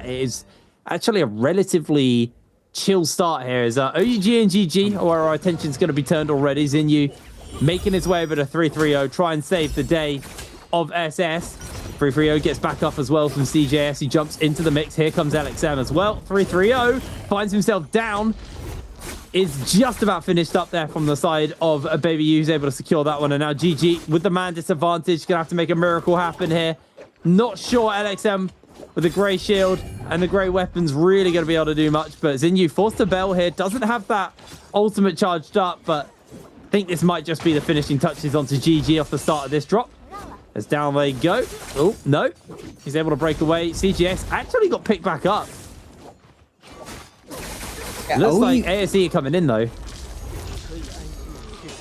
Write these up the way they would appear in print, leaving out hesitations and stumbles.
that, it is actually a relatively chill start here. As OUG and GG, where our attention's going to be turned already. Zinyu making his way over to 3-3-0, try and save the day of SS. 3-3-0 gets back up as well from CJS. He jumps into the mix. Here comes LXM as well. 3-3-0 finds himself down. Is just about finished up there from the side of Baby U, who's able to secure that one. And now GG with the man disadvantage, gonna have to make a miracle happen here. Not sure LXM with the grey shield and the grey weapons really gonna be able to do much, but Zinyu forced to bail here, doesn't have that ultimate charged up, but I think this might just be the finishing touches onto GG off the start of this drop. As down they go. Oh, no. He's able to break away. CGS actually got picked back up. Looks like ASE coming in, though.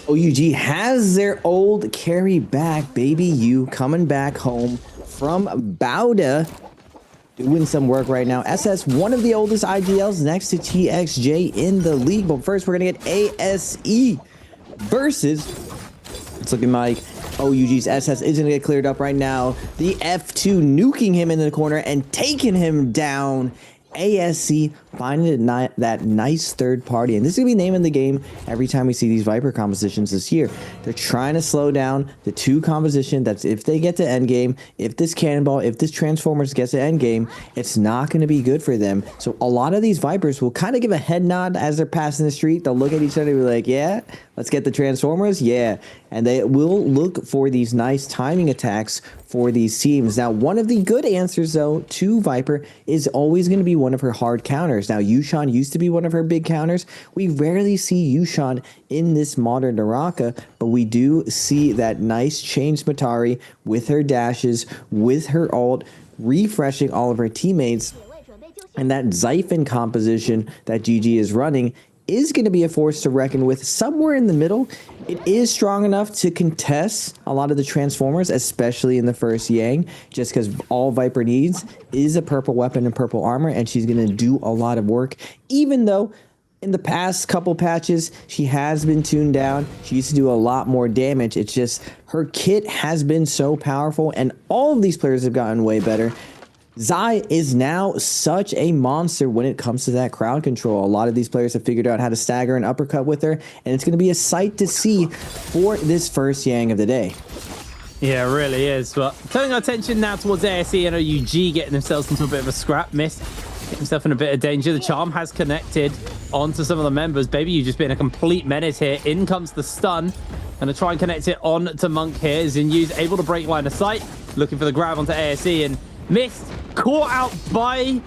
OUG has their old carry back. Baby U coming back home from Bauda. Doing some work right now. SS, one of the oldest IGLs next to TXJ in the league. But first, we're going to get ASE versus... It's looking like OUG's SS isn't going to get cleared up right now. The F2 nuking him in the corner and taking him down. ASC finding that nice third party, and this is gonna be naming the game every time we see these Viper compositions this year. They're trying to slow down the two composition. That's if they get to end game, if this cannonball, if this transformers gets to end game, it's not going to be good for them. So a lot of these Vipers will kind of give a head nod as they're passing the street. They'll look at each other and be like, yeah, let's get the transformers, yeah, and they will look for these nice timing attacks for these teams. Now, one of the good answers, though, to Viper is always going to be one of her hard counters. Now, Yushan used to be one of her big counters. We rarely see Yushan in this modern Naraka, but we do see that nice change Matari with her dashes, with her ult, refreshing all of her teammates. And that Xiphon composition that GG is running is going to be a force to reckon with somewhere in the middle. It is strong enough to contest a lot of the transformers, especially in the first Yang, just because all Viper needs is a purple weapon and purple armor, and she's going to do a lot of work, even though in the past couple patches, she has been tuned down. She used to do a lot more damage. It's just her kit has been so powerful, and all of these players have gotten way better. Zai is now such a monster when it comes to that crowd control. A lot of these players have figured out how to stagger and uppercut with her, and it's going to be a sight to see for this first Yang of the day. Yeah, it really is. But turning our attention now towards ASE and OUG getting themselves into a bit of a scrap. Miss getting himself in a bit of danger. The charm has connected onto some of the members. Baby U just being a complete menace here. In comes the stun. Gonna try and connect it on to Monk here. Xinyu's able to break line of sight. Looking for the grab onto ASE and missed. Caught out by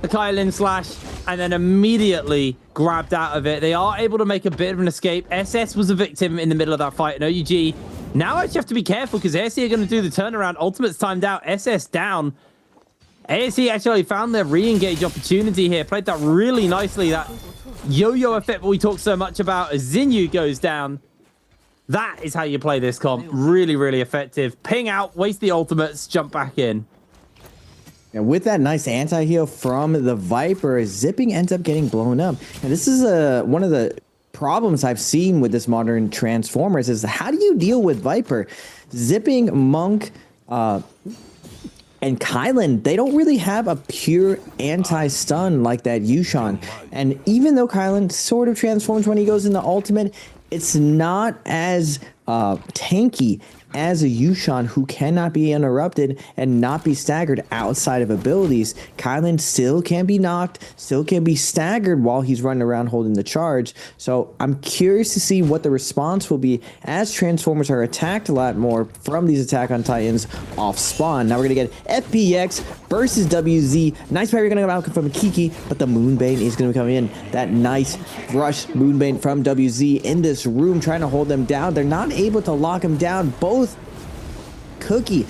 the Kylin slash and then immediately grabbed out of it. They are able to make a bit of an escape. SS was a victim in the middle of that fight, and OUG now actually have to be careful because ASE are going to do the turnaround. Ultimate's timed out. SS down. ASE actually found their re-engage opportunity here. Played that really nicely. That yo-yo effect that we talk so much about as Zinyu goes down. That is how you play this comp. Really, really effective. Ping out, waste the ultimates, jump back in. And with that nice anti-heal from the Viper, Zipping ends up getting blown up. And this is one of the problems I've seen with this modern Transformers is how do you deal with Viper? Zipping, Monk, and Kylin, they don't really have a pure anti-stun like that Yushan. And even though Kylin sort of transforms when he goes into ultimate, it's not as tanky as a Yushan who cannot be interrupted and not be staggered outside of abilities. Kylin still can be knocked, still can be staggered while he's running around holding the charge. So I'm curious to see what the response will be as Transformers are attacked a lot more from these Attack on Titans off spawn. Now we're going to get FPX versus WZ. Nice parry going to come out from Kiki, but the Moonbane is going to be coming in. That nice rush Moonbane from WZ in this room trying to hold them down. They're not able to lock him down. Both Cookie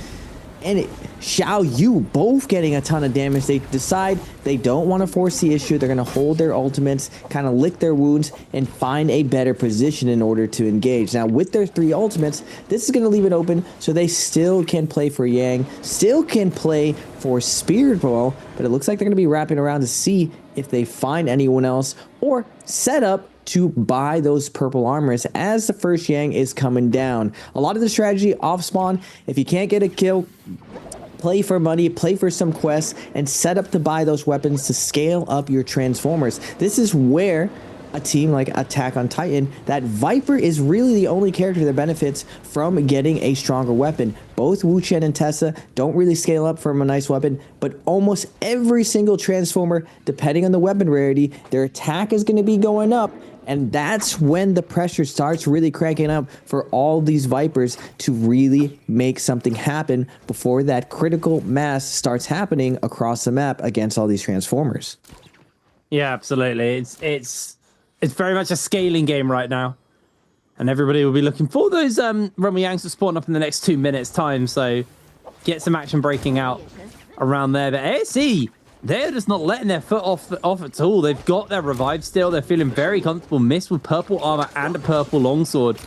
and Xiao Yu both getting a ton of damage. They decide they don't want to force the issue. They're going to hold their ultimates, kind of lick their wounds, and find a better position in order to engage. Now, with their 3 ultimates, this is going to leave it open so they still can play for Yang, still can play for Spirit Ball, but it looks like they're going to be wrapping around to see if they find anyone else or set up to buy those purple armors as the first Yang is coming down. A lot of the strategy off spawn, if you can't get a kill, play for money, play for some quests, and set up to buy those weapons to scale up your Transformers. This is where a team like Attack on Titan, that Viper is really the only character that benefits from getting a stronger weapon. Both Wu Chen and Tessa don't really scale up from a nice weapon, but almost every single Transformer, depending on the weapon rarity, their attack is going to be going up. And that's when the pressure starts really cranking up for all these Vipers to really make something happen before that critical mass starts happening across the map against all these Transformers. Yeah, absolutely. It's very much a scaling game right now. And everybody will be looking for those Yangs to spawn up in the next 2 minutes time. So get some action breaking out around there. But ASE, they're just not letting their foot off at all. They've got their revive still. They're feeling very comfortable. Mist with purple armor and a purple longsword.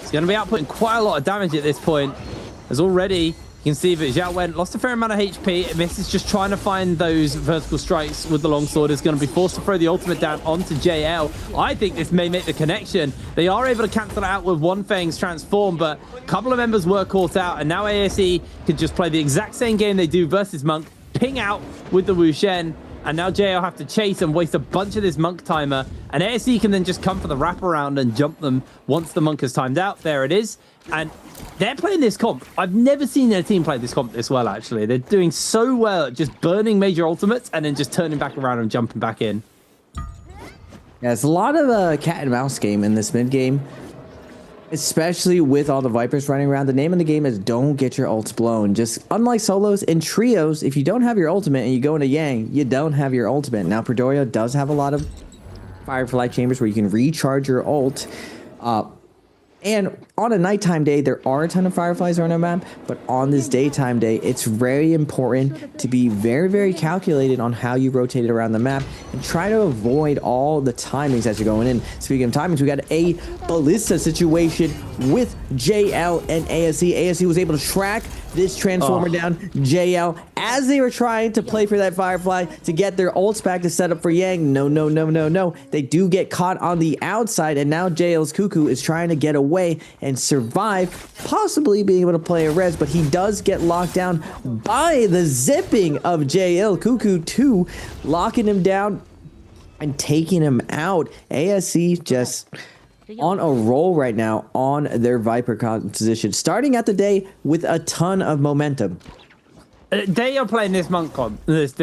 It's going to be outputting quite a lot of damage at this point. As already, you can see that Zhao Wen lost a fair amount of HP. Mist is just trying to find those vertical strikes with the longsword. Is going to be forced to throw the ultimate down onto JL. I think this may make the connection. They are able to cancel it out with One Fang's transform, but a couple of members were caught out, and now ASE can just play the exact same game they do versus Monk, ping out with the Wu Shen, and now JL have to chase and waste a bunch of this Monk timer, and ASE can then just come for the wraparound and jump them once the Monk has timed out. There it is. And they're playing this comp. I've never seen their team play this comp this well, actually. They're doing so well at just burning major ultimates and then just turning back around and jumping back in. Yeah, it's a lot of a cat and mouse game in this mid game, especially with all the Vipers running around. The name of the game is don't get your ults blown. Just unlike solos and trios, if you don't have your ultimate and you go into Yang, you don't have your ultimate. Now, Predoria does have a lot of Firefly chambers where you can recharge your ult. And on a nighttime day, there are a ton of Fireflies on our map, but on this daytime day, it's very important to be very, very calculated on how you rotate it around the map and try to avoid all the timings as you're going in. Speaking of timings, we got a Ballista situation with JL and ASE. ASE was able to track this Transformer down. JL, as they were trying to play for that Firefly to get their ults back to set up for Yang, no. They do get caught on the outside, and now JL's Cuckoo is trying to get away and survive, possibly being able to play a res, but he does get locked down by the zipping of JL. Cuckoo 2 locking him down and taking him out. ASE just on a roll right now on their Viper composition, starting out the day with a ton of momentum. They are playing this Monk comp, this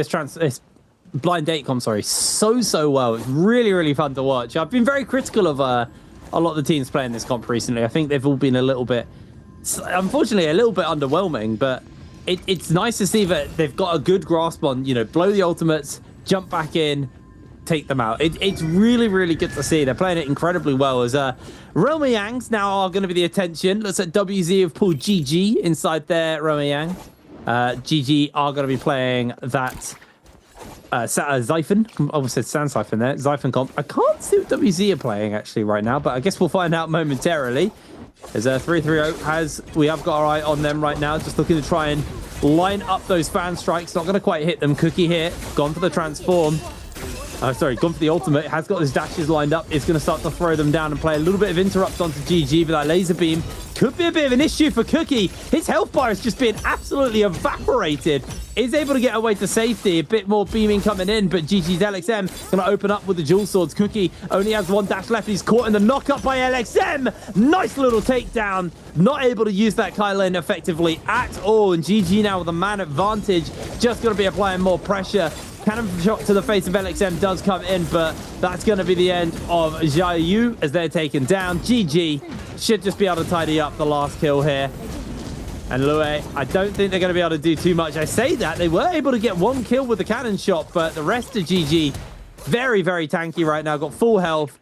blind date comp, sorry, so well. It's really fun to watch. I've been very critical of a lot of the teams playing this comp recently. I think they've all been a little bit, unfortunately, a little bit underwhelming, but it's nice to see that they've got a good grasp on, blow the ultimates, jump back in, take them out. It's really good to see. They're playing it incredibly well. As Roma Yangs now are going to be the attention. Looks like WZ have pulled GG inside there. Roma Yang. GG are going to be playing that Xiphon. I almost said Sand Siphon there. Xiphon comp. I can't see what WZ are playing actually right now, but I guess we'll find out momentarily. As 330 we have got our eye on them right now, just looking to try and line up those fan strikes. Not going to quite hit them. Cookie here, gone for the transform. Gone for the ultimate. Has got his dashes lined up. It's going to start to throw them down and play a little bit of interrupt onto GG, but that laser beam could be a bit of an issue for Cookie. His health bar is just being absolutely evaporated. Is able to get away to safety. A bit more beaming coming in, but GG's LXM going to open up with the dual swords. Cookie only has one dash left. He's caught in the knock-up by LXM. Nice little takedown. Not able to use that Kylan effectively at all, and GG now with a man advantage. Just going to be applying more pressure. Cannon shot to the face of LXM does come in, but that's going to be the end of Xiaoyu as they're taken down. GG should just be able to tidy up the last kill here. And Lue, I don't think they're going to be able to do too much. I say that. They were able to get one kill with the cannon shot, but the rest of GG, very tanky right now. Got full health.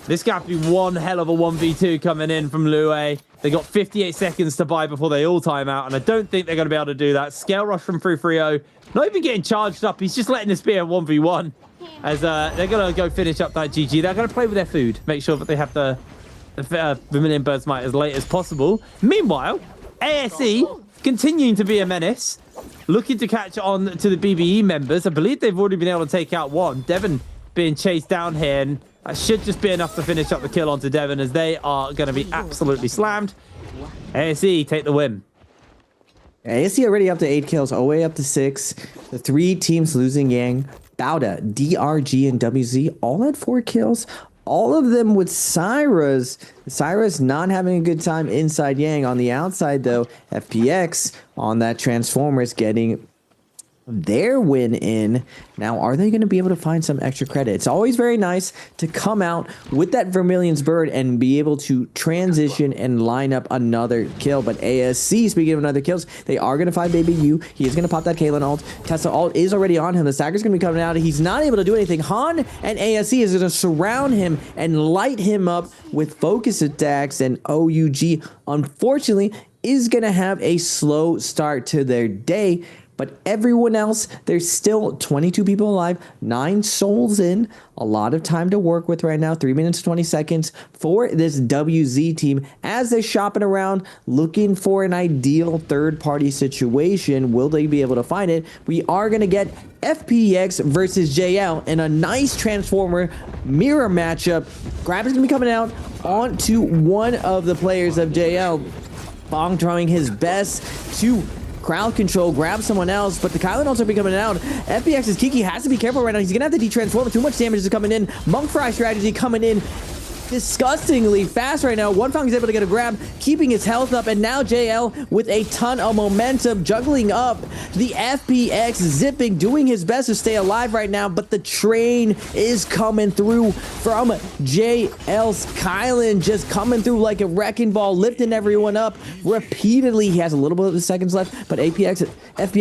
This got to be one hell of a 1v2 coming in from Lue. They got 58 seconds to buy before they all time out, and I don't think they're going to be able to do that. Scale rush from 330. Not even getting charged up. He's just letting this be a 1v1. As they're going to go finish up that GG. They're going to play with their food. Make sure that they have the Vermilion Bird's Might as late as possible. Meanwhile, ASE continuing to be a menace. Looking to catch on to the BBE members. I believe they've already been able to take out one. Devon being chased down here. And that should just be enough to finish up the kill onto Devon, as they are going to be absolutely slammed. ASE take the win. ASC already up to 8 kills, OA up to 6. The 3 teams losing Yang, Bauda, DRG, and WZ all at 4 kills. All of them with Cyrus. Cyrus not having a good time inside Yang. On the outside, though, FPX on that Transformers getting their win in. Now, are they going to be able to find some extra credit? It's always very nice to come out with that Vermilion's Bird and be able to transition and line up another kill. But ASC, speaking of another kills, they are going to find Baby U. He is going to pop that Kalen ult. Tesla ult is already on him. The stagger's going to be coming out. He's not able to do anything. Han and ASC is going to surround him and light him up with focus attacks. And OUG, unfortunately, is going to have a slow start to their day. But everyone else, there's still 22 people alive, 9 souls in, a lot of time to work with right now, 3 minutes, 20 seconds for this WZ team as they're shopping around, looking for an ideal third-party situation. Will they be able to find it? We are going to get FPX versus JL in a nice Transformer mirror matchup. Grab is going to be coming out onto one of the players of JL. Bong throwing his best to crowd control, grab someone else, but the Kylan ults are be coming out. FPX's Kiki has to be careful right now. He's gonna have to de-transform. Too much damage is coming in. Monk Fry strategy coming in disgustingly fast right now. One Fang is able to get a grab, keeping his health up, and now JL with a ton of momentum, juggling up. The FPX zipping, doing his best to stay alive right now, but the train is coming through from JL's Kylan, just coming through like a wrecking ball, lifting everyone up repeatedly. He has a little bit of seconds left, but FPX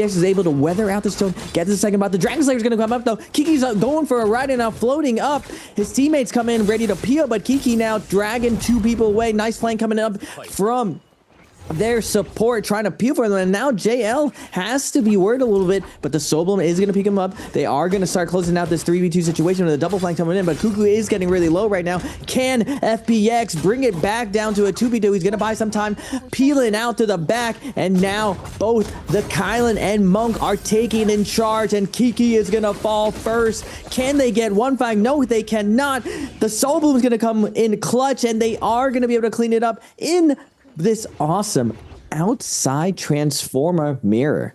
is able to weather out the storm, get to the second bout. The Dragon Slayer's gonna come up though. Kiki's going for a ride and now floating up. His teammates come in ready to peel, but Kiki now dragging 2 people away. Nice flank coming up from their support, trying to peel for them, and now JL has to be worried a little bit, but the Soblum is going to pick him up. They are going to start closing out this 3v2 situation with a double flank coming in, but Cuckoo is getting really low right now. Can FPX bring it back down to a 2v2? He's going to buy some time, peeling out to the back, and now both the Kylan and Monk are taking in charge, and Kiki is going to fall first. Can they get one fang? No, they cannot. The Soblum is going to come in clutch, and they are going to be able to clean it up in this awesome outside Transformer mirror.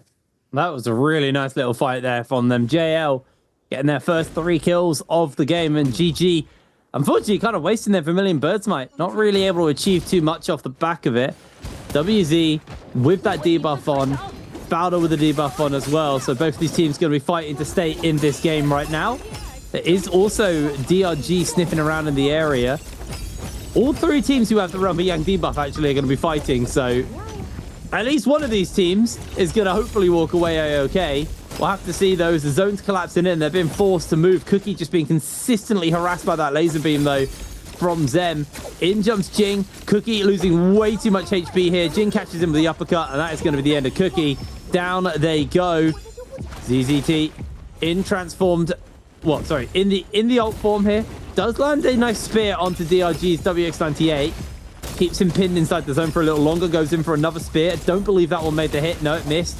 That was a really nice little fight there from them. JL getting their first 3 kills of the game, and GG, unfortunately, kind of wasting their Vermilion Bird's Might. Not really able to achieve too much off the back of it. WZ with that debuff on, Bowder with the debuff on as well. So both of these teams going to be fighting to stay in this game right now. There is also DRG sniffing around in the area. All 3 teams who have the Rumble Yang debuff actually are going to be fighting, so at least one of these teams is going to hopefully walk away A-OK. We'll have to see those. The zone's collapsing in. They're being forced to move. Cookie just being consistently harassed by that laser beam, though, from Zem. In jumps Jing. Cookie losing way too much HP here. Jing catches him with the uppercut, and that is going to be the end of Cookie. Down they go. ZZT in transformed... What? Sorry. In the ult form here. Does land a nice spear onto DRG's WX98. Keeps him pinned inside the zone for a little longer. Goes in for another spear. Don't believe that one made the hit. No, it missed.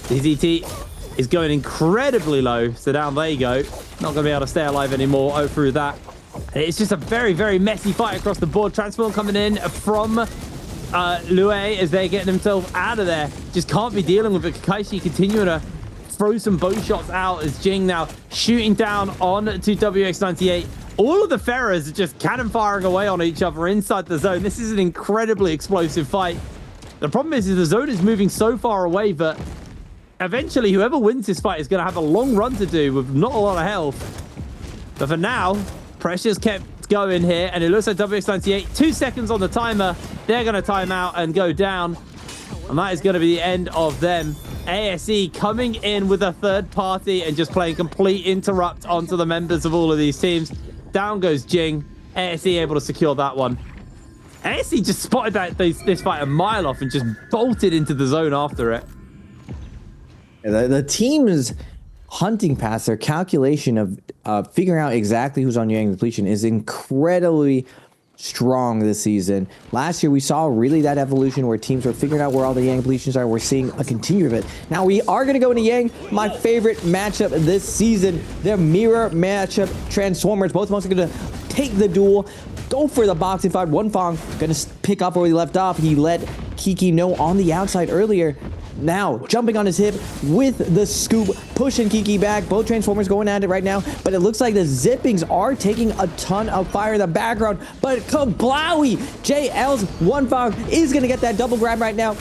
DZT is going incredibly low. So down they go. Not going to be able to stay alive anymore. Oh, through that. And it's just a very, very messy fight across the board. Transform coming in from Lue as they're getting themselves out of there. Just can't be dealing with it. Kakaishi continuing to throw some bow shots out as Jing now shooting down on to WX98. All of the Ferrers are just cannon firing away on each other inside the zone. This is an incredibly explosive fight. The problem is the zone is moving so far away that eventually whoever wins this fight is going to have a long run to do with not a lot of health. But for now, pressure's kept going here, and it looks like WX98, 2 seconds on the timer. They're going to time out and go down, and that is going to be the end of them. ASE coming in with a third party and just playing complete interrupt onto the members of all of these teams. Down goes Jing. ASE able to secure that one. ASE just spotted this fight a mile off and just bolted into the zone after it. The team's hunting pass, their calculation of figuring out exactly who's on Yang depletion is incredibly strong this season. Last year, we saw really that evolution where teams were figuring out where all the Yang depletions are. We're seeing a continue of it. Now, we are going to go into Yang, my favorite matchup this season, their mirror matchup, Transformers. Both of us are going to take the duel, go for the boxing fight. One Fong going to pick up where he left off. He let Kiki know on the outside earlier. now jumping on his hip with the scoop, pushing Kiki back. Both Transformers going at it right now, but it looks like the Zippings are taking a ton of fire in the background. But kablowie! JL's One Fong is going to get that double grab right now.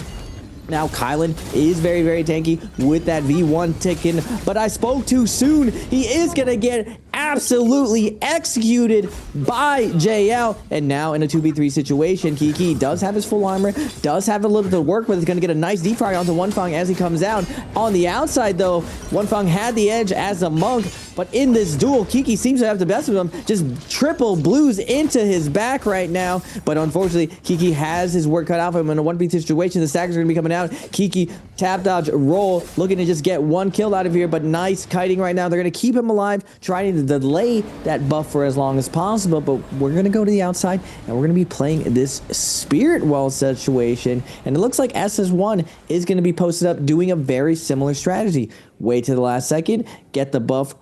Now Kylan is very, very tanky with that V1 ticking, but I spoke too soon. He is going to get absolutely executed by JL. And now in a 2v3 situation, Kiki does have his full armor, does have a little to work with. He's going to get a nice deep fry onto One Fong as he comes down. On the outside, though, One Fong had the edge as a monk, but in this duel, Kiki seems to have the best of him. Just triple blues into his back right now. But unfortunately, Kiki has his work cut out for him in a 1v2 situation. The stackers are going to be coming out. Kiki, tap dodge, roll, looking to just get one kill out of here, but nice kiting right now. They're going to keep him alive, trying to delay that buff for as long as possible, but we're going to go to the outside, and we're going to be playing this Spirit Well situation, and it looks like SS1 is going to be posted up doing a very similar strategy. Wait to the last second, get the buff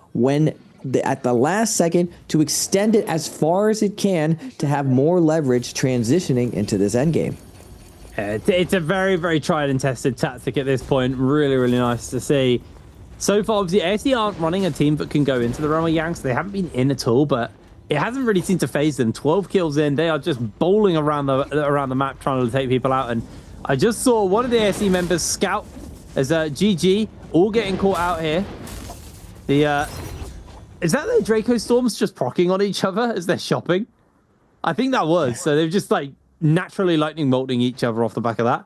at the last second to extend it as far as it can to have more leverage transitioning into this endgame. It's a very, very tried and tested tactic at this point. Really, really nice to see. So far, obviously, ASD aren't running a team that can go into the realm of Yang, so they haven't been in at all, but it hasn't really seemed to phase them. 12 kills in, they are just bowling around the map trying to take people out, and I just saw one of the ASD members scout as GG, all getting caught out here. Is that the Draco Storms just procking on each other as they're shopping? I think that was. So they've just like naturally lightning bolting each other off the back of that.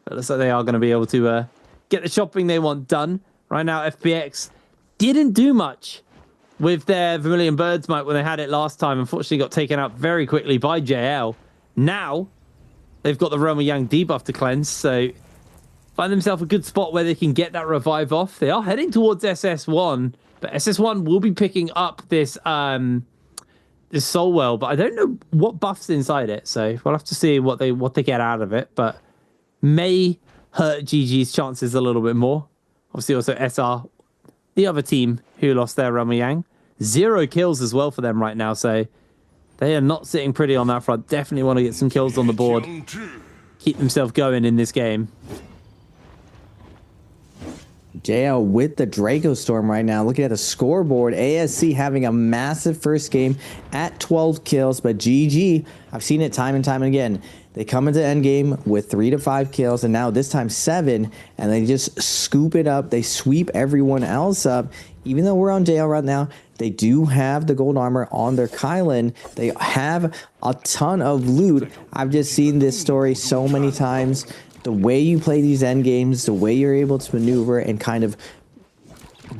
It looks like they are going to be able to get the shopping they want done. Right now, FPX didn't do much with their Vermilion Bird Smite when they had it last time. Unfortunately, got taken out very quickly by JL. Now, they've got the Realm of Yang debuff to cleanse, so find themselves a good spot where they can get that revive off. They are heading towards SS1, but SS1 will be picking up this this Soul Well, but I don't know what buff's inside it, so we'll have to see what they get out of it, but may hurt GG's chances a little bit more. Obviously, also SR, the other team who lost their Realm of Yang. 0 kills as well for them right now, so they are not sitting pretty on that front. Definitely want to get some kills on the board. Keep themselves going in this game. JL with the Draco Storm right now. Looking at the scoreboard, ASC having a massive first game at 12 kills, but GG, I've seen it time and time again. They come into endgame with 3 to 5 kills, and now this time 7, and they just scoop it up. They sweep everyone else up. Even though we're on JL right now, they do have the gold armor on their Kylan. They have a ton of loot. I've just seen this story so many times. The way you play these end games, the way you're able to maneuver and kind of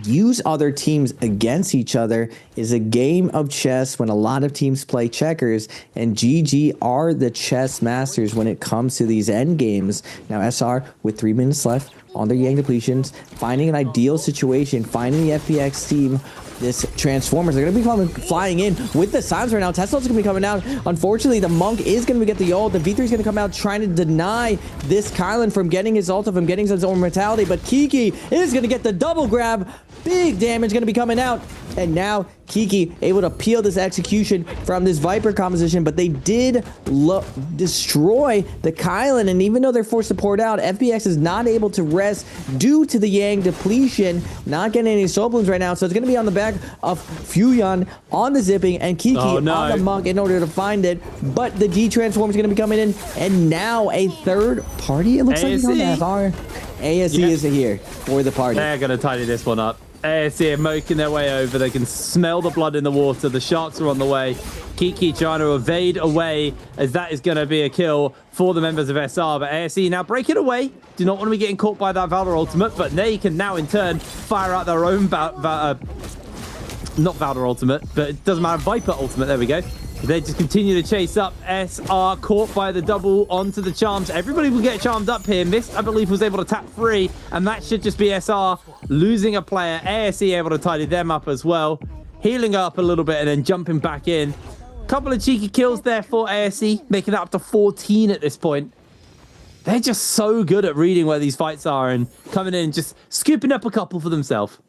use other teams against each other is a game of chess when a lot of teams play checkers, and GG are the chess masters when it comes to these end games. Now SR with 3 minutes left on their Yang depletions, finding an ideal situation, finding the FPX team. This Transformers are going to be flying in with the silence right now. Tesla's going to be coming out. Unfortunately, the Monk is going to get the ult. The V3 is going to come out trying to deny this Kylan from getting his ult, from getting his own mortality. But Kiki is going to get the double grab. Big damage going to be coming out. And now Kiki able to peel this execution from this Viper composition, but they did destroy the Kylan, and even though they're forced to port out, FPX is not able to rest due to the Yang depletion, not getting any soul blooms right now, so it's going to be on the back of Fuyon on the zipping and Kiki on the Monk in order to find it, but the D-Transform is going to be coming in, and now a third party, it looks like, on SR. ASC is here for the party. They're going to tidy this one up. ASC are making their way over. They can smell the blood in the water. The sharks are on the way. Kiki trying to evade away, as that is going to be a kill for the members of SR. But ASC now break it away. Do not want to be getting caught by that Valor ultimate, but they can now in turn fire out their own not Valor ultimate, but it doesn't matter, Viper ultimate. There we go. They just continue to chase up. SR caught by the double onto the charms. Everybody will get charmed up here. Mist, I believe, was able to tap free, and that should just be SR losing a player. ASE able to tidy them up as well, healing up a little bit and then jumping back in. Couple of cheeky kills there for ASE, making that up to 14 at this point. They're just so good at reading where these fights are and coming in and just scooping up a couple for themselves.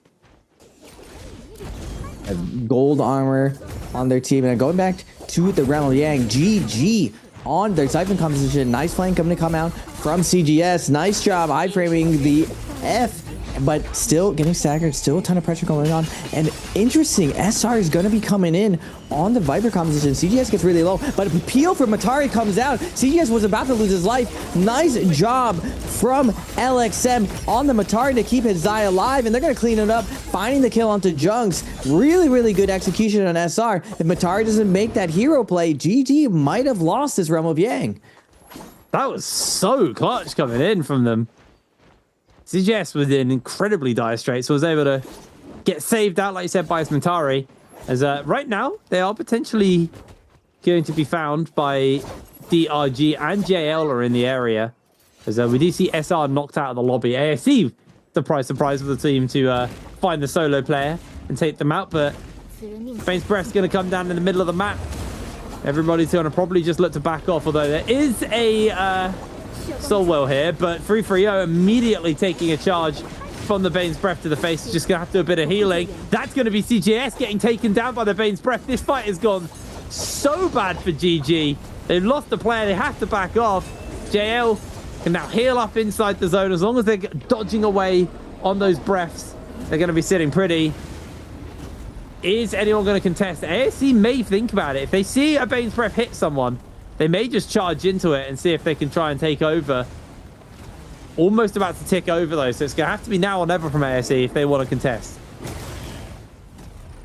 Gold armor on their team, and going back to the Realm of Yang, GG on their Siphon composition. Nice flank coming to come out from CGS. Nice job iframing the F, but still getting staggered. Still a ton of pressure going on. And interesting, SR is going to be coming in on the Viper composition. CGS gets really low, but a peel from Matari comes out. CGS was about to lose his life. Nice job from LXM on the Matari to keep his Zai alive, and they're going to clean it up, finding the kill onto Junks. Really, really good execution on SR. If Matari doesn't make that hero play, GG might have lost this Realm of Yang. That was so clutch coming in from them. CGS was in incredibly dire straits, so was able to get saved out, like you said, by his Matari. As right now, they are potentially going to be found by DRG and JL are in the area. As we do see SR knocked out of the lobby. ASC, surprise, surprise, with the team to find the solo player and take them out. But Bane's Breath's going to come down in the middle of the map. Everybody's going to probably just look to back off, although there is a Soulwell here. But 330 immediately taking a charge from the Bane's Breath to the face. Just going to have to do a bit of healing. That's going to be CGS getting taken down by the Bane's Breath. This fight has gone so bad for GG. They've lost the player. They have to back off. JL can now heal up inside the zone. As long as they're dodging away on those breaths, they're going to be sitting pretty. Is anyone going to contest? ASC may think about it. If they see a Bane's Breath hit someone, they may just charge into it and see if they can try and take over. Almost about to tick over, though, so it's going to have to be now or never from ASC if they want to contest.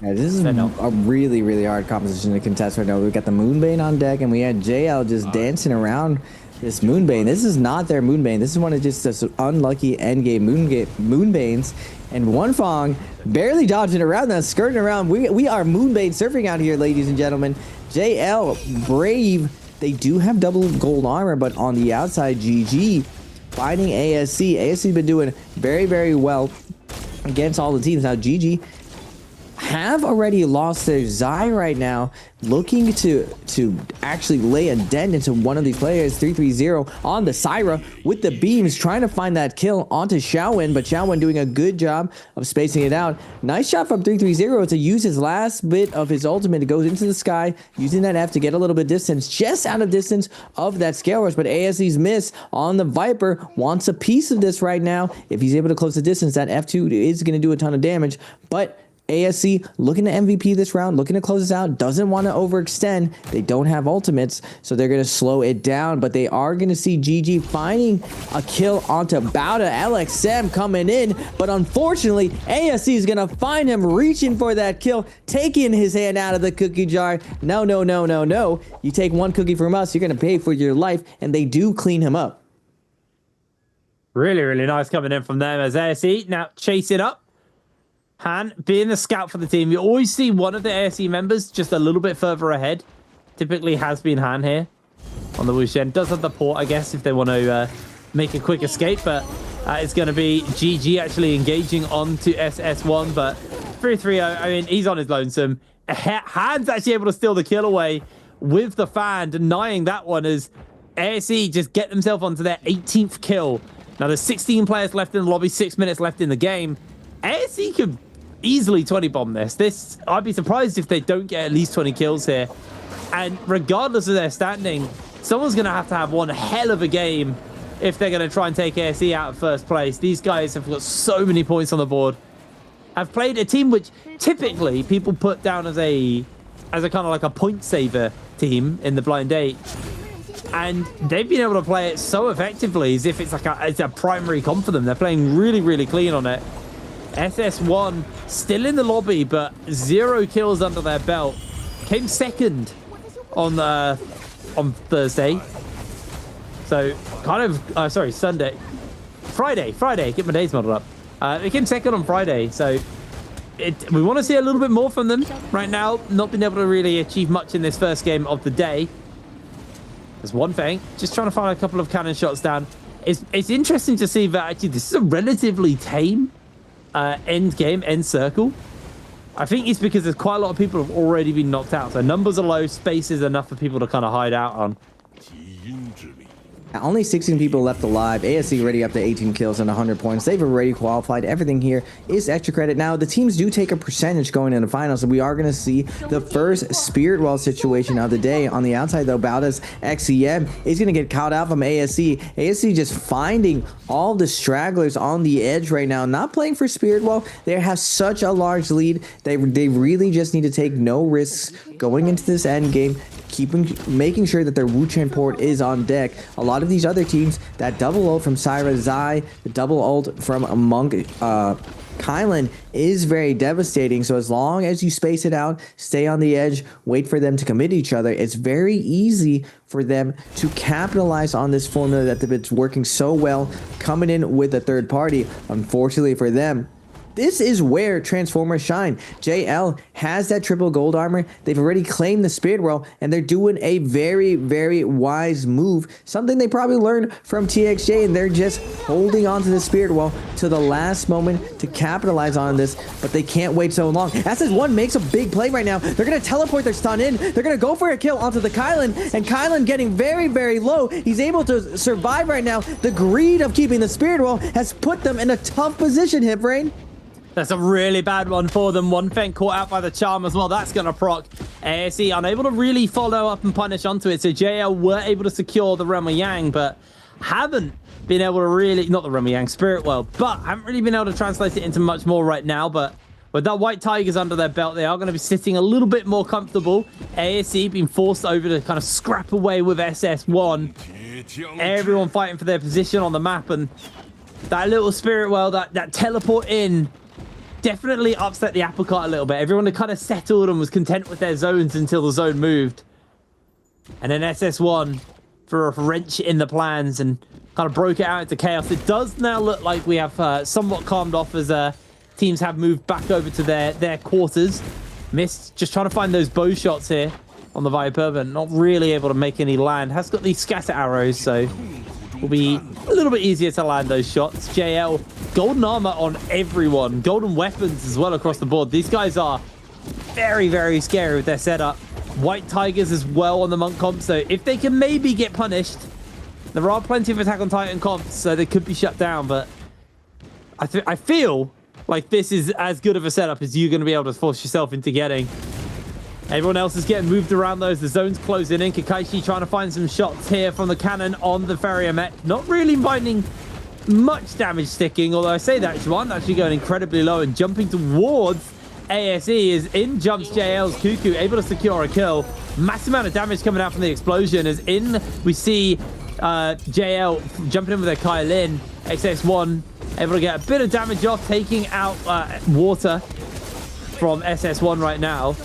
Yeah, this is a really, really hard composition to contest right now. We've got the Moonbane on deck, and we had JL just dancing around this Moonbane. This is not their Moonbane. This is one of just this unlucky endgame Moonbanes. And Onefang barely dodging around that, skirting around. We are Moonbane surfing out here, ladies and gentlemen. JL, brave. They do have double gold armor, but on the outside, GG fighting ASC. ASC has been doing very, very well against all the teams. Now, GG have already lost their Zai right now, looking to actually lay a dent into one of these players. 330 on the Syra with the beams, trying to find that kill onto Xiaowen, but Xiaowen doing a good job of spacing it out. Nice shot from 330 to use his last bit of his ultimate to go into the sky, using that F to get a little bit distance, just out of distance of that scale rush. But ASC's miss on the Viper wants a piece of this right now. If he's able to close the distance, that F2 is going to do a ton of damage. But ASC looking to MVP this round, looking to close this out, doesn't want to overextend. They don't have ultimates, so they're going to slow it down, but they are going to see GG finding a kill onto Bauda. LXM coming in, but unfortunately, ASC is going to find him reaching for that kill, taking his hand out of the cookie jar. No, no, no, no, no. You take one cookie from us, you're going to pay for your life, and they do clean him up. Really, really nice coming in from them as ASC now chasing up. Han, being the scout for the team, you always see one of the ASC members just a little bit further ahead. Typically has been Han here on the Wushen. Does have the port, I guess, if they want to make a quick escape, but it's going to be GG actually engaging onto SS1, but 330, I mean, he's on his lonesome. Han's actually able to steal the kill away with the fan, denying that one as ASC just get themselves onto their 18th kill. Now, there's 16 players left in the lobby, 6 minutes left in the game. ASC could easily 20 bomb this. I'd be surprised if they don't get at least 20 kills here. And regardless of their standing, someone's going to have one hell of a game if they're going to try and take ASC out of first place. These guys have got so many points on the board. Have played a team which typically people put down as a kind of like a point saver team in the blind 8. And they've been able to play it so effectively as if it's like it's a primary comp for them. They're playing really, really clean on it. SS1 still in the lobby, but 0 kills under their belt. Came second on Thursday. So kind of, sorry, Sunday. Friday, get my days muddled up. It came second on Friday, so we want to see a little bit more from them right now. Not been able to really achieve much in this first game of the day. There's one thing, just trying to find a couple of cannon shots down. It's interesting to see that actually this is a relatively tame end circle. I think it's because there's quite a lot of people who have already been knocked out. So numbers are low, space is enough for people to kind of hide out on. Only 16 people left alive. ASC already up to 18 kills and 100 points. They've already qualified. Everything here is extra credit. Now, the teams do take a percentage going into finals, and we are going to see the first Spirit Well situation of the day. On the outside, though, Bauda's XEM is going to get caught out from ASC. ASC just finding all the stragglers on the edge right now, not playing for Spirit Well. They have such a large lead. They really just need to take no risks going into this end game, making sure that their Wu Chen port is on deck. A lot of these other teams, that double ult from Syra Zai, the double ult from Monk Kylan is very devastating. So as long as you space it out, stay on the edge, wait for them to commit each other, it's very easy for them to capitalize on this formula that it's working so well, coming in with a third party. Unfortunately for them, this is where Transformers shine. JL has that triple gold armor. They've already claimed the Spirit World, and they're doing a very, very wise move. Something they probably learned from TXJ, and they're just holding on to the Spirit World to the last moment to capitalize on this, but they can't wait so long. SS1 makes a big play right now. They're going to teleport their stun in. They're going to go for a kill onto the Kylan, and Kylan getting very, very low. He's able to survive right now. The greed of keeping the Spirit World has put them in a tough position, Hiprain. That's a really bad one for them. One Feng caught out by the charm as well. That's going to proc. ASE unable to really follow up and punish onto it. So JL were able to secure the Rema Yang, but haven't been able to really, not the Rema Yang, Spirit World, but haven't really been able to translate it into much more right now. But with that White Tigers under their belt, they are going to be sitting a little bit more comfortable. ASE being forced over to kind of scrap away with SS1. Everyone fighting for their position on the map, and that little Spirit World, that teleport in, definitely upset the apple cart a little bit. Everyone had kind of settled and was content with their zones until the zone moved. And then SS1 threw a wrench in the plans and kind of broke it out into chaos. It does now look like we have somewhat calmed off as teams have moved back over to their quarters. Mist just trying to find those bow shots here on the Viper, but not really able to make any land. Has got these scatter arrows, so will be a little bit easier to land those shots. JL, golden armor on everyone. Golden weapons as well across the board. These guys are very, very scary with their setup. White Tigers as well on the Monk comp, so if they can maybe get punished, there are plenty of Attack on Titan comps, so they could be shut down, but I feel like this is as good of a setup as you're going to be able to force yourself into getting. Everyone else is getting moved around those. The zone's closing in. Kakaishi trying to find some shots here from the cannon on the Farrier mech. Not really finding much damage sticking, although I say that Juan actually going incredibly low and jumping towards ASE is in jumps JL's Cuckoo, able to secure a kill. Massive amount of damage coming out from the explosion as in we see JL jumping in with their Kylin. XX1 able to get a bit of damage off, taking out water from SS1 right now.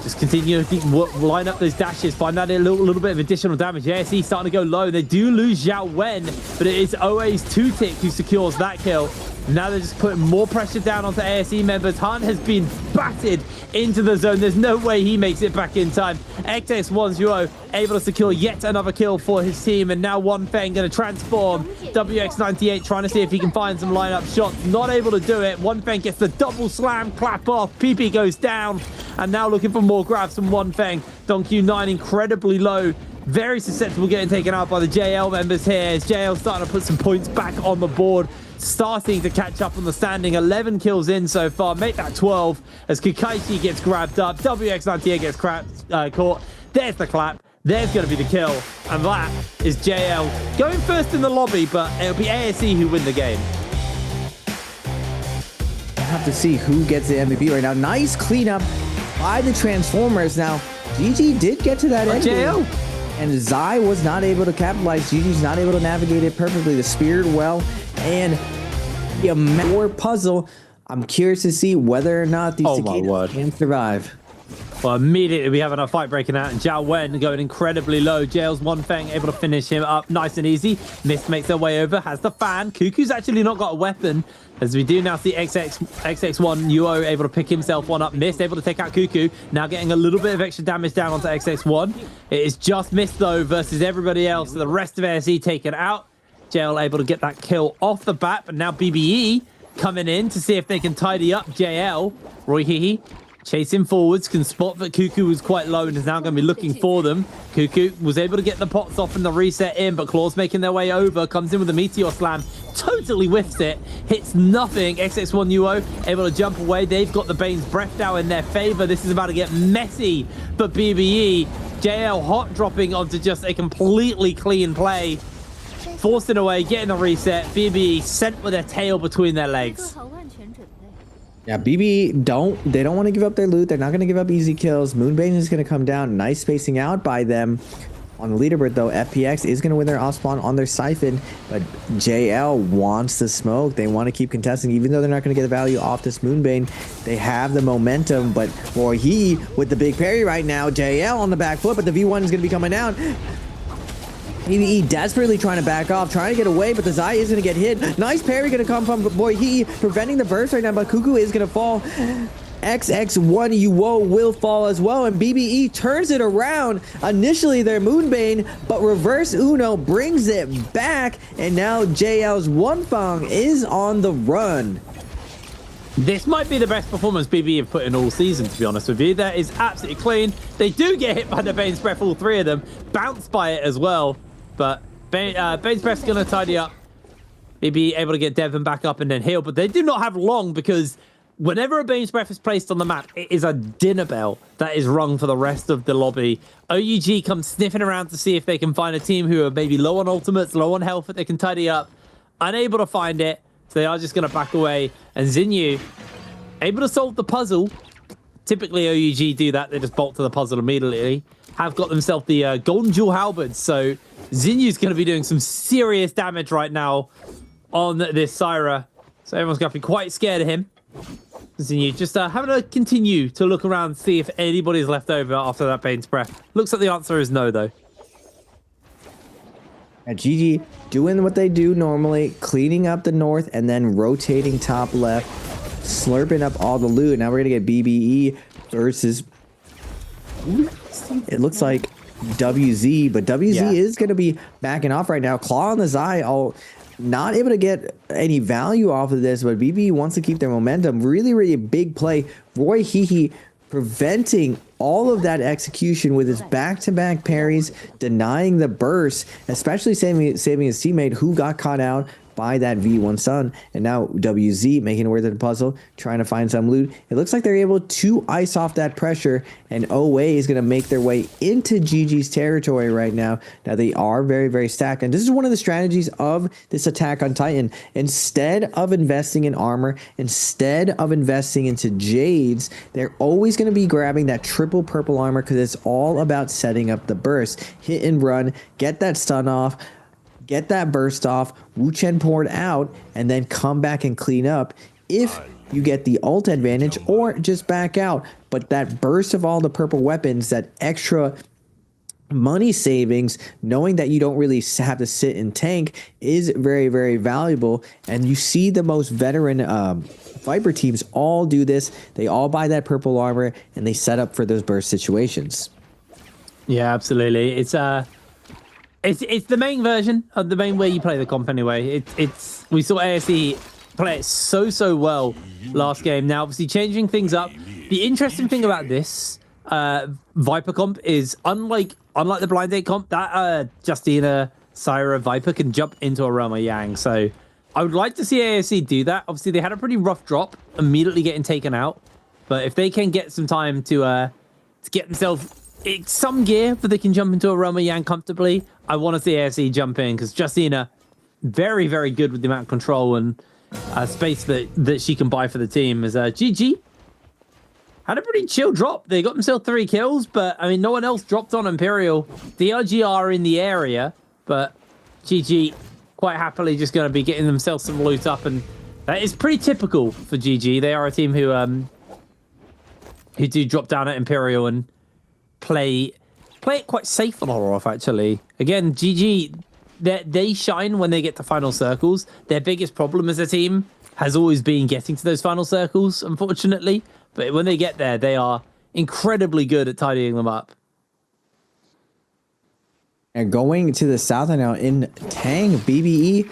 Just continue to line up those dashes, find out a little bit of additional damage. ASE starting to go low. They do lose Zhao Wen, but it is OA's 2-tick who secures that kill. Now they're just putting more pressure down onto ASE members. Han has been battered into the zone. There's no way he makes it back in time. XX1's Yuo able to secure yet another kill for his team. And now One Feng going to transform. WX98 trying to see if he can find some lineup shots. Not able to do it. One Feng gets the double slam, clap off. PP goes down. And now looking for more grabs from One Feng. Q9 incredibly low. Very susceptible getting taken out by the JL members here. As JL starting to put some points back on the board. Starting to catch up on the standing. 11 kills in so far. Make that 12 as Kakaishi gets grabbed up. WX98 gets caught. There's the clap. There's going to be the kill. And that is JL going first in the lobby, but it'll be ASE who win the game. We'll have to see who gets the MVP right now. Nice cleanup by the Transformers. Now, GG did get to that end game, and Zai was not able to capitalize. GG's not able to navigate it perfectly. The Spirit Well and the War puzzle. I'm curious to see whether or not these cicadas can survive. Well, immediately we have a fight breaking out, and Zhao Wen going incredibly low. JL's One Feng able to finish him up nice and easy. Mist makes their way over, has the fan. Cuckoo's actually not got a weapon, as we do now see XX1 Yuo able to pick himself one up. Mist able to take out Cuckoo, now getting a little bit of extra damage down onto XX1. It is just Mist though versus everybody else. The rest of ASE taken out. JL able to get that kill off the bat, but now BBE coming in to see if they can tidy up JL. Roy Hihi Chasing forwards, can spot that Cuckoo was quite low and is now going to be looking for them. Cuckoo was able to get the pots off and the reset in, but Claw's making their way over, comes in with a Meteor Slam, totally whiffs it, hits nothing. XX1 UO able to jump away. They've got the Bane's Breath now in their favor. This is about to get messy for BBE. JL hot dropping onto just a completely clean play. Forcing away, getting the reset. BBE sent with their tail between their legs. Yeah, BB they don't want to give up their loot. They're not going to give up easy kills. Moonbane is going to come down. Nice spacing out by them. On the leaderboard, though, FPX is going to win their off spawn on their Siphon, but JL wants the smoke. They want to keep contesting, even though they're not going to get the value off this Moonbane. They have the momentum, but boy, he with the big parry right now. JL on the back foot, but the V1 is going to be coming down. BBE desperately trying to back off, trying to get away, but the Zai is going to get hit. Nice parry going to come from boy he preventing the burst right now, but Cuckoo is going to fall. XX1 UO will fall as well, and BBE turns it around. Initially their Moonbane, but reverse Uno brings it back, and now JL's Wonfang is on the run. This might be the best performance BB have put in all season, to be honest with you. That is absolutely clean. They do get hit by the Bane's Breath, all three of them. Bounce by it as well. But Bane's Breath's going to tidy up. BB able to get Devon back up and then heal. But they do not have long, because whenever a Bane's Breath is placed on the map, it is a dinner bell that is rung for the rest of the lobby. OUG comes sniffing around to see if they can find a team who are maybe low on ultimates, low on health that they can tidy up. Unable to find it. So they are just going to back away. And Xinyu, able to solve the puzzle. Typically, OUG do that. They just bolt to the puzzle immediately. Have got themselves the Golden Jewel Halberds. So Xinyu's going to be doing some serious damage right now on this Syra. So everyone's going to be quite scared of him. Xinyu just having to continue to look around and see if anybody's left over after that Bane's Breath. Looks like the answer is no, though. At GG doing what they do normally, cleaning up the north and then rotating top left, slurping up all the loot. Now we're gonna get BBE versus, it looks like WZ, but WZ is gonna be backing off right now. Claw on the Zai, not able to get any value off of this, but BBE wants to keep their momentum. Really big play. Roy Hehe preventing all of that execution with his back-to-back parries, denying the burst, especially saving his teammate who got caught out by that V1 Sun. And now WZ making it worth the puzzle, trying to find some loot. It looks like they're able to ice off that pressure, and OA is going to make their way into GG's territory right now. Now they are very stacked, and this is one of the strategies of this attack on Titan. Instead of investing in armor, instead of investing into Jades, they're always going to be grabbing that triple purple armor, because it's all about setting up the burst. Hit and run, get that stun off, get that burst off, Wu Chen poured out, and then come back and clean up if you get the ult advantage, or just back out. But that burst of all the purple weapons, that extra money savings, knowing that you don't really have to sit and tank, is very valuable. And you see the most veteran Viper teams all do this. They all buy that purple armor, and they set up for those burst situations. Yeah, absolutely. It's the main version of the main way you play the comp anyway. We saw ASE play it so well last game. Now, obviously, changing things up. The interesting thing about this Viper comp is unlike the Blind Date comp, that Justina Syra Viper can jump into a Roma Yang. So I would like to see ASE do that. Obviously, they had a pretty rough drop, immediately getting taken out. But if they can get some time to get themselves some gear that they can jump into a Roma Yang comfortably, I want to see ASE jump in, because Justina, very good with the amount of control and space that she can buy for the team. As GG had a pretty chill drop. They got themselves 3 kills, but I mean, no one else dropped on Imperial. DRG are in the area, but GG quite happily just going to be getting themselves some loot up, and that is pretty typical for GG. They are a team who do drop down at Imperial and play it quite safe a lot off, actually. Again, GG, they shine when they get to final circles. Their biggest problem as a team has always been getting to those final circles, unfortunately. But when they get there, they are incredibly good at tidying them up. And going to the south now in Tang, BBE,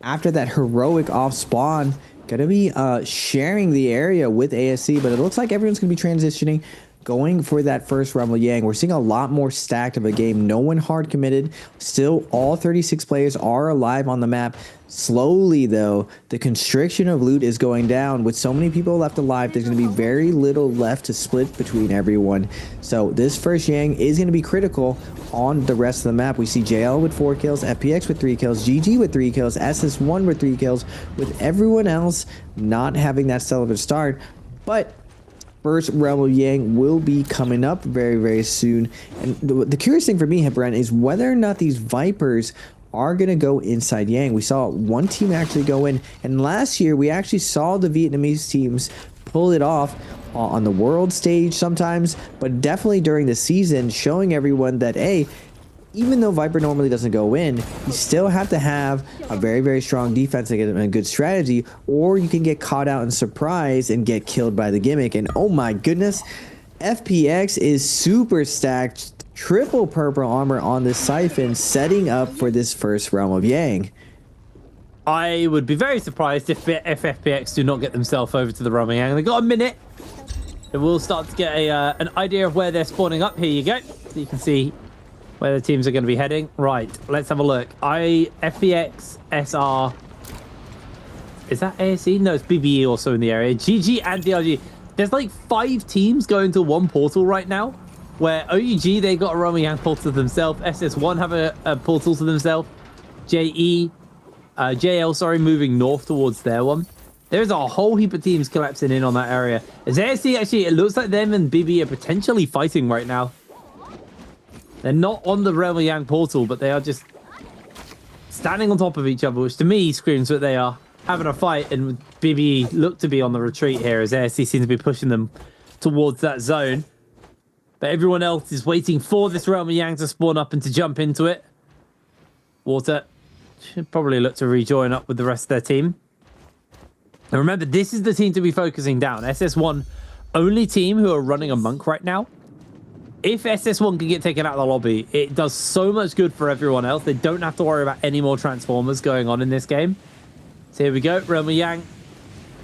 after that heroic off spawn, Gonna be sharing the area with ASC, but it looks like everyone's gonna be transitioning, going for that first Rumble Yang. We're seeing a lot more stacked of a game. No one hard committed. Still, all 36 players are alive on the map. Slowly, though, the constriction of loot is going down. With so many people left alive, there's going to be very little left to split between everyone. So this first Yang is going to be critical on the rest of the map. We see JL with 4 kills, FPX with 3 kills, GG with 3 kills, SS1 with 3 kills, with everyone else not having that stellar of a start. But first Rebel Yang will be coming up very, very soon. And the curious thing for me, Brent, is whether or not these Vipers are going to go inside Yang. We saw one team actually go in, and last year we actually saw the Vietnamese teams pull it off on the world stage sometimes, but definitely during the season, showing everyone that, hey, even though Viper normally doesn't go in, you still have to have a very, very strong defense and a good strategy, or you can get caught out and surprised and get killed by the gimmick. And oh my goodness, FPX is super stacked. Triple purple armor on this Siphon, setting up for this first Realm of Yang. I would be very surprised if FPX do not get themselves over to the Realm of Yang. They've got a minute. They will start to get an idea of where they're spawning up. Here you go. So you can see where the teams are going to be heading. Right, let's have a look. FPX, SR. Is that ASE? No, it's BBE also in the area. GG and DRG. There's like 5 teams going to one portal right now, where OUG, they got a Realm of Yang portal to themselves. SS1 have a portal to themselves. JL, sorry, moving north towards their one. There's a whole heap of teams collapsing in on that area. As ASC, actually, it looks like them and BB are potentially fighting right now. They're not on the Realm of Yang portal, but they are just standing on top of each other, which to me screams that they are having a fight, and BB look to be on the retreat here as ASC seems to be pushing them towards that zone. But everyone else is waiting for this Realm of Yang to spawn up and to jump into it. Water should probably look to rejoin up with the rest of their team. And remember, this is the team to be focusing down. SS1, only team who are running a monk right now. If SS1 can get taken out of the lobby, it does so much good for everyone else. They don't have to worry about any more Transformers going on in this game. So here we go. Realm of Yang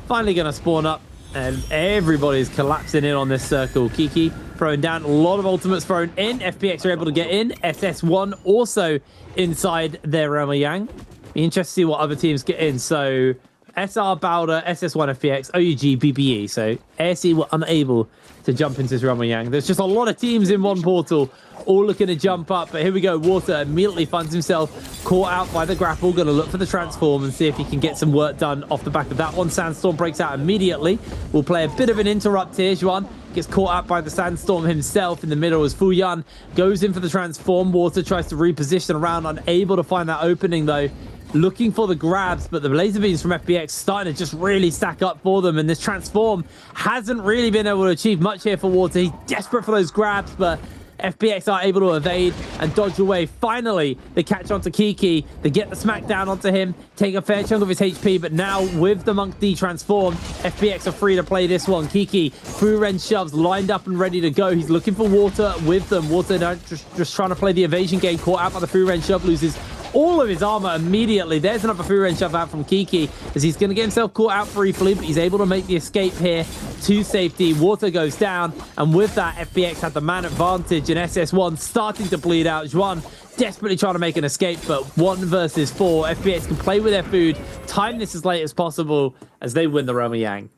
finally going to spawn up. And everybody's collapsing in on this circle. Kiki throwing down. A lot of ultimates thrown in. FPX are able to get in. SS1 also inside their Realm of Yang. Be interested to see what other teams get in. So SR, Bowder, SS1, FPX, OUG, BBE. So ASE were unable to jump into this Realm of Yang. There's just a lot of teams in one portal, all looking to jump up. But here we go. Water immediately finds himself caught out by the grapple. Going to look for the transform and see if he can get some work done off the back of that one. Sandstorm breaks out immediately. We'll play a bit of an interrupt here. Juan gets caught out by the Sandstorm himself in the middle as Fu Yan goes in for the transform. Water tries to reposition around, unable to find that opening though. Looking for the grabs, but the laser beams from FPX starting to just really stack up for them, and this transform hasn't really been able to achieve much here for Water. He's desperate for those grabs, but FPX are able to evade and dodge away. Finally, they catch onto Kiki. They get the smackdown onto him, take a fair chunk of his HP, but now with the Monk D transform, FPX are free to play this one. Kiki, through Ren shoves, lined up and ready to go. He's looking for Water with them. Water just trying to play the evasion game, caught out by the through Ren shove, loses all of his armor immediately. There's another free range shove out from Kiki as he's going to get himself caught out briefly, but he's able to make the escape here to safety. Water goes down, and with that, FPX had the man advantage, and SS1 starting to bleed out. Juan desperately trying to make an escape, but 1 versus 4. FPX can play with their food, time this as late as possible as they win the Realm of Yang.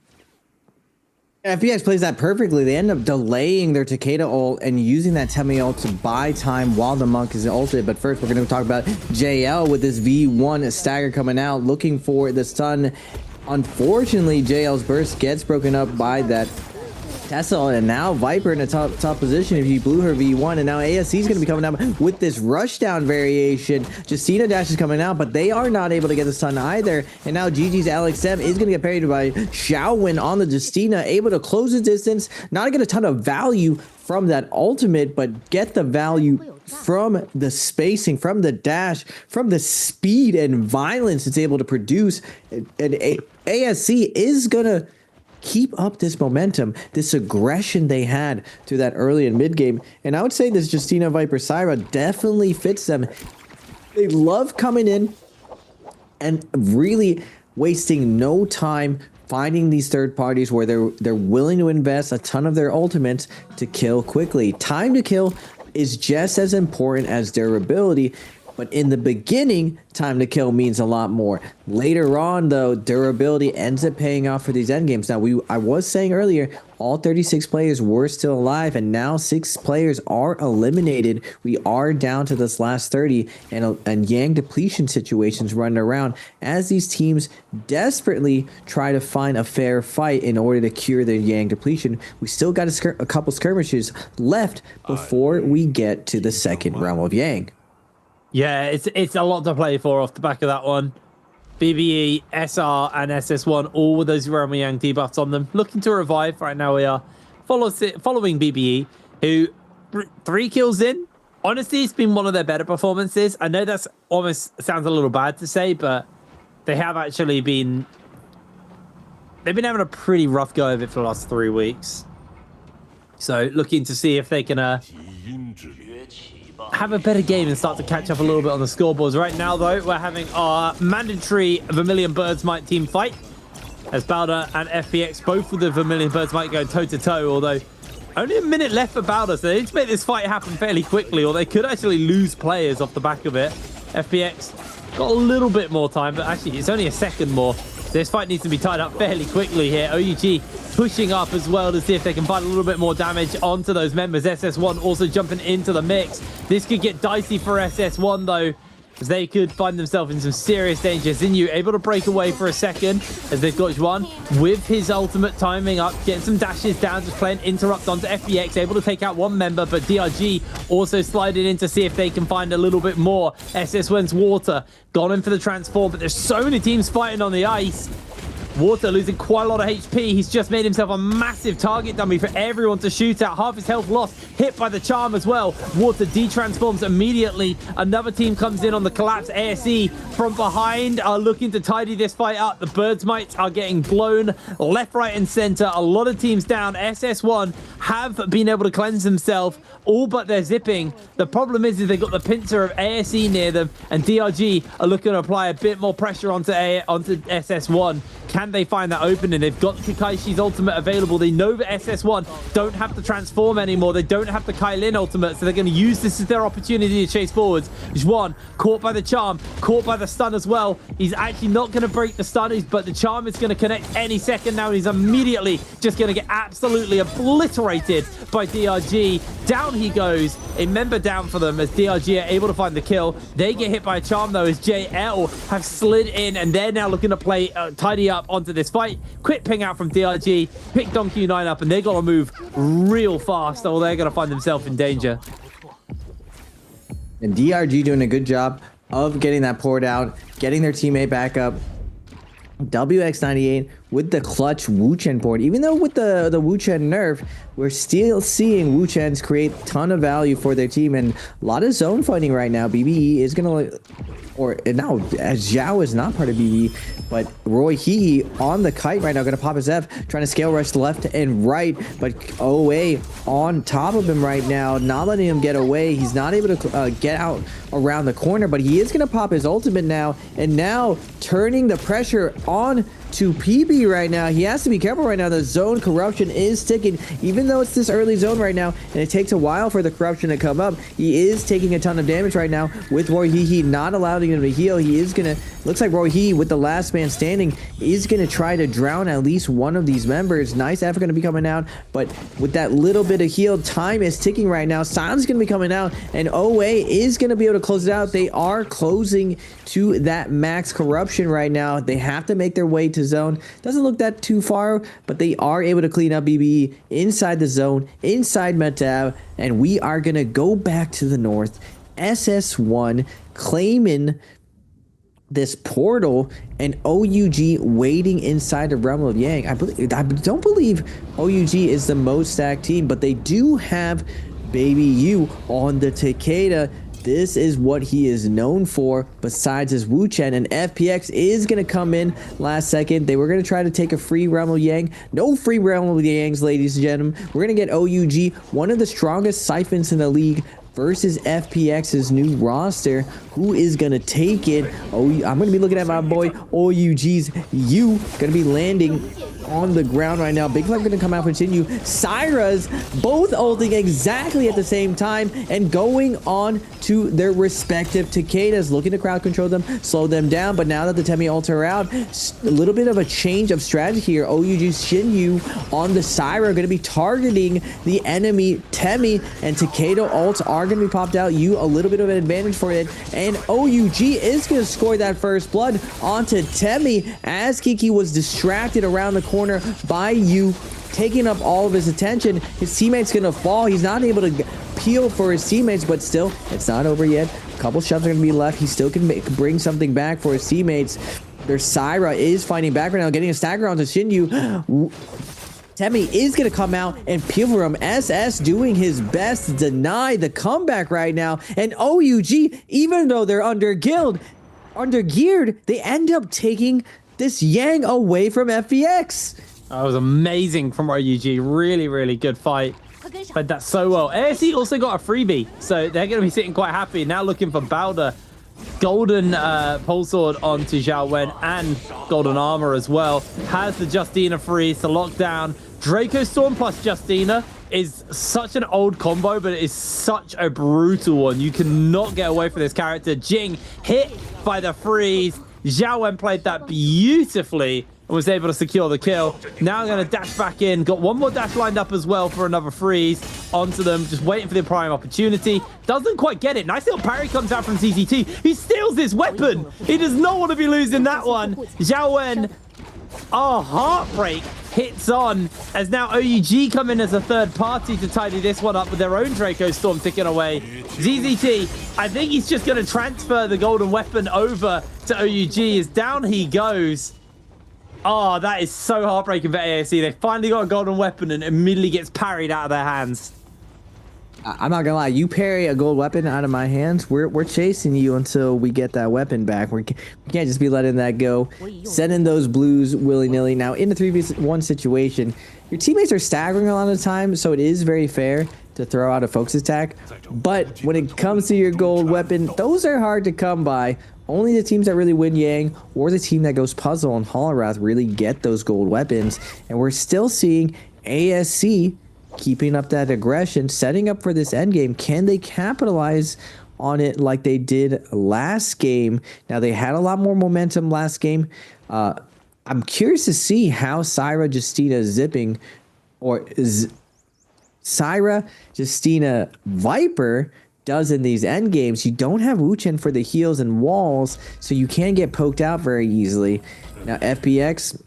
FPX plays that perfectly. They end up delaying their Takeda ult and using that Temi ult to buy time while the Monk is ulted. But first, we're going to talk about JL with this V1 stagger coming out, looking for the stun. Unfortunately, JL's burst gets broken up by that Tesla, and now Viper in a top position if he blew her V1, and now ASC is going to be coming out with this rushdown variation. Justina Dash is coming out, but they are not able to get the stun either, and now GG's Alex M is going to get parried by Xiaowin on the Justina, able to close the distance, not get a ton of value from that ultimate, but get the value from the spacing, from the dash, from the speed and violence it's able to produce, and ASC is going to keep up this momentum, this aggression they had through that early and mid game. And I would say this Justina Viper Syra definitely fits them. They love coming in and really wasting no time finding these third parties where they're willing to invest a ton of their ultimates to kill quickly. Time to kill is just as important as durability, but in the beginning, time to kill means a lot more. Later on, though, durability ends up paying off for these endgames. Now, I was saying earlier, all 36 players were still alive, and now 6 players are eliminated. We are down to this last 30, and Yang depletion situations running around as these teams desperately try to find a fair fight in order to cure their Yang depletion. We still got a couple skirmishes left before we get to the second realm of Yang. Yeah, it's a lot to play for off the back of that one. BBE, SR, and SS1, all with those Realm of Yang debuffs on them. Looking to revive. Right now we are following BBE, who 3 kills in. Honestly, it's been one of their better performances. I know that's almost sounds a little bad to say, but they have actually been... They've been having a pretty rough go of it for the last 3 weeks. So looking to see if they can... have a better game and start to catch up a little bit on the scoreboards. Right now, though, we're having our mandatory Vermilion Birds Might team fight as Bowder and FPX, both with the Vermilion Birds Might going toe-to-toe, although only a minute left for Bowder, so they need to make this fight happen fairly quickly, or they could actually lose players off the back of it. FPX got a little bit more time, but actually it's only a second more. This fight needs to be tied up fairly quickly here. OUG pushing up as well to see if they can find a little bit more damage onto those members. SS1 also jumping into the mix. This could get dicey for SS1 though, as they could find themselves in some serious danger. Zinyu able to break away for a second as they've got Juan with his ultimate timing up, getting some dashes down, just playing interrupt onto FBX, able to take out one member, but DRG also sliding in to see if they can find a little bit more. SS1's Water gone in for the transform, but there's so many teams fighting on the ice. Water losing quite a lot of HP. He's just made himself a massive target dummy for everyone to shoot at. Half his health lost. Hit by the charm as well. Water de-transforms immediately. Another team comes in on the collapse. ASE from behind are looking to tidy this fight up. The Birds Mites are getting blown left, right, and center. A lot of teams down. SS1 have been able to cleanse themselves, all but they're zipping. The problem is they've got the pincer of ASE near them, and DRG are looking to apply a bit more pressure onto SS1. Can they find that opening? They've got Kakaishi's ultimate available. They know that SS1 don't have to transform anymore. They don't have the Kailin ultimate, so they're going to use this as their opportunity to chase forwards. Juan caught by the charm, caught by the stun as well. He's actually not going to break the stun, but the charm is going to connect any second now. He's immediately just going to get absolutely obliterated by DRG. Down he goes. A member down for them as DRG are able to find the kill. They get hit by a charm though as JL have slid in, and they're now looking to play tidy up onto this fight. Quick ping out from DRG, pick Donkey 9 up, and they got to move real fast or they're going to find themselves in danger. And DRG doing a good job of getting that poured out, getting their teammate back up. WX98 with the clutch Wu Chen board. Even though with the Wu Chen nerf, we're still seeing Wu Chens create a ton of value for their team, and a lot of zone fighting right now. BBE is going to, or now as Zhao is not part of BBE, but Roy Hee on the kite right now, going to pop his F, trying to scale rush left and right, but OA on top of him right now, not letting him get away. He's not able to get out around the corner, but he is going to pop his ultimate now, and now turning the pressure on to PB right now. He has to be careful right now. The zone corruption is ticking, even though it's this early zone right now, and it takes a while for the corruption to come up. He is taking a ton of damage right now with Roy Hee not allowing him to heal. He is gonna, looks like Roy Hee with the last man standing is gonna try to drown at least one of these members. Nice F gonna be coming out, but with that little bit of heal, time is ticking right now. Silence gonna be coming out, and OA is gonna be able to close it out. They are closing to that max corruption right now. They have to make their way to zone. Doesn't look that too far, but they are able to clean up BBE inside the zone, inside Metab, and we are going to go back to the north. SS1 claiming this portal, and OUG waiting inside the realm of Yang. I don't believe OUG is the most stacked team, but they do have Baby U on the Takeda. This is what he is known for besides his Wu Chen, and FPX is going to come in last second. They were going to try to take a free Realm of Yang. No free Realm of Yangs, ladies and gentlemen. We're going to get OUG, one of the strongest siphons in the league, versus FPX's new roster. Who is going to take it? Oh, I'm going to be looking at my boy OUG's You. Going to be landing on the ground right now. Big Flag going to come out, continue. Syra's both ulting exactly at the same time and going on to their respective Takedas, looking to crowd control them, slow them down. But now that the Temi ults are out, a little bit of a change of strategy here. OUG's Shinyu on the Syra going to be targeting the enemy Temi, and Takeda ults are going to be popped out. You a little bit of an advantage for it, and OUG is going to score that first blood onto Temi as Kiki was distracted around the corner by You, taking up all of his attention. His teammate's gonna fall. He's not able to peel for his teammates, but still, it's not over yet. A couple shots are gonna be left. He still can bring something back for his teammates. Their Syra is fighting back right now, getting a stagger onto Shinyu. Temi is going to come out and peel for him. SS doing his best to deny the comeback right now. And OUG, even though they're under-geared, they end up taking this Yang away from FPX. That was amazing from OUG. Really, really good fight. Played that so well. ASE also got a freebie, so they're going to be sitting quite happy. Now looking for Bowder. Golden pole sword onto Zhao Wen and golden armor as well. Has the Justina freeze to lock down. Draco Storm plus Justina is such an old combo, but it is such a brutal one. You cannot get away from this character. Jing hit by the freeze. Zhao Wen played that beautifully and was able to secure the kill. Now I'm going to dash back in. Got one more dash lined up as well for another freeze onto them. Just waiting for the prime opportunity. Doesn't quite get it. Nice little parry comes out from CCT. He steals his weapon. He does not want to be losing that one. Zhao Wen, oh, heartbreak hits on as now OUG come in as a third party to tidy this one up with their own Draco Storm ticking away. ZZT, I think he's just going to transfer the golden weapon over to OUG as down he goes. Oh, that is so heartbreaking for ASE. They finally got a golden weapon and immediately gets parried out of their hands. I'm not gonna lie, you parry a gold weapon out of my hands, we're chasing you until we get that weapon back. We can't just be letting that go. Sending those blues willy-nilly. Now, in the 3v1 situation, your teammates are staggering a lot of the time, so it is very fair to throw out a focus attack. But when it comes to your gold weapon, those are hard to come by. Only the teams that really win Yang or the team that goes puzzle and Hollowrath really get those gold weapons. And we're still seeing ASC keeping up that aggression, setting up for this endgame. Can they capitalize on it like they did last game? Now, they had a lot more momentum last game. I'm curious to see how Syra, Justina, Zipping, or Syra, Justina, Viper does in these end games. You don't have Wuchen for the heals and walls, so you can get poked out very easily. Now, FPX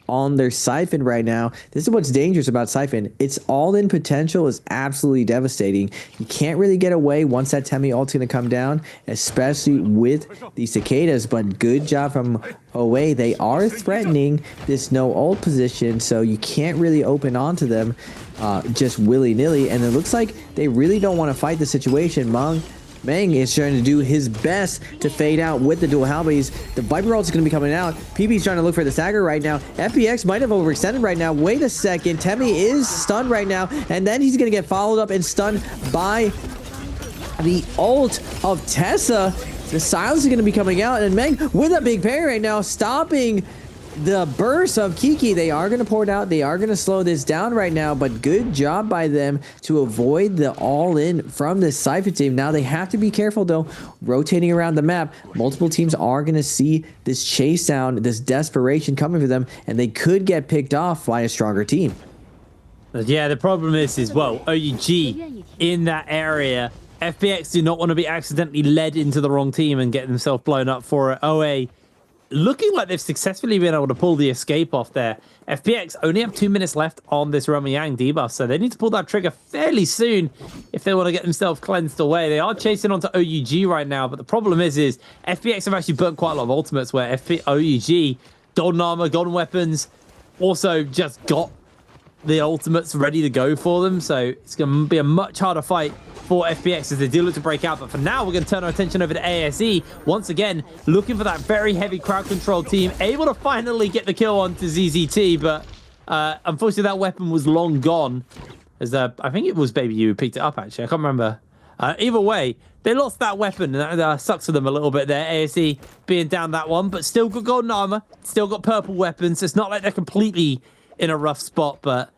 on their Siphon right now. This is what's dangerous about Siphon. Its all-in potential is absolutely devastating. You can't really get away once that Temi ult's going to come down, especially with the Cicadas, but good job from OA. They are threatening this no ult position, so you can't really open onto them just willy-nilly, and it looks like they really don't want to fight the situation. Meng is trying to do his best to fade out with the dual halberdies. The Viper ult is going to be coming out. PB's trying to look for the stagger right now. FPX might have overextended right now. Wait a second. Temi is stunned right now, and then he's going to get followed up and stunned by the ult of Tessa. The silence is going to be coming out, and Meng with a big parry right now, stopping the burst of Kiki. They are going to pour it out. They are going to slow this down right now, but good job by them to avoid the all-in from this Cypher team. Now they have to be careful, though, rotating around the map. Multiple teams are going to see this chase down, this desperation coming for them, and they could get picked off by a stronger team. Yeah, the problem is well, OUG in that area. FPX do not want to be accidentally led into the wrong team and get themselves blown up for it. OA looking like they've successfully been able to pull the escape off there. FPX only have 2 minutes left on this Romy Yang debuff, so they need to pull that trigger fairly soon if they want to get themselves cleansed away. They are chasing onto OUG right now, but the problem is FPX have actually burnt quite a lot of ultimates where OUG, golden armor, golden weapons, also just got the ultimates ready to go for them, so it's going to be a much harder fight for FPX as they do look to break out. But for now, we're going to turn our attention over to ASE. Once again, looking for that very heavy crowd control team, able to finally get the kill onto ZZT, but unfortunately that weapon was long gone. As I think it was Baby You who picked it up, actually. I can't remember. Either way, they lost that weapon, and that sucks for them a little bit there. ASE being down that one, but still got golden armor, still got purple weapons. It's not like they're completely in a rough spot, but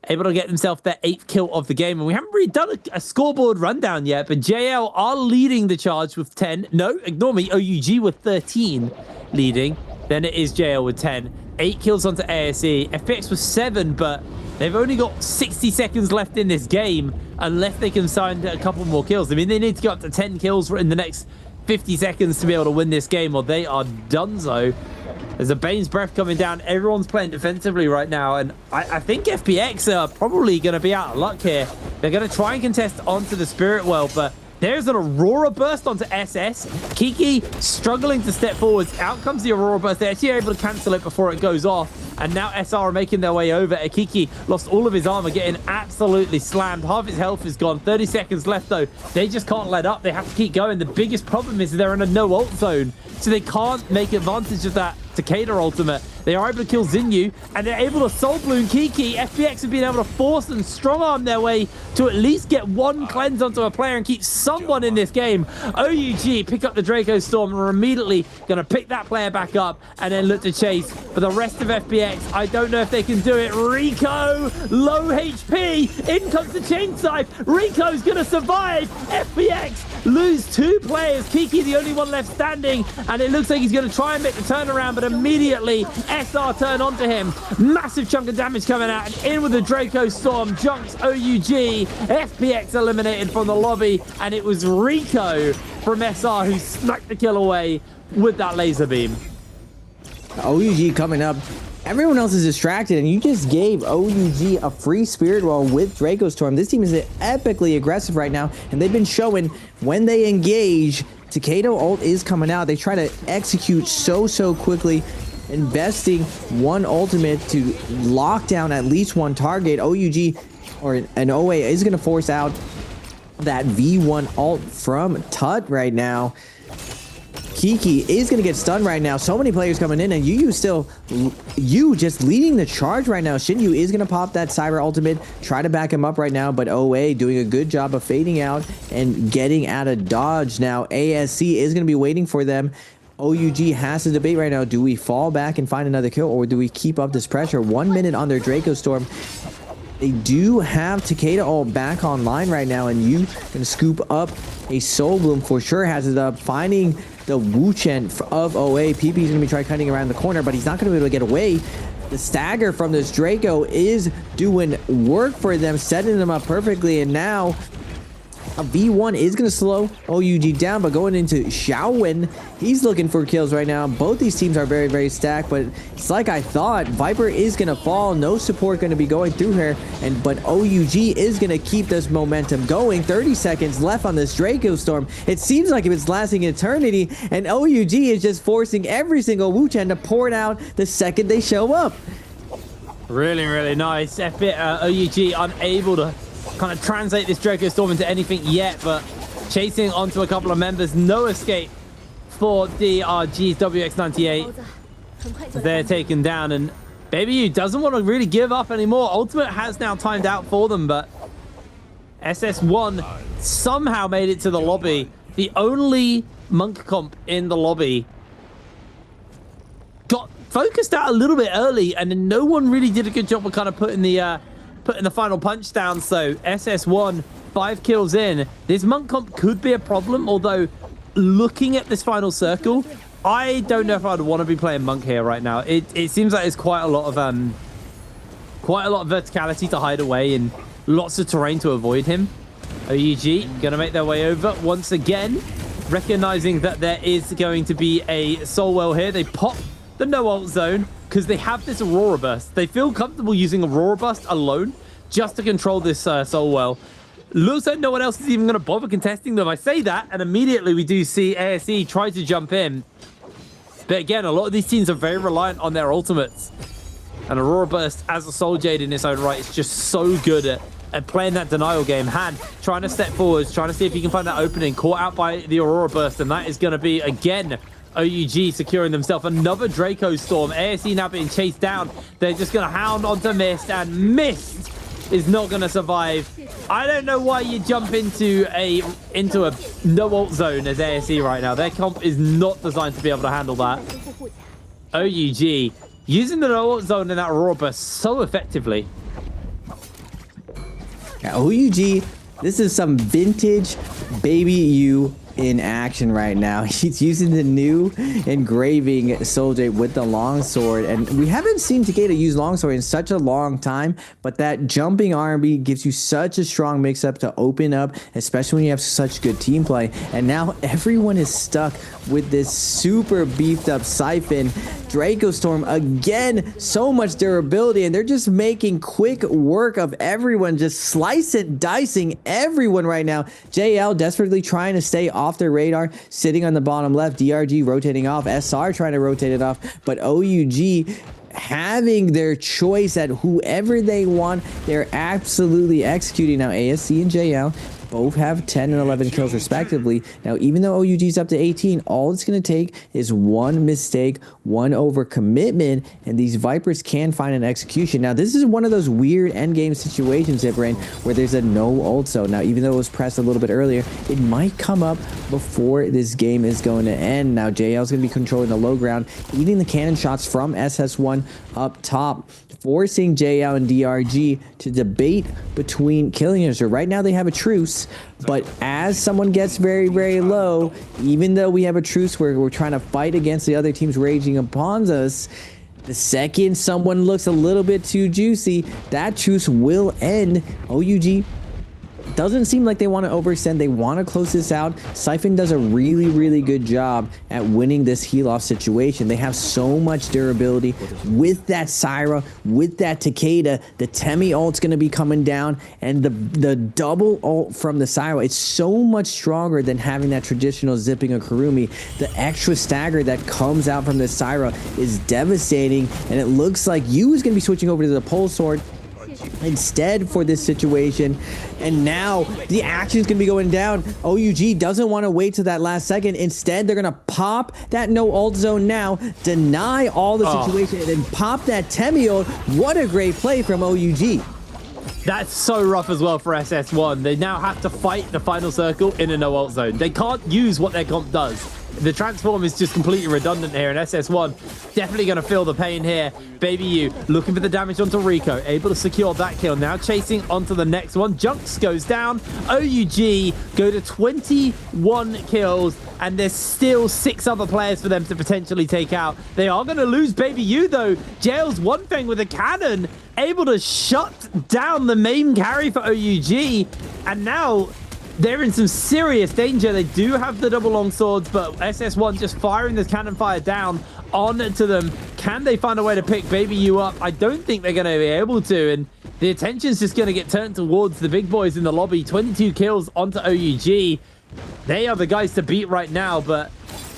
able to get themselves their 8th kill of the game. And we haven't really done a scoreboard rundown yet, but JL are leading the charge with 10. No, ignore me. OUG with 13 leading. Then it is JL with 10. 8 kills onto ASE. FPX with 7, but they've only got 60 seconds left in this game unless they can sign a couple more kills. I mean, they need to go up to 10 kills in the next 50 seconds to be able to win this game, or they are donezo. There's a Bane's Breath coming down. Everyone's playing defensively right now, and I think FPX are probably going to be out of luck here. They're going to try and contest onto the Spirit Well, but there's an Aurora Burst onto SS. Kiki struggling to step forwards. Out comes the Aurora Burst. They're actually able to cancel it before it goes off. And now SR are making their way over. Kiki lost all of his armor, getting absolutely slammed. Half his health is gone. 30 seconds left, though. They just can't let up. They have to keep going. The biggest problem is they're in a no-ult zone, so they can't make advantage of that Takeda ultimate. They are able to kill Zinyu, and they're able to Soul Bloom Kiki. FPX have been able to force and strong-arm their way to at least get one cleanse onto a player and keep someone in this game. OUG pick up the Draco Storm and are immediately going to pick that player back up and then look to chase. For the rest of FPX, I don't know if they can do it. Rico, low HP. In comes the chain scythe. Rico's going to survive. FPX lose 2 players. Kiki the only one left standing, and it looks like he's going to try and make the turnaround, but immediately SR turn onto him. Massive chunk of damage coming out, and in with the Draco Storm junks OUG. FPX eliminated from the lobby, and it was Rico from SR who snuck the kill away with that laser beam. OUG coming up. Everyone else is distracted, and you just gave OUG a free Spirit Well with Draco Storm. This team is epically aggressive right now, and they've been showing when they engage. Takeda ult is coming out. They try to execute so quickly, investing one ultimate to lock down at least one target. OUG or an OA is going to force out that V1 ult from Tut right now. Kiki is going to get stunned right now. So many players coming in, and you just leading the charge right now. Shinyu is going to pop that Cyber ultimate, try to back him up right now, but OA doing a good job of fading out and getting out of dodge. Now ASC is going to be waiting for them. OUG has to debate right now. Do we fall back and find another kill, or do we keep up this pressure? 1 minute on their Draco Storm. They do have Takeda ult back online right now, and you can scoop up a Soul Bloom for sure. Has it up, finding the Wu Chen of OA. PP is going to be trying cutting around the corner, but he's not going to be able to get away. The stagger from this Draco is doing work for them, setting them up perfectly, and now a V1 is going to slow OUG down, but going into Xiaowen, he's looking for kills right now. Both these teams are very stacked, but it's like I thought. Viper is going to fall. No support going to be going through her, but OUG is going to keep this momentum going. 30 seconds left on this Draco Storm. It seems like it's lasting eternity, and OUG is just forcing every single Wu Chen to pour it out the second they show up. Really nice. OUG unable to kind of translate this Draco Storm into anything yet, but chasing onto a couple of members. No escape for DRG's WX98. They're taken down, and Baby U doesn't want to really give up anymore. Ultimate has now timed out for them, but SS1 somehow made it to the lobby. The only monk comp in the lobby got focused out a little bit early, and then no one really did a good job of kind of putting the final punch down. So SS1 5 kills in. This monk comp could be a problem, although looking at this final circle, I don't know if I'd want to be playing monk here right now. It seems like there's quite a lot of verticality to hide away and lots of terrain to avoid him. OUG gonna make their way over once again, recognizing that there is going to be a soul well here. They pop the no ult zone because they have this Aurora Burst. They feel comfortable using Aurora Burst alone just to control this soul well. Looks like no one else is even going to bother contesting them. I say that, and immediately we do see ASE try to jump in. But again, a lot of these teams are very reliant on their ultimates. And Aurora Burst as a Soul Jade in its own right is just so good at playing that denial game. Han trying to step forwards, trying to see if he can find that opening. Caught out by the Aurora Burst, and that is going to be, again, OUG securing themselves another Draco Storm. ASE now being chased down. They're just going to hound onto Mist, and Mist is not going to survive. I don't know why you jump into a no ult zone as ASE right now. Their comp is not designed to be able to handle that. OUG using the no ult zone in that Aurora burst so effectively. Yeah, OUG, this is some vintage Baby U in action right now. He's using the new engraving Soldier with the longsword, and we haven't seen Takeda use longsword in such a long time, but that jumping R&B gives you such a strong mix-up to open up, especially when you have such good team play. And now everyone is stuck with this super beefed up Siphon. Draco Storm again, so much durability, and they're just making quick work of everyone, just slicing, dicing everyone right now. JL desperately trying to stay off their radar, sitting on the bottom left, DRG rotating off, SR trying to rotate it off, but OUG having their choice at whoever they want. They're absolutely executing. Now ASC and JL both have 10 and 11 kills respectively. Now, even though OUG's up to 18, all it's going to take is one mistake, one overcommitment, and these Vipers can find an execution. Now, this is one of those weird endgame situations, Ibrahim, where there's a no ult zone. Now, even though it was pressed a little bit earlier, it might come up before this game is going to end. Now, JL's going to be controlling the low ground, eating the cannon shots from SS1 up top, forcing JL and DRG to debate between killing us. Right now, they have a truce, but as someone gets very, very low, even though we have a truce where we're trying to fight against the other teams raging upon us, the second someone looks a little bit too juicy, that truce will end. OUG doesn't seem like they want to overextend. They want to close this out. Siphon does a really, really good job at winning this heal-off situation. They have so much durability with that Syra, with that Takeda. The Temi ult's going to be coming down, and the double ult from the Syra, it's so much stronger than having that traditional zipping of Kurumi. The extra stagger that comes out from the Syra is devastating, and it looks like Yu is going to be switching over to the pole sword instead for this situation, and now the action is going to be going down. OUG doesn't want to wait to that last second. Instead, they're going to pop that no ult zone now, deny all the situation, and then pop that Temi ult. What a great play from OUG. That's so rough as well for SS1. They now have to fight the final circle in a no ult zone. They can't use what their comp does. The transform is just completely redundant here, and SS1 definitely going to feel the pain here. Baby U looking for the damage onto Rico, able to secure that kill. Now chasing onto the next one. Junks goes down. OUG go to 21 kills, and there's still 6 other players for them to potentially take out. They are going to lose Baby U, though. Jail's one thing with a cannon, able to shut down the main carry for OUG, and now they're in some serious danger. They do have the double long swords, but SS1 just firing this cannon fire down onto them. Can they find a way to pick Baby U up? I don't think they're going to be able to, and the attention's just going to get turned towards the big boys in the lobby. 22 kills onto OUG. They are the guys to beat right now, but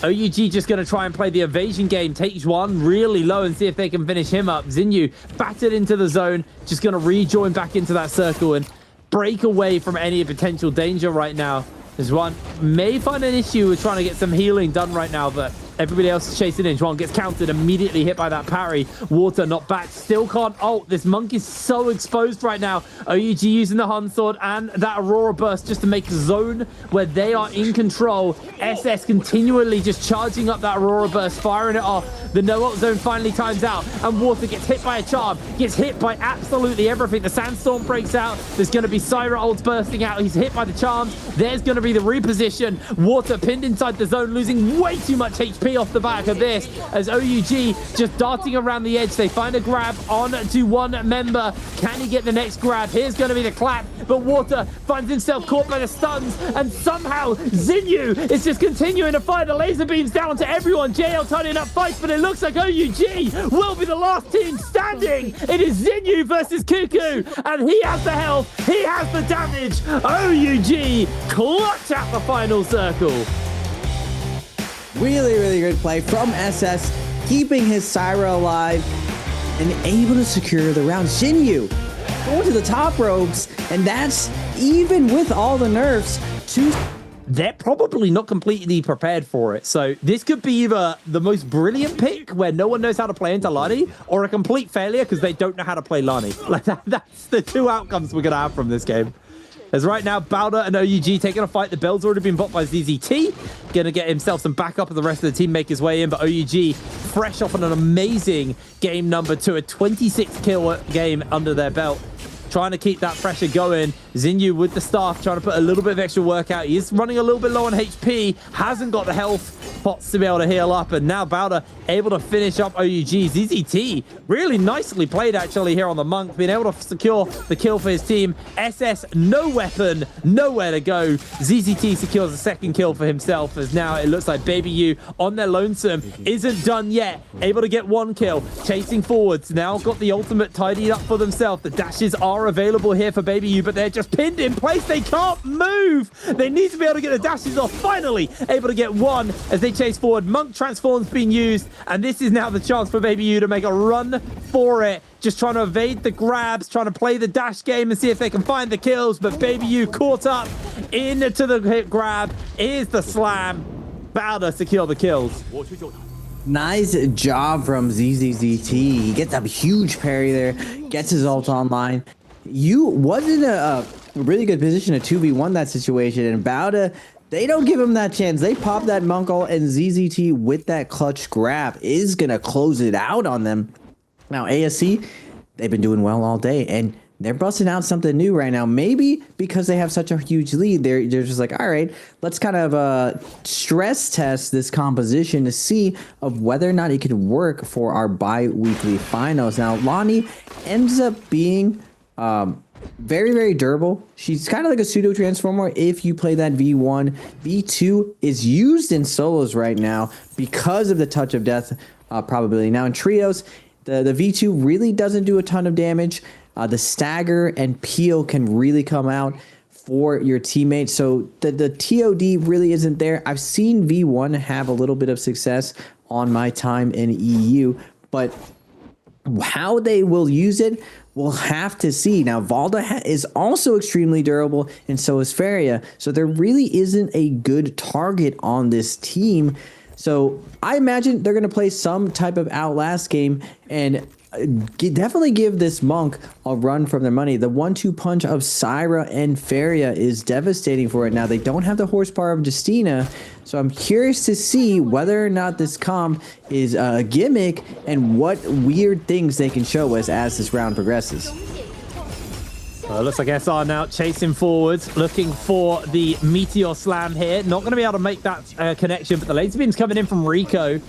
OUG just going to try and play the evasion game. Takes one really low and see if they can finish him up. Zinyu battered into the zone, just going to rejoin back into that circle and break away from any potential danger right now. This one may find an issue with trying to get some healing done right now, but everybody else is chasing in. Juan gets countered, immediately hit by that parry. Water not back, still can't ult. This monk is so exposed right now. OUG using the Hun Sword and that Aurora Burst just to make a zone where they are in control. SS continually just charging up that Aurora Burst, firing it off. The no ult zone finally times out, and Water gets hit by a charm, gets hit by absolutely everything. The Sandstorm breaks out. There's going to be Syra ults bursting out. He's hit by the charms. There's going to be the reposition. Water pinned inside the zone, losing way too much HP off the back of this, as OUG just darting around the edge. They find a grab on to one member. Can he get the next grab? Here's going to be the clap, but Water finds himself caught by the stuns, and somehow Zinyu is just continuing to fire the laser beams down to everyone. JL turning up fights, but it looks like OUG will be the last team standing. It is Zinyu versus Cuckoo, and he has the health, he has the damage. OUG clutch at the final circle. Really, really good play from SS, keeping his Syra alive and able to secure the round. Zinyu going to the top ropes, and that's even with all the nerfs. they're probably not completely prepared for it. So this could be either the most brilliant pick where no one knows how to play into Lani, or a complete failure because they don't know how to play Lani. Like that's the two outcomes we're going to have from this game. As right now, Bowder and OUG taking a fight. The Bell's already been bought by ZZT. Going to get himself some backup, and the rest of the team make his way in. But OUG, fresh off on an amazing game number 2, a 26-kill game under their belt. Trying to keep that pressure going. Xinyu with the staff, trying to put a little bit of extra work out. He is running a little bit low on HP. Hasn't got the health pots to be able to heal up. And now Bowder able to finish up OUG. ZZT really nicely played actually here on the Monk. Being able to secure the kill for his team. SS, no weapon, nowhere to go. ZZT secures a second kill for himself, as now it looks like Baby U on their lonesome isn't done yet. Able to get 1 kill. Chasing forwards. Now got the ultimate tidied up for themselves. The dashes are available here for Baby U, but they're just pinned in place. They can't move. They need to be able to get the dashes off. Finally able to get 1 as they chase forward. Monk transforms being used, and this is now the chance for Baby U to make a run for it. Just trying to evade the grabs, trying to play the dash game and see if they can find the kills, but Baby U caught up into the hit grab. Here's the slam. Bowder secure the kills. Nice job from ZZZT. He gets a huge parry there, gets his ult online. You was in a really good position to 2v1 that situation, and Bowder, they don't give him that chance. They pop that Monk ult, and ZZT with that clutch grab is going to close it out on them. Now, ASC, they've been doing well all day, and they're busting out something new right now. Maybe because they have such a huge lead, they're just like, all right, let's kind of stress test this composition to see of whether or not it could work for our bi-weekly finals. Now, Lani ends up being very, very durable. She's kind of like a pseudo transformer if you play that V1. V2 is used in solos right now because of the touch of death probability. Now in trios, the V2 really doesn't do a ton of damage. The stagger and peel can really come out for your teammates. So the TOD really isn't there. I've seen V1 have a little bit of success on my time in EU, but how they will use it, we'll have to see. Now, Valda is also extremely durable, and so is Feria. So there really isn't a good target on this team. So I imagine they're going to play some type of Outlast game and definitely give this Monk a run from their money. The 1-2 punch of Syra and Feria is devastating for it. Now, they don't have the horsepower of Justina, so I'm curious to see whether or not this comp is a gimmick and what weird things they can show us as this round progresses. Well, it looks like SR now chasing forwards, looking for the Meteor Slam here. Not going to be able to make that connection, but the laser beam's coming in from Rico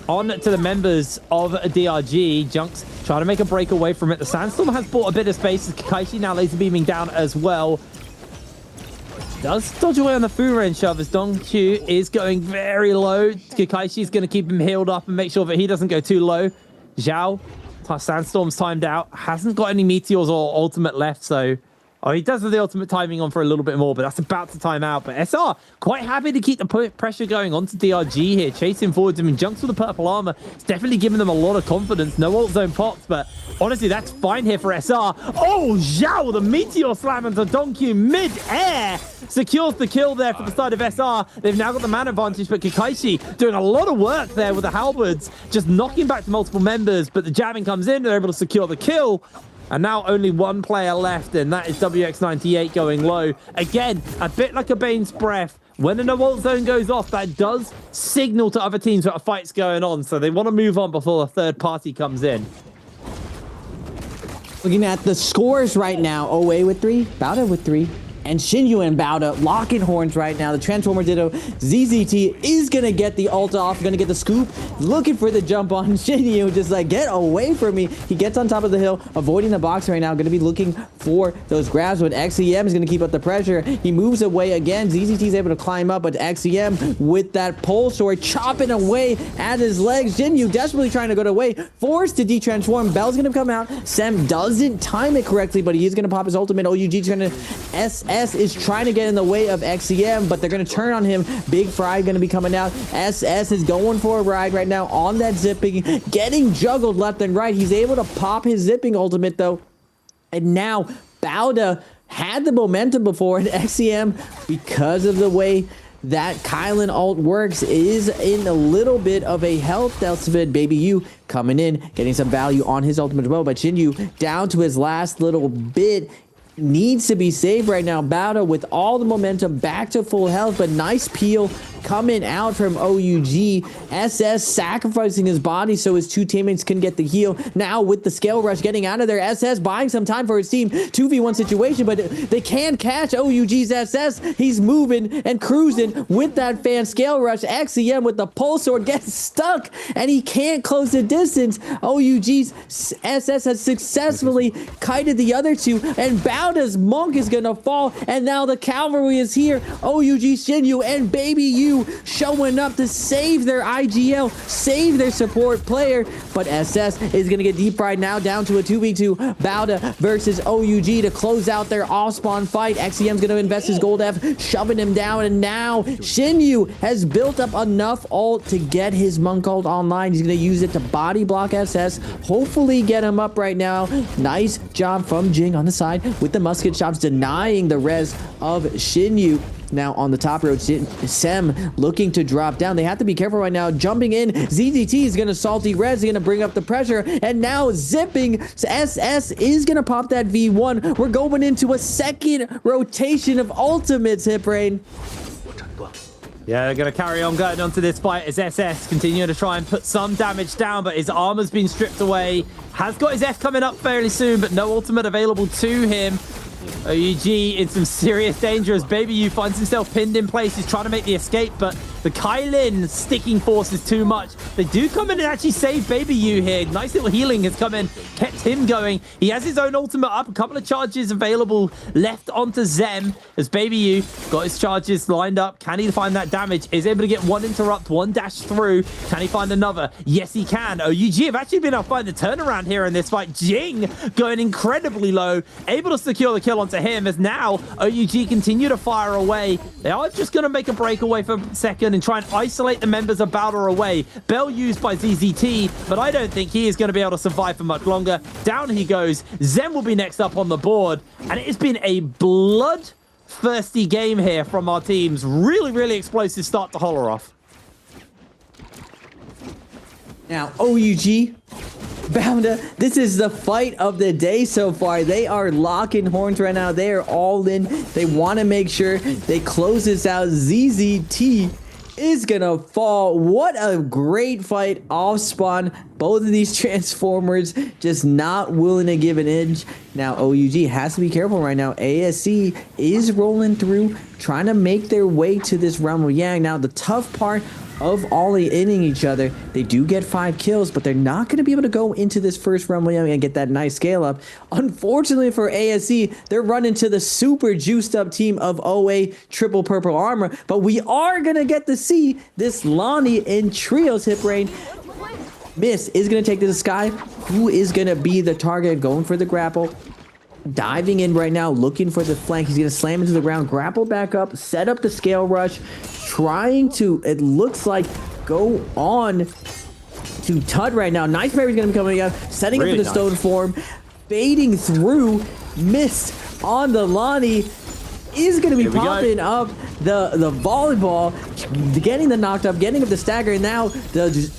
on to the members of DRG. Junks trying to make a break away from it. The Sandstorm has bought a bit of space. Kakaishi now laser beaming down as well. Does dodge away on the Furen shove as Donkyu is going very low. Kakaishi is going to keep him healed up and make sure that he doesn't go too low. Zhao, Sandstorm's timed out. Hasn't got any meteors or ultimate left, so... Oh, he does have the ultimate timing on for a little bit more, but that's about to time out. But SR, quite happy to keep the pressure going onto DRG here, chasing forwards. I mean, Junks with the purple armor, it's definitely giving them a lot of confidence. No ult zone pops, but honestly, that's fine here for SR. Oh, Zhao, the Meteor Slam into Donkyu mid-air secures the kill there for the side of SR. They've now got the man advantage, but Kakaishi doing a lot of work there with the halberds, just knocking back to multiple members, but the jamming comes in, they're able to secure the kill. And now only one player left, and that is WX98 going low. Again, a bit like a Bane's Breath. When the no-ult zone goes off, that does signal to other teams that a fight's going on, so they want to move on before a third party comes in. Looking at the scores right now, OA with 3, Bowder with 3, and Shinju and Bowder locking horns right now. The Transformer Ditto, ZZT is going to get the ult off, going to get the scoop, looking for the jump on Shinju, just like, get away from me. He gets on top of the hill, avoiding the box right now, going to be looking for those grabs, but XEM is going to keep up the pressure. He moves away again. ZZT is able to climb up, but XEM with that pole sword chopping away at his legs. Shinju desperately trying to go away, forced to detransform. Bell's going to come out. Sam doesn't time it correctly, but he is going to pop his ultimate. OUG is going to SS is trying to get in the way of XEM, but they're going to turn on him. Big Fry going to be coming out. SS is going for a ride right now on that zipping, getting juggled left and right. He's able to pop his zipping ultimate though. And now Bowder had the momentum before, and XCM, because of the way that Kylan ult works, is in a little bit of a health deficit. Baby U coming in, getting some value on his ultimate as well, but Shinyu down to his last little bit. Needs to be saved right now. Bauda with all the momentum back to full health, but nice peel coming out from OUG. SS sacrificing his body so his two teammates can get the heal. Now with the scale rush getting out of there, SS buying some time for his team. 2v1 situation, but they can catch OUG's SS. He's moving and cruising with that fan scale rush. XCM with the pulse sword gets stuck and he can't close the distance. OUG's SS has successfully kited the other two, and Bauda's Monk is gonna fall, and now the cavalry is here. OUG Shinyu and Baby U showing up to save their IGL, save their support player, but SS is gonna get deep fried now, down to a 2v2. Bauda versus OUG to close out their off-spawn fight. XCM's gonna invest his gold F, shoving him down, and now Shinyu has built up enough ult to get his Monk ult online. He's gonna use it to body block SS, hopefully get him up right now. Nice job from Jing on the side with the musket shots, denying the res of Shinyu. Now on the top road, Sem looking to drop down. They have to be careful right now. Jumping in, ZZT is going to salty res, going to bring up the pressure, and now zipping. SS is going to pop that V1. We're going into a second rotation of ultimates, Hiprain. Yeah, they're going to carry on going onto this fight as SS continuing to try and put some damage down, but his armor's been stripped away. Has got his F coming up fairly soon, but no ultimate available to him. OUG in some serious danger as Baby U finds himself pinned in place. He's trying to make the escape, but the Kylin sticking force is too much. They do come in and actually save Baby U here. Nice little healing has come in, kept him going. He has his own ultimate up. A couple of charges available left onto Zem as Baby U got his charges lined up. Can he find that damage? Is able to get one interrupt, one dash through. Can he find another? Yes, he can. OUG have actually been able to find the turnaround here in this fight. Jing going incredibly low, able to secure the kill onto him as now OUG continue to fire away. They are just going to make a breakaway for a second and try and isolate the members of Bowder away. Bell used by ZZT, but I don't think he is going to be able to survive for much longer. Down he goes. Zen will be next up on the board, and it has been a blood-thirsty game here from our teams. Really, really explosive start to Holler off. Now, OUG, Bouda, this is the fight of the day so far. They are locking horns right now. They are all in. They want to make sure they close this out. ZZT is gonna fall. What a great fight off spawn. Both of these Transformers just not willing to give an inch. Now OUG has to be careful right now. ASC is rolling through, trying to make their way to this Rumble Yang. Now the tough part of all-inning each other, they do get 5 kills, but they're not going to be able to go into this first Rumble Yang and get that nice scale up. Unfortunately for ASC, they're running to the super juiced up team of OA triple purple armor, but we are going to get to see this Lonnie in trios. Hiprain Miss is going to take to the sky. Who is going to be the target? Going for the grapple. Diving in right now, looking for the flank. He's going to slam into the ground, grapple back up, set up the scale rush, trying to, it looks like, go on to Tud right now. Nice parry's going to be coming out, setting really up for the stone form, fading through, missed on the Lonnie. Is going to be popping up the volleyball, getting the knocked up, getting up the stagger, and now the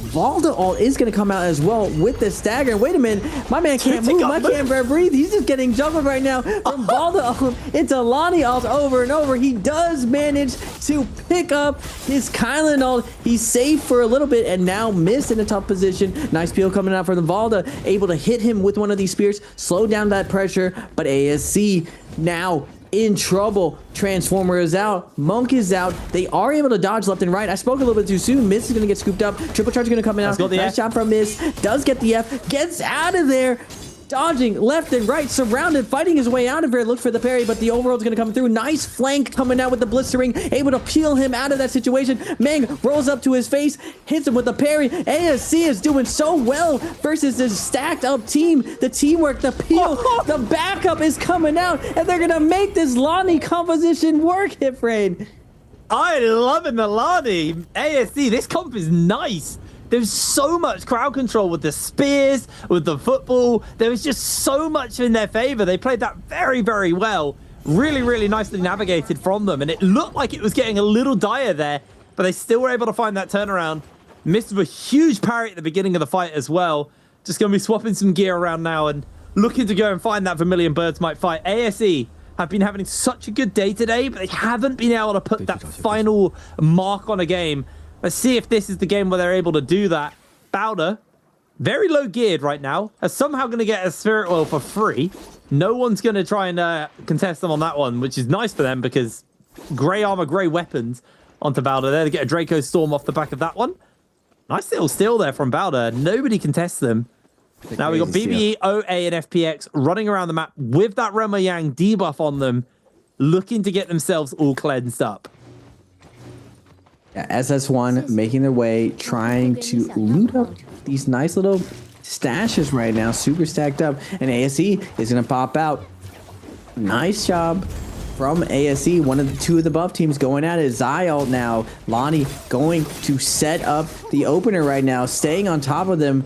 Valda ult is going to come out as well with the stagger. Wait a minute, my man can't move, my man can't breathe. He's just getting juggled right now from Valda ult into Lonnie ult over and over. He does manage to pick up his Kylan ult. He's safe for a little bit and now missed in a tough position. Nice peel coming out from the Valda, able to hit him with one of these spears, slow down that pressure, but ASC now in trouble. Transformer is out. Monk is out. They are able to dodge left and right. I spoke a little bit too soon. Miss is going to get scooped up. Triple charge is going to come in out. Nice shot from Miss. Does get the F. Gets out of there. Dodging left and right. Surrounded. Fighting his way out of here. Looks for the parry, but the overworld's going to come through. Nice flank coming out with the blistering. Able to peel him out of that situation. Meng rolls up to his face. Hits him with the parry. ASC is doing so well versus this stacked up team. The teamwork, the peel, the backup is coming out. And they're going to make this Lonnie composition work, Hiprain. I love it, Lonnie. ASC, this comp is nice. There's so much crowd control with the spears, with the football. There was just so much in their favor. They played that very, very well. Really, really nicely navigated from them. And it looked like it was getting a little dire there, but they still were able to find that turnaround. Missed with a huge parry at the beginning of the fight as well. Just going to be swapping some gear around now and looking to go and find that Vermilion Birds might fight. ASE have been having such a good day today, but they haven't been able to put that final mark on a game. Let's see if this is the game where they're able to do that. Bowder, very low geared right now, is somehow going to get a Spirit Oil for free. No one's going to try and contest them on that one, which is nice for them because grey armor, grey weapons onto Bowder there to get a Draco Storm off the back of that one. Nice little steal there from Bowder. Nobody contests them. Now we got BBE, OA, and FPX running around the map with that Remo Yang debuff on them, looking to get themselves all cleansed up. Yeah, SS1 making their way, trying to loot up these nice little stashes right now, super stacked up, and ASE is going to pop out. Nice job from ASE, one of the two of the buff teams going at it. Zyalt now, Lonnie going to set up the opener right now, staying on top of them,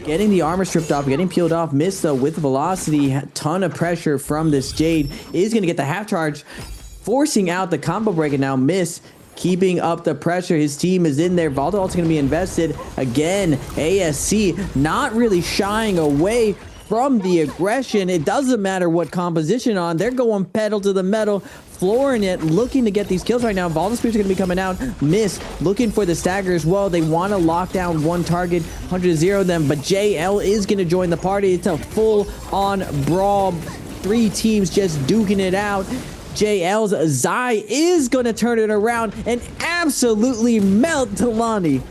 getting the armor stripped off, getting peeled off. Miss though with velocity, ton of pressure from this Jade, is going to get the half charge, forcing out the combo break, and now Miss keeping up the pressure. His team is in there. Valdeal's going to be invested again. ASC not really shying away from the aggression. It doesn't matter what composition on. They're going pedal to the metal, flooring it, looking to get these kills right now. Valda Spears are going to be coming out. Miss looking for the stagger as well. They want to lock down one target, 100-0 them, but JL is going to join the party. It's a full-on brawl. Three teams just duking it out. JL's Zai is going to turn it around and absolutely melt Talani.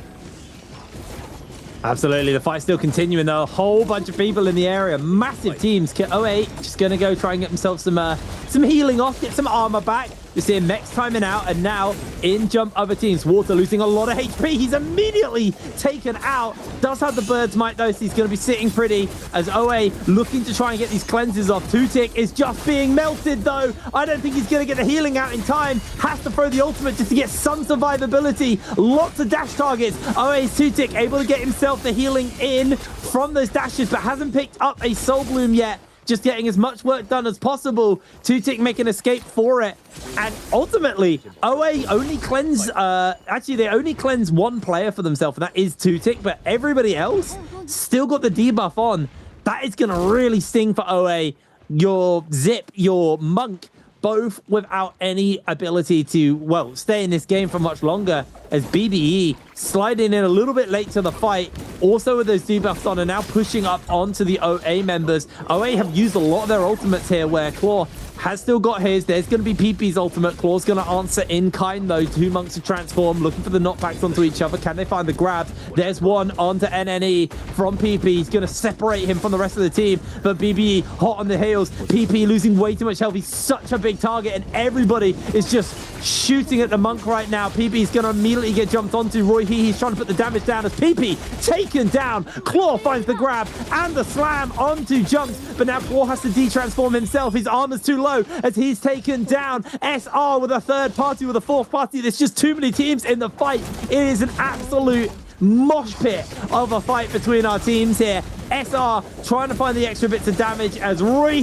Absolutely, the fight's still continuing though. A whole bunch of people in the area, massive teams. 08 just going to go try and get themselves some healing off, get some armor back. You're seeing Mex timing out, and now in jump other teams. Water losing a lot of HP. He's immediately taken out. Does have the Bird's Might though, so he's going to be sitting pretty as OA looking to try and get these cleanses off. Tutik is just being melted though. I don't think he's going to get the healing out in time. Has to throw the ultimate just to get some survivability. Lots of dash targets. OA's Tutik able to get himself the healing in from those dashes, but hasn't picked up a Soul Bloom yet. Just getting as much work done as possible. Tutik make an escape for it. And ultimately, OA only cleanse, actually they only cleanse one player for themselves, and that is Tutik, but everybody else still got the debuff on. That is going to really sting for OA. Your Zip, your Monk, both without any ability to, well, stay in this game for much longer, as BBE sliding in a little bit late to the fight, also with those debuffs on, and now pushing up onto the OA members. OA have used a lot of their ultimates here, where Claw has still got his. There's going to be PP's ultimate. Claw's going to answer in kind, though. Two monks to transform, looking for the knockbacks onto each other. Can they find the grabs? There's one onto NNE from PP. He's going to separate him from the rest of the team, but BBE hot on the heels. PP losing way too much health. He's such a big target, and everybody is just shooting at the monk right now. PP's going to immediately get jumped onto. Roy He's trying to put the damage down as PP taken down. Claw finds the grab and the slam onto Jumps, but now Claw has to de-transform himself. His armor's too low as he's taken down. SR with a third party, with a fourth party. There's just too many teams in the fight. It is an absolute mosh pit of a fight between our teams here. SR trying to find the extra bits of damage as Roy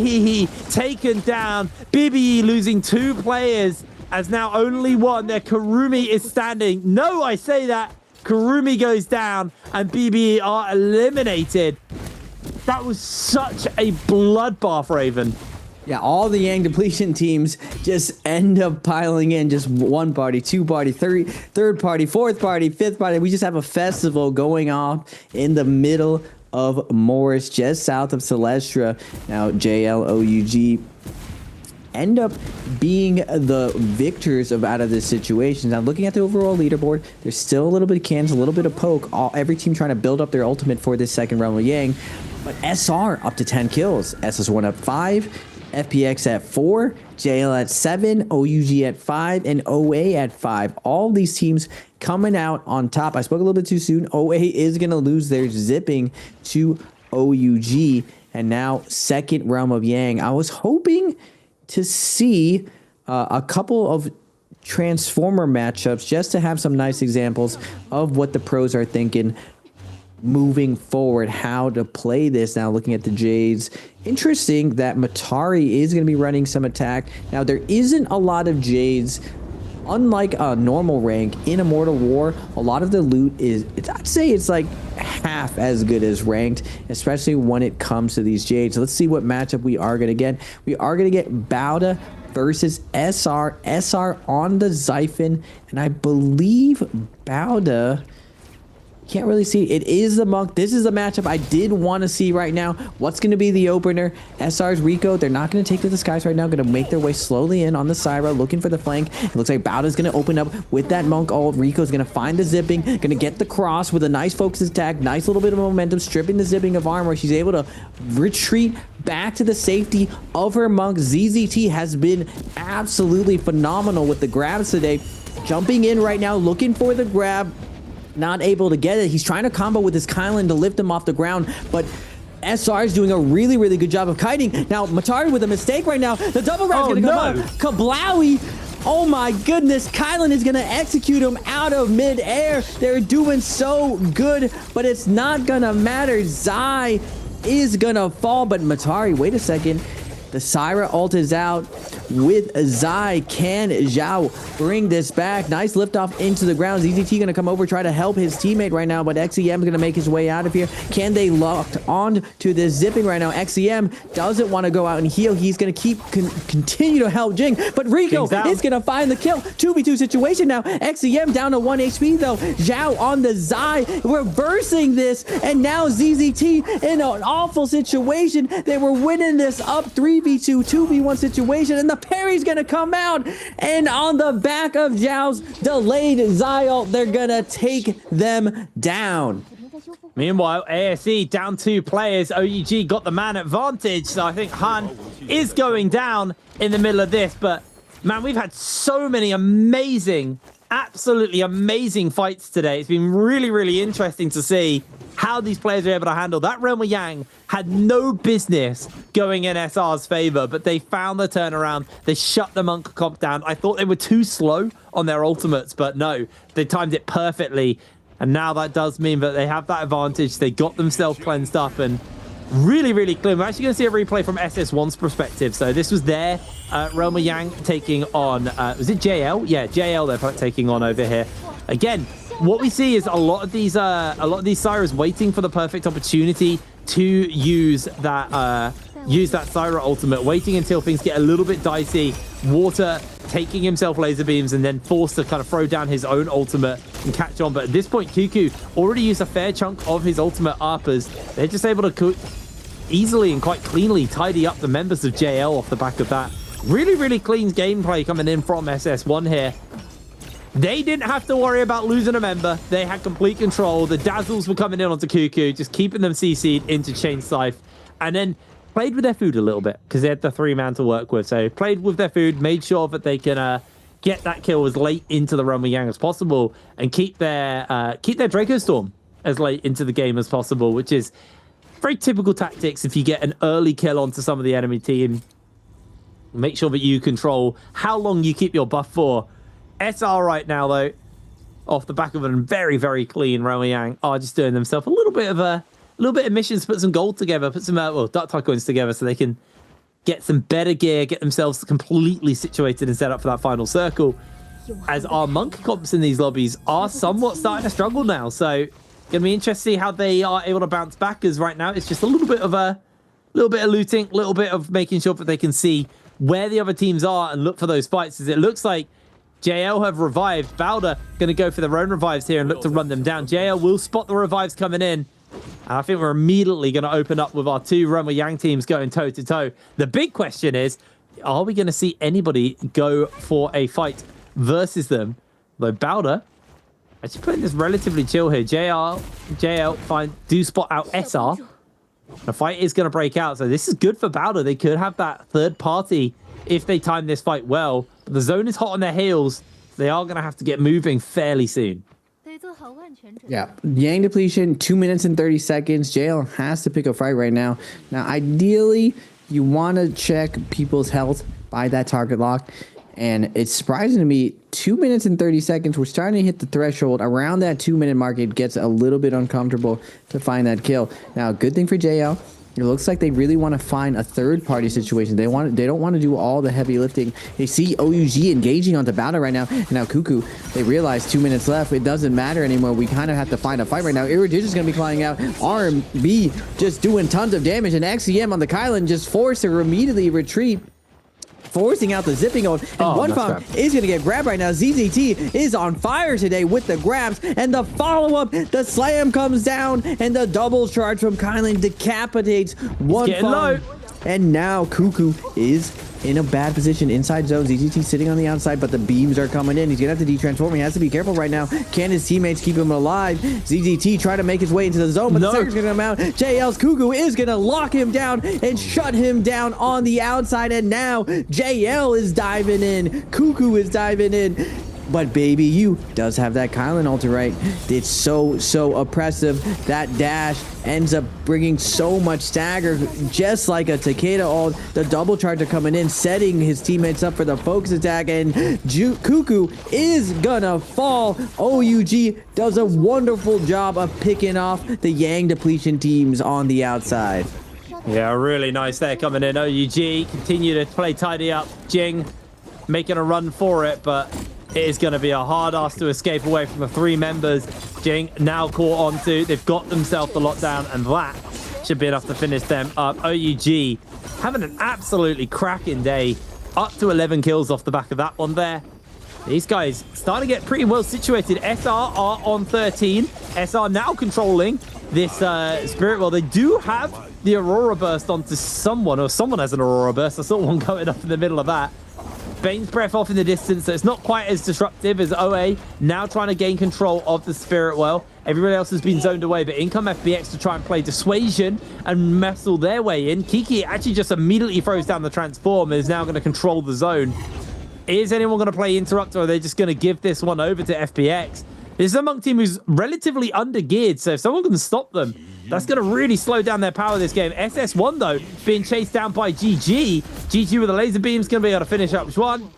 taken down. BBE losing two players as now only one. Their Karumi is standing. No, I say that. Karumi goes down and BBE are eliminated. That was such a bloodbath, Raven. Yeah, all the Yang depletion teams just end up piling in. Just one party, two party, third party, fourth party, fifth party. We just have a festival going off in the middle of Morris, just south of Celestra. Now, JLOUG end up being the victors out of this situation. Now, looking at the overall leaderboard, there's still a little bit of cans, a little bit of poke. Every team trying to build up their ultimate for this second round with Yang. But SR up to 10 kills. SS1 up 5. FPX at 4, JL at 7, OUG at 5, and OA at 5. All these teams coming out on top. I spoke a little bit too soon. OA is going to lose their zipping to OUG. And now second realm of Yang. I was hoping to see a couple of Transformer matchups just to have some nice examples of what the pros are thinking. moving forward, how to play this. Now looking at the Jades, interesting that Matari is going to be running some attack. Now there isn't a lot of Jades. Unlike a normal rank in Immortal War, a lot of the loot is, I'd say it's like half as good as ranked, especially when it comes to these Jades. So let's see what matchup we are going to get. We are going to get Bauda versus SR. SR on the Xiphon, and I believe Bauda, can't really see. It is the Monk. This is the matchup I did want to see right now. What's going to be the opener? SR's Rico. They're not going to take to the skies right now. Going to make their way slowly in on the Syra, looking for the flank. It looks like Bauda's going to open up with that Monk ult. Rico's going to find the zipping. Going to get the cross with a nice focus attack. Nice little bit of momentum, stripping the zipping of armor. She's able to retreat back to the safety of her Monk. ZZT has been absolutely phenomenal with the grabs today. Jumping in right now, looking for the grab. Not able to get it. He's trying to combo with his Kylan to lift him off the ground, but SR is doing a really, really good job of kiting. Now, Matari with a mistake right now. The double grab is going to come out. Kablawi. Oh my goodness. Kylan is going to execute him out of midair. They're doing so good, but it's not going to matter. Zai is going to fall, but Matari, wait a second. The Syra ult is out with Zai. Can Zhao bring this back? Nice lift off into the ground. ZZT going to come over, try to help his teammate right now, but XEM is going to make his way out of here. Can they lock on to this zipping right now? XEM doesn't want to go out and heal. He's going to continue to help Jing, but Rico is going to find the kill. 2v2 situation now. XEM down to 1 HP though. Zhao on the Zai, reversing this, and now ZZT in an awful situation. They were winning this up 3v2, 2v1 situation, and the parry's gonna come out, and on the back of Zhao's delayed Zai ult, they're gonna take them down. Meanwhile, ASE down 2 players. OUG got the man advantage, so I think Han is going down in the middle of this. But man, we've had so many amazing, absolutely amazing fights today. It's been really, really interesting to see how these players are able to handle that. Realm Yang had no business going in SR's favor, but they found the turnaround. They shut the Monk comp down. I thought they were too slow on their ultimates, but no, they timed it perfectly. And now that does mean that they have that advantage. They got themselves cleansed up and really, really clean. We're actually going to see a replay from SS1's perspective. So this was their Realm Yang taking on, was it JL? Yeah, JL they're taking on over here. Again, what we see is a lot of these Syras waiting for the perfect opportunity to use that Syra ultimate, waiting until things get a little bit dicey. Water taking himself laser beams and then forced to kind of throw down his own ultimate and catch on. But at this point, Cuckoo already used a fair chunk of his ultimate uppers. They're just able to easily and quite cleanly tidy up the members of JL off the back of that. Really, really clean gameplay coming in from SS1 here. They didn't have to worry about losing a member. They had complete control. The Dazzles were coming in onto Cuckoo, just keeping them CC'd into Chain Scythe. And then played with their food a little bit because they had the 3-man to work with. So played with their food, made sure that they can get that kill as late into the Realm Yang as possible and keep their Draco Storm as late into the game as possible, which is very typical tactics. If you get an early kill onto some of the enemy team, make sure that you control how long you keep your buff for. SR right now, though, off the back of a very, very clean Realm Yang, are just doing themselves a little bit of missions to put some gold together, put some Dark Tide coins together so they can get some better gear, get themselves completely situated and set up for that final circle. As our Monk comps in these lobbies are somewhat starting to struggle now, so gonna be interesting to see how they are able to bounce back. Because right now it's just a little bit of looting, a little bit of making sure that they can see where the other teams are and look for those fights. As it looks like JL have revived. Bauda going to go for their own revives here and look to run them down. JL will spot the revives coming in. And I think we're immediately going to open up with our 2 Realm Yang teams going toe-to-toe. The big question is, are we going to see anybody go for a fight versus them? Though Bauda, actually putting this relatively chill here. JL do spot out SR. The fight is going to break out. So this is good for Bauda. They could have that third party if they time this fight well. But the zone is hot on their heels. They are going to have to get moving fairly soon. Yeah, Yang depletion, 2 minutes and 30 seconds. JL has to pick a fight right now. Now, ideally, you want to check people's health by that target lock. And it's surprising to me, 2 minutes and 30 seconds. We're starting to hit the threshold. Around that 2 minute mark, it gets a little bit uncomfortable to find that kill. Now, good thing for JL. It looks like they really want to find a third-party situation. They don't want to do all the heavy lifting. They see OUG engaging onto Bowder right now. And now Cuckoo, they realize 2 minutes left. It doesn't matter anymore. We kind of have to find a fight right now. Irradition is going to be flying out. RMB just doing tons of damage. And XEM on the Kylan just forced to immediately retreat, forcing out the zipping hold, and one farm is going to get grabbed right now. ZZT is on fire today with the grabs, and the follow-up, the slam comes down, and the double charge from Kylan decapitates one farm. And now Cuckoo is in a bad position inside zone. ZZT sitting on the outside, but the beams are coming in. He's gonna have to de-transform. He has to be careful right now. Can his teammates keep him alive? ZZT try to make his way into the zone, but the second's gonna come out. JL's Cuckoo is gonna lock him down and shut him down on the outside, and now JL is diving in. Cuckoo is diving in. But Baby U does have that Kylan ulti right. It's so oppressive. That dash ends up bringing so much stagger, just like a Takeda ult. The double charge are coming in, setting his teammates up for the focus attack, and Cuckoo is gonna fall. OUG does a wonderful job of picking off the Yang depletion teams on the outside. Yeah, really nice there coming in. OUG continue to play tidy up. Jing making a run for it, but it is going to be a hard ass to escape away from the three members. Jing now caught onto. They've got themselves the lockdown, and that should be enough to finish them up. OUG having an absolutely cracking day. Up to 11 kills off the back of that one there. These guys starting to get pretty well situated. SR are on 13. SR now controlling this Spirit Well. They do have the Aurora Burst onto someone, or someone has an Aurora Burst. I saw one going up in the middle of that. Bane's Breath off in the distance, so it's not quite as disruptive as OA. Now trying to gain control of the Spirit Well. Everybody else has been zoned away, but in come FBX to try and play Dissuasion and muscle their way in. Kiki actually just immediately throws down the Transform and is now going to control the zone. Is anyone going to play Interrupt, or are they just going to give this one over to FBX? This is a Monk team who's relatively under-geared, so if someone can stop them, that's going to really slow down their power this game. SS1, though, being chased down by GG. GG with the laser beams going to be able to finish up one.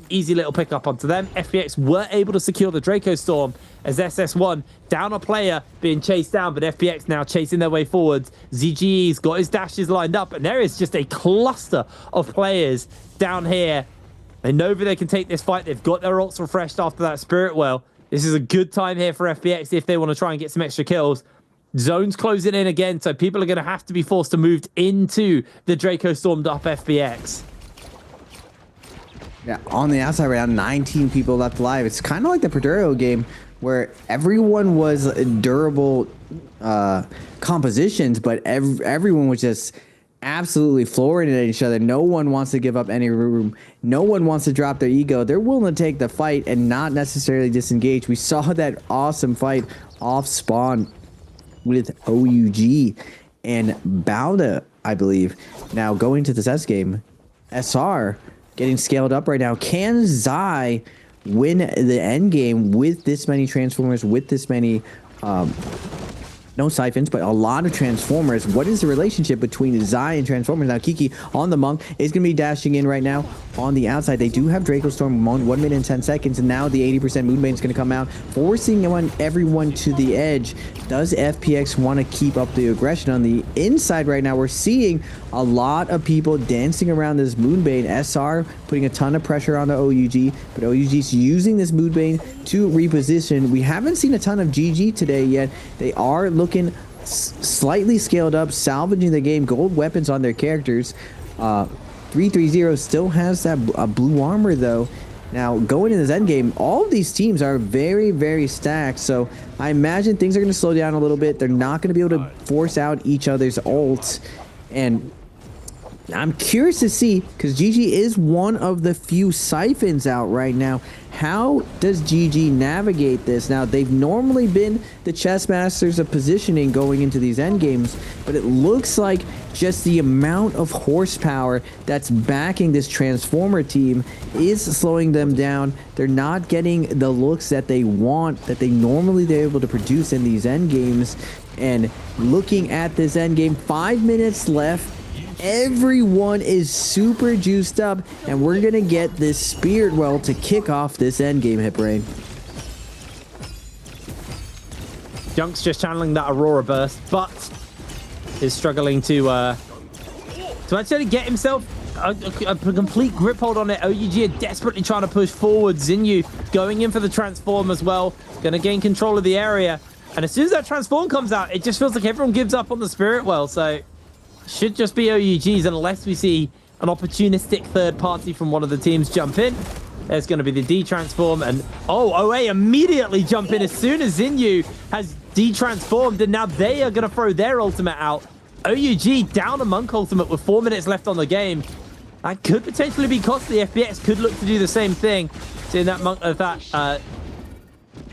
Easy little pickup onto them. FBX were able to secure the Draco Storm as SS1 down a player being chased down, but FBX now chasing their way forwards. ZGE's got his dashes lined up, and there is just a cluster of players down here. They know that they can take this fight. They've got their ults refreshed after that Spirit Well. This is a good time here for FBX if they want to try and get some extra kills. Zone's closing in again, so people are going to have to be forced to move into the Draco Stormed up FBX. Yeah, on the outside right now, 19 people left alive. It's kind of like the Perduro game where everyone was durable compositions, but everyone was just absolutely flooring at each other. No one wants to give up any room. No one wants to drop their ego. They're willing to take the fight and not necessarily disengage. We saw that awesome fight off spawn with OUG and Bauda, I believe. Now going to this S game, SR getting scaled up right now. Can Zai win the end game with this many Transformers, with this many no siphons, but a lot of Transformers? What is the relationship between Zai and Transformers? Now, Kiki on the Monk is going to be dashing in right now on the outside. They do have Draco Storm 1 minute and 10 seconds, and now the 80% Moonbane is going to come out, forcing everyone to the edge. Does FPX want to keep up the aggression on the inside right now? We're seeing a lot of people dancing around this Moonbane. SR putting a ton of pressure on the OUG, but OUG's using this Moonbane to reposition. We haven't seen a ton of GG today yet. They are looking slightly scaled up, salvaging the game. Gold weapons on their characters. 330 still has that blue armor though. Now going in this end game, all of these teams are very, very stacked, so I imagine things are going to slow down a little bit. They're not going to be able to force out each other's ults, and I'm curious to see, because GG is one of the few siphons out right now. How does GG navigate this? Now, they've normally been the chess masters of positioning going into these end games, but it looks like just the amount of horsepower that's backing this Transformer team is slowing them down. They're not getting the looks that they want, that they normally they're able to produce in these end games. And looking at this end game, 5 minutes left. Everyone is super juiced up, and we're going to get this Spirit Well to kick off this endgame, Hitbrain. Junk's just channeling that Aurora Burst, but is struggling to actually get himself a complete grip hold on it. OUG are desperately trying to push forward. Zinyu going in for the transform as well. Going to gain control of the area. And as soon as that transform comes out, it just feels like everyone gives up on the Spirit Well. So should just be OUG's unless we see an opportunistic third party from one of the teams jump in. There's going to be the D-transform, and OA immediately jump in as soon as Zinyu has D-transformed, and now they are going to throw their ultimate out. OUG down a Monk ultimate with 4 minutes left on the game. That could potentially be costly. FPX could look to do the same thing. Seeing that Monk,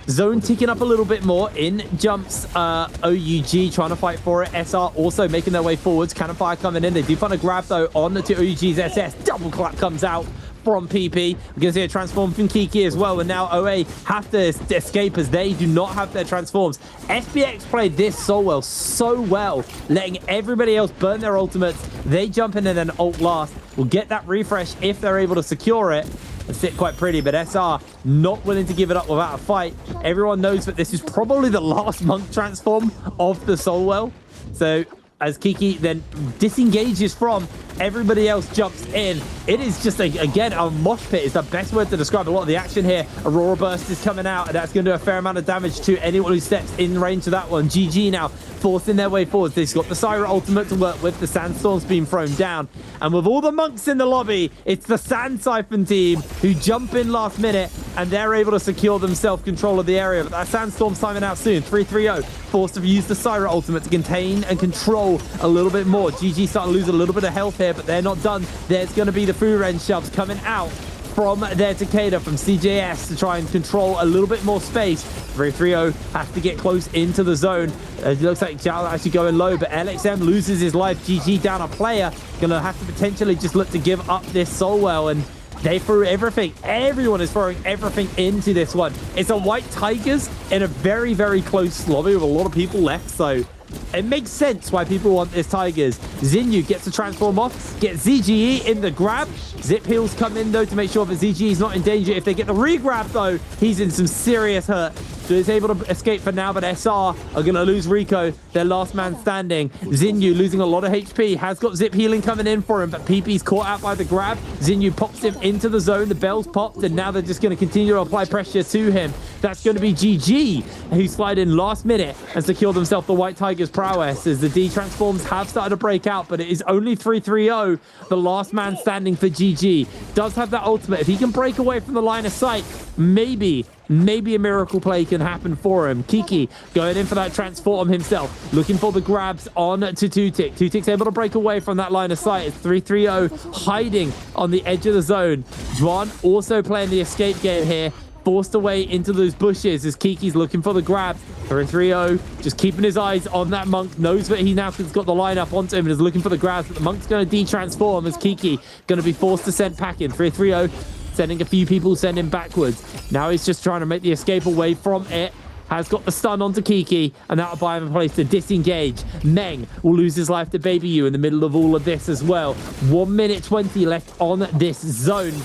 zone ticking up a little bit more. In jumps OUG trying to fight for it. SR also making their way forwards. Cannon fire coming in. They do find a grab though on to OUG's SS. Double clap comes out from PP. We're going to see a transform from Kiki as well, and now OA have to escape as they do not have their transforms. FPX played this so well, letting everybody else burn their ultimates. They jump in and then ult last. We'll get that refresh if they're able to secure it and sit quite pretty, but SR not willing to give it up without a fight. Everyone knows that this is probably the last Monk transform of the Soulwell. So as Kiki then disengages from, everybody else jumps in. It is just, again, a mosh pit is the best word to describe a lot of the action here. Aurora Burst is coming out, and that's going to do a fair amount of damage to anyone who steps in range of that one. GG now forcing their way forward. They've got the Syra ultimate to work with. The Sandstorm's been thrown down. And with all the Monks in the lobby, it's the Sand Siphon team who jump in last minute, and they're able to secure themselves control of the area. But that Sandstorm's timing out soon. 3-3-0. Forced to use the Syra ultimate to contain and control a little bit more. GG starting to lose a little bit of health here, but they're not done. There's going to be the Furen shoves coming out from their Takeda from CJS to try and control a little bit more space. 3-3-0 has to get close into the zone. It looks like Jal actually going low, but LXM loses his life. GG down a player. Gonna have to potentially just look to give up this Soulwell, and they threw everything. Everyone is throwing everything into this one. It's a White Tigers in a very close lobby with a lot of people left, so it makes sense why people want this Tigers. Zinyu gets the transform off, gets ZGE in the grab. Zip heals come in though to make sure that ZGE is not in danger. If they get the re-grab though, he's in some serious hurt. So he's able to escape for now, but SR are going to lose Rico, their last man standing. Zinyu losing a lot of HP, has got zip healing coming in for him, but PP's caught out by the grab. Zinyu pops him into the zone, the bell's popped, and now they're just going to continue to apply pressure to him. That's going to be GG, who slide in last minute and secure themselves the White Tigers prowess as the D transforms have started to break out, but it is only 3-3-0, the last man standing for GG. Does have that ultimate. If he can break away from the line of sight, maybe a miracle play can happen for him. Kiki going in for that transform himself, looking for the grabs on to Tutik. Tutik's able to break away from that line of sight. It's 3-3-0, hiding on the edge of the zone. Juan also playing the escape game here, forced away into those bushes as Kiki's looking for the grab. 3-3-0, just keeping his eyes on that Monk, knows that he now has got the lineup onto him and is looking for the grabs, but the Monk's going to de-transform as Kiki going to be forced to send packing. 3-3-0, sending a few people, sending backwards. Now he's just trying to make the escape away from it. Has got the stun onto Kiki, and that'll buy him a place to disengage. Meng will lose his life to Baby U in the middle of all of this as well. 1 minute 20 left on this zone,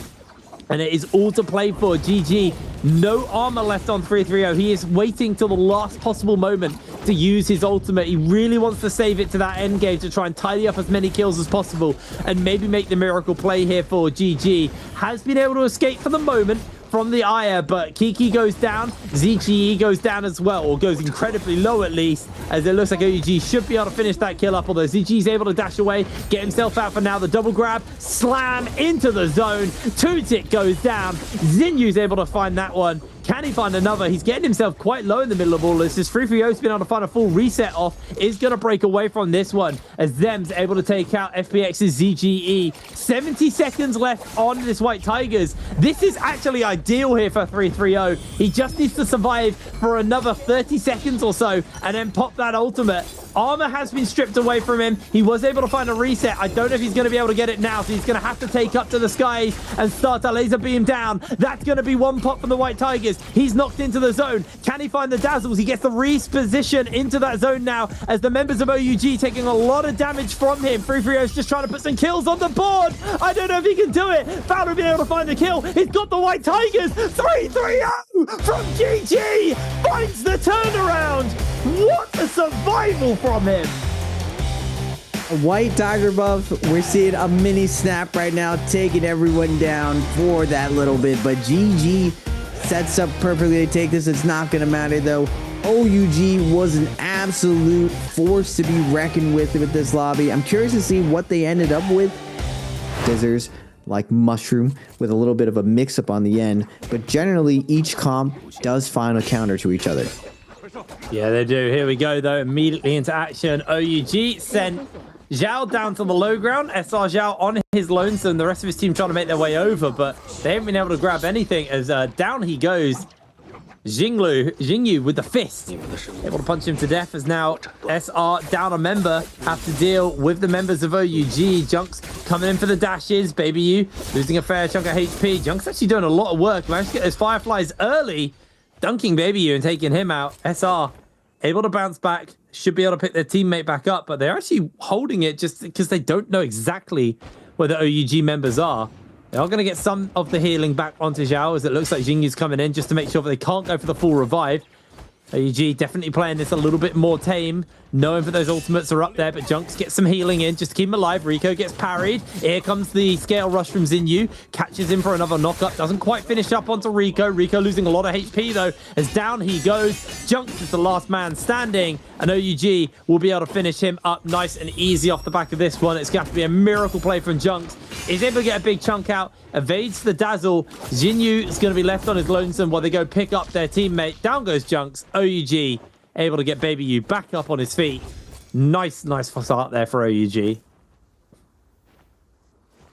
and it is all to play for. GG, no armor left on 3-3-0. He is waiting till the last possible moment to use his ultimate. He really wants to save it to that end game to try and tidy up as many kills as possible and maybe make the miracle play here for GG. Has been able to escape for the moment from the Aya, but Kiki goes down, ZGE goes down as well, or goes incredibly low at least, as it looks like OUG should be able to finish that kill up, although ZG is able to dash away, get himself out for now. The double grab, slam into the zone, Tutik goes down, Zinyu's able to find that one. Can he find another? He's getting himself quite low in the middle of all this. This 3-3-0's been able to find a full reset off. Is going to break away from this one as Zem's able to take out FPX's ZGE. 70 seconds left on this White Tigers. This is actually ideal here for 3-3-0. He just needs to survive for another 30 seconds or so and then pop that ultimate. Armor has been stripped away from him. He was able to find a reset. I don't know if he's going to be able to get it now, so he's going to have to take up to the skies and start a laser beam down. That's going to be one pop from the White Tigers. He's knocked into the zone. Can he find the dazzles? He gets the position into that zone now as the members of OUG taking a lot of damage from him. 330's just trying to put some kills on the board. I don't know if he can do it. Fowler will be able to find the kill. He's got the White Tigers. 330 from GG finds the turnaround. What a survival from him. A White Tiger buff. We're seeing a mini snap right now, taking everyone down for that little bit. But GG sets up perfectly to take this. It's not going to matter, though. OUG was an absolute force to be reckoned with this lobby. I'm curious to see what they ended up with. Scissors, like mushroom, with a little bit of a mix-up on the end. But generally, each comp does find a counter to each other. Yeah, they do. Here we go, though. Immediately into action. OUG sent Zhao down to the low ground. SR Zhao on his lonesome. The rest of his team trying to make their way over, but they haven't been able to grab anything as down he goes. Jingyu with the fist. Able to punch him to death as now SR down a member. Have to deal with the members of OUG. Junk's coming in for the dashes. Baby U losing a fair chunk of HP. Junk's actually doing a lot of work. Managed to get those fireflies early. Dunking Baby U and taking him out. SR able to bounce back. Should be able to pick their teammate back up, but they're actually holding it just because they don't know exactly where the OUG members are. They are going to get some of the healing back onto Zhao as it looks like Jingyu's coming in just to make sure that they can't go for the full revive. OUG definitely playing this a little bit more tame, knowing that those ultimates are up there, but Junks gets some healing in just to keep him alive. Rico gets parried. Here comes the scale rush from Xinyu. Catches him for another knockup. Doesn't quite finish up onto Rico. Rico losing a lot of HP, though, as down he goes. Junks is the last man standing, and OUG will be able to finish him up nice and easy off the back of this one. It's going to be a miracle play from Junks. He's able to get a big chunk out, evades the dazzle. Xinyu is going to be left on his lonesome while they go pick up their teammate. Down goes Junks. OUG able to get Baby U back up on his feet. Nice start there for OUG.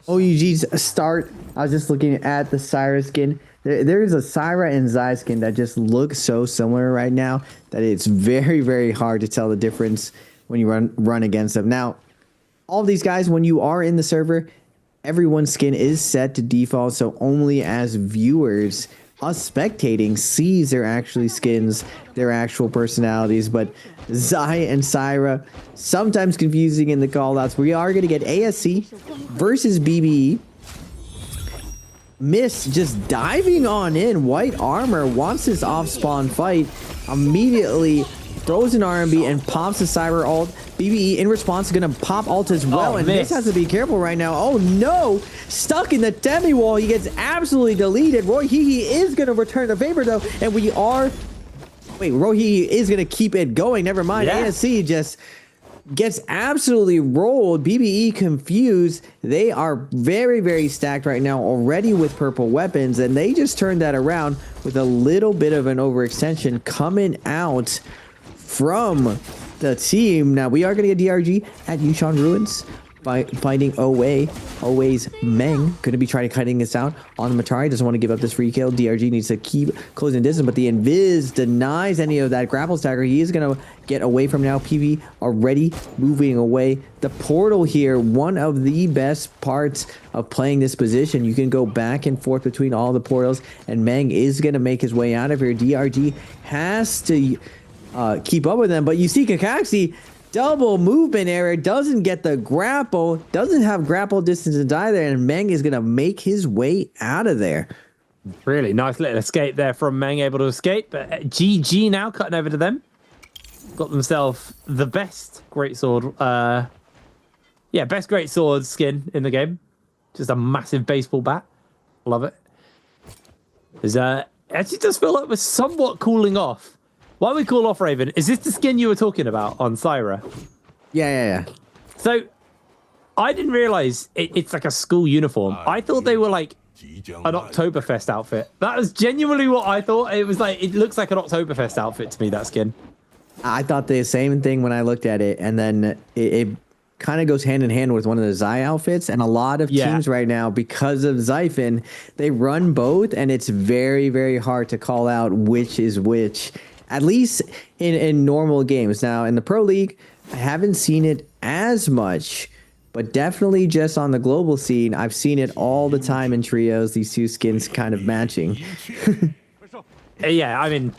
OUG's start, I was just looking at the Syra skin. There's a Syra and Zai skin that just look so similar right now that it's very, very hard to tell the difference when you run against them. Now, all these guys, when you are in the server, everyone's skin is set to default, so only as viewers, us spectating, sees their actually skins, their actual personalities. But Zai and Syra, sometimes confusing in the callouts. We are going to get ASC versus BBE. Miss just diving on in. White armor wants this off-spawn fight. Immediately throws an R&B and pops the Cyber ult. BBE in response is going to pop ult as well. And Miss has to be careful right now. Oh no! Stuck in the Demi wall. He gets absolutely deleted. Roy Hehe is going to return the favor though. And we are... Wait, Roy Hehe is going to keep it going. Never mind. Yeah. ASC just gets absolutely rolled. BBE confused. They are very, very stacked right now already with purple weapons. And they just turned that around with a little bit of an overextension coming out from the team. Now we are going to get DRG at Yushan Ruins by fighting Always Meng. Going to be trying to cutting this out on Matari. Doesn't want to give up this free kill. DRG needs to keep closing distance, but the Invis denies any of that grapple stagger. He is going to get away from now. PV already moving away. The portal here, one of the best parts of playing this position. You can go back and forth between all the portals, and Meng is going to make his way out of here. DRG has to keep up with them, but you see Kakaxi, double movement error, doesn't get the grapple, doesn't have grapple distance either, and Meng is going to make his way out of there. Really nice little escape there from Meng, able to escape, but GG now cutting over to them. Got themselves the best greatsword, best greatsword skin in the game. Just a massive baseball bat. Love it. It actually does feel like we're somewhat cooling off. Why we cool off, Raven? Is this the skin you were talking about on Syra? Yeah. So, I didn't realize it's like a school uniform. I thought they were like an Oktoberfest outfit. That was genuinely what I thought. It was like, it looks like an Oktoberfest outfit to me, that skin. I thought the same thing when I looked at it, and then it kind of goes hand in hand with one of the Zai outfits, and a lot of teams right now, because of Zyphon, they run both, and it's very, very hard to call out which is which. At least in normal games. Now, in the Pro League, I haven't seen it as much, but definitely just on the global scene, I've seen it all the time in trios, these two skins kind of matching. Yeah, I mean,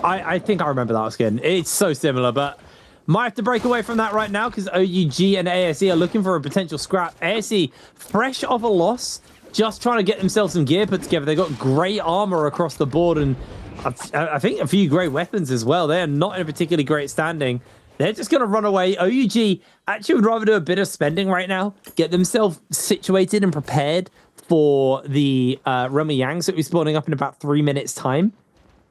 I think I remember that skin. It's so similar, but might have to break away from that right now because OUG and ASE are looking for a potential scrap. ASE, fresh off a loss, just trying to get themselves some gear put together. They've got great armor across the board and I think a few great weapons as well. They're not in a particularly great standing. They're just going to run away. OUG actually would rather do a bit of spending right now, get themselves situated and prepared for the Realm of Yangs that we're spawning up in about 3 minutes time.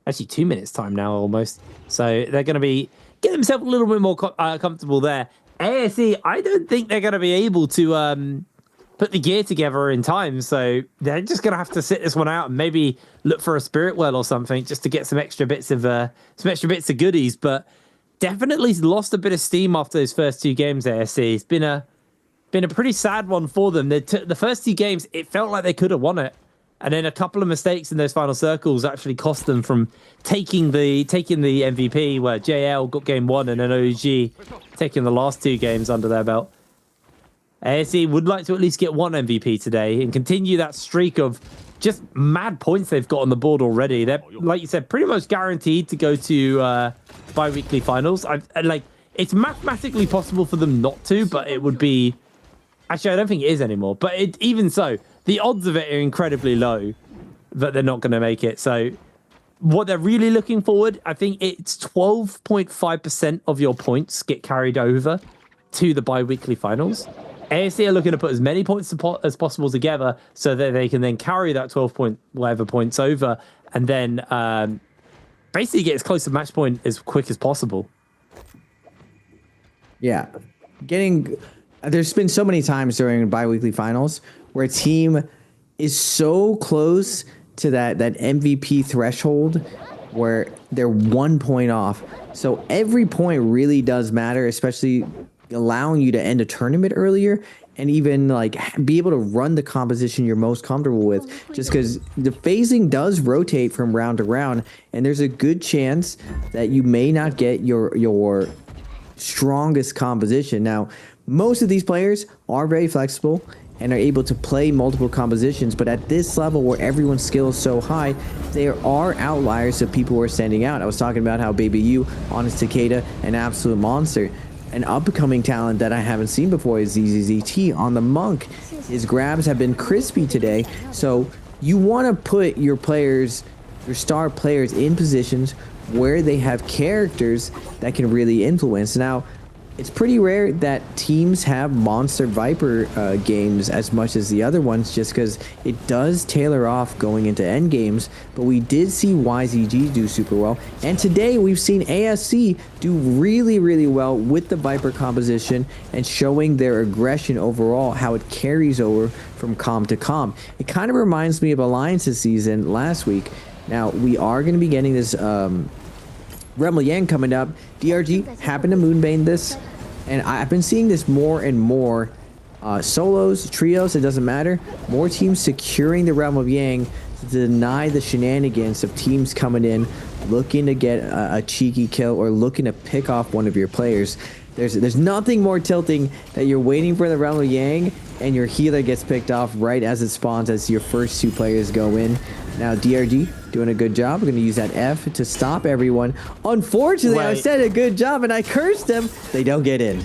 Actually 2 minutes time now almost. So they're going to be get themselves a little bit more comfortable there. ASE, I don't think they're going to be able to put the gear together in time. So they're just going to have to sit this one out and maybe look for a spirit well or something just to get some extra bits of goodies. But definitely lost a bit of steam after those first 2 games. ASE, it's been a pretty sad one for them. The first 2 games, it felt like they could have won it. And then a couple of mistakes in those final circles actually cost them from taking the MVP, where JL got game 1 and then OG taking the last 2 games under their belt. ASE would like to at least get 1 MVP today and continue that streak of just mad points they've got on the board already. They're, like you said, pretty much guaranteed to go to bi-weekly finals. It's mathematically possible for them not to, but it would be... Actually, I don't think it is anymore. But even so, the odds of it are incredibly low that they're not going to make it. So what they're really looking forward, I think it's 12.5% of your points get carried over to the bi-weekly finals. ASE are looking to put as many points as possible together so that they can then carry that 12 point whatever points over and then basically get as close to match point as quick as possible. Yeah. There's been so many times during bi-weekly finals where a team is so close to that MVP threshold where they're 1 point off. So every point really does matter, especially allowing you to end a tournament earlier and even like be able to run the composition you're most comfortable with, just because the phasing does rotate from round to round, and there's a good chance that you may not get your strongest composition. Now, most of these players are very flexible and are able to play multiple compositions, but at this level where everyone's skill is so high, there are outliers of people who are standing out. I was talking about how Baby U, Honest Takeda, an absolute monster. An upcoming talent that I haven't seen before is ZZZT on the Monk. His grabs have been crispy today, so you want to put your star players in positions where they have characters that can really influence. Now, it's pretty rare that teams have Monster Viper games as much as the other ones, just because it does tailor off going into end games. But we did see YZG do super well, and today we've seen ASC do really, really well with the Viper composition and showing their aggression overall, how it carries over from comm to comm. It kind of reminds me of Alliance's season last week. Now, we are going to be getting this Realm of Yang coming up. DRG happened to moonbane this, and I've been seeing this more and more. Solos, trios, it doesn't matter. More teams securing the Realm of Yang to deny the shenanigans of teams coming in looking to get a cheeky kill or looking to pick off one of your players. There's nothing more tilting that you're waiting for the Realm of Yang and your healer gets picked off right as it spawns as your first 2 players go in. Now DRG doing a good job. We're going to use that F to stop everyone. Unfortunately, I said a good job and I cursed them. They don't get in.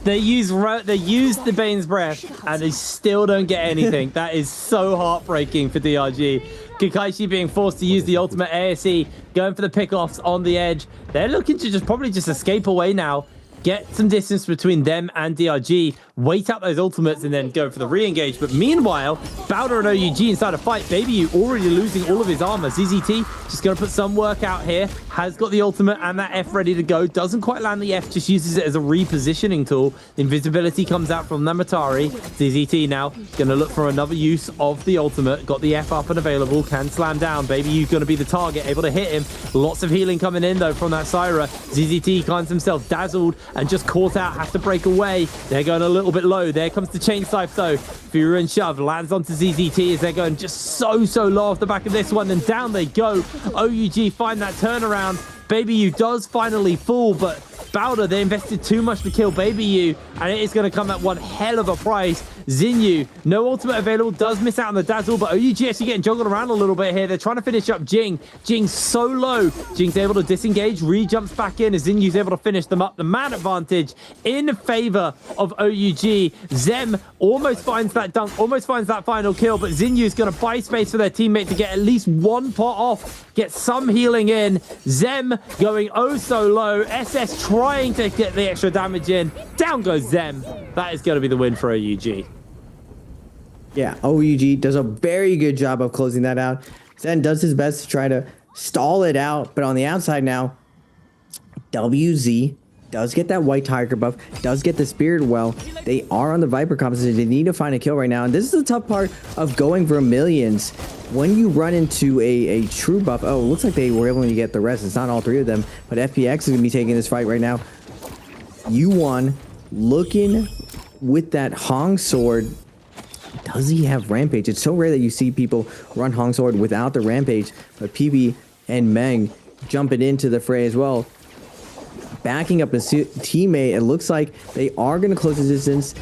They use the Bane's Breath and they still don't get anything. That is so heartbreaking for DRG. Kakaishi being forced to use the ultimate. ASE going for the pickoffs on the edge. They're looking to probably just escape away now. Get some distance between them and DRG, wait out those ultimates, and then go for the re-engage. But meanwhile, Bowder and OUG inside a fight. Baby U already losing all of his armor. ZZT just going to put some work out here. Has got the ultimate and that F ready to go. Doesn't quite land the F, just uses it as a repositioning tool. Invisibility comes out from Namatari. ZZT now going to look for another use of the ultimate. Got the F up and available. Can slam down. Baby U's going to be the target, able to hit him. Lots of healing coming in, though, from that Syra. ZZT finds himself dazzled and just caught out, has to break away. They're going a little bit low. There comes the chain scythe though. Fury and Shove lands onto ZZT as they're going just so low off the back of this one, and down they go. OUG find that turnaround. Baby U does finally fall, but Bowder, they invested too much to kill Baby You, and it is going to come at one hell of a price. Zinyu, no ultimate available, does miss out on the dazzle, but OUG actually getting juggled around a little bit here. They're trying to finish up Jing. Jing's so low. Jing's able to disengage, re-jumps back in as Zinyu's able to finish them up. The man advantage in favor of OUG. Zem almost finds that dunk, almost finds that final kill, but Zinyu's going to buy space for their teammate to get at least one pot off, get some healing in. Zem going oh so low. SS trying to get the extra damage in. Down goes Zem. That is going to be the win for OUG. Yeah, OUG does a very good job of closing that out. Zen does his best to try to stall it out, but on the outside now, WZ does get that white tiger buff, does get the spirit well. They are on the Viper composition. They need to find a kill right now, and this is the tough part of going for millions. When you run into a true buff, oh, it looks like they were able to get the rest. It's not all three of them, but FPX is going to be taking this fight right now. U1 looking with that Hong sword. Does he have Rampage? It's so rare that you see people run Hong Sword without the Rampage, but PB and Meng jumping into the fray as well. Backing up his teammate, it looks like they are going to close the distance.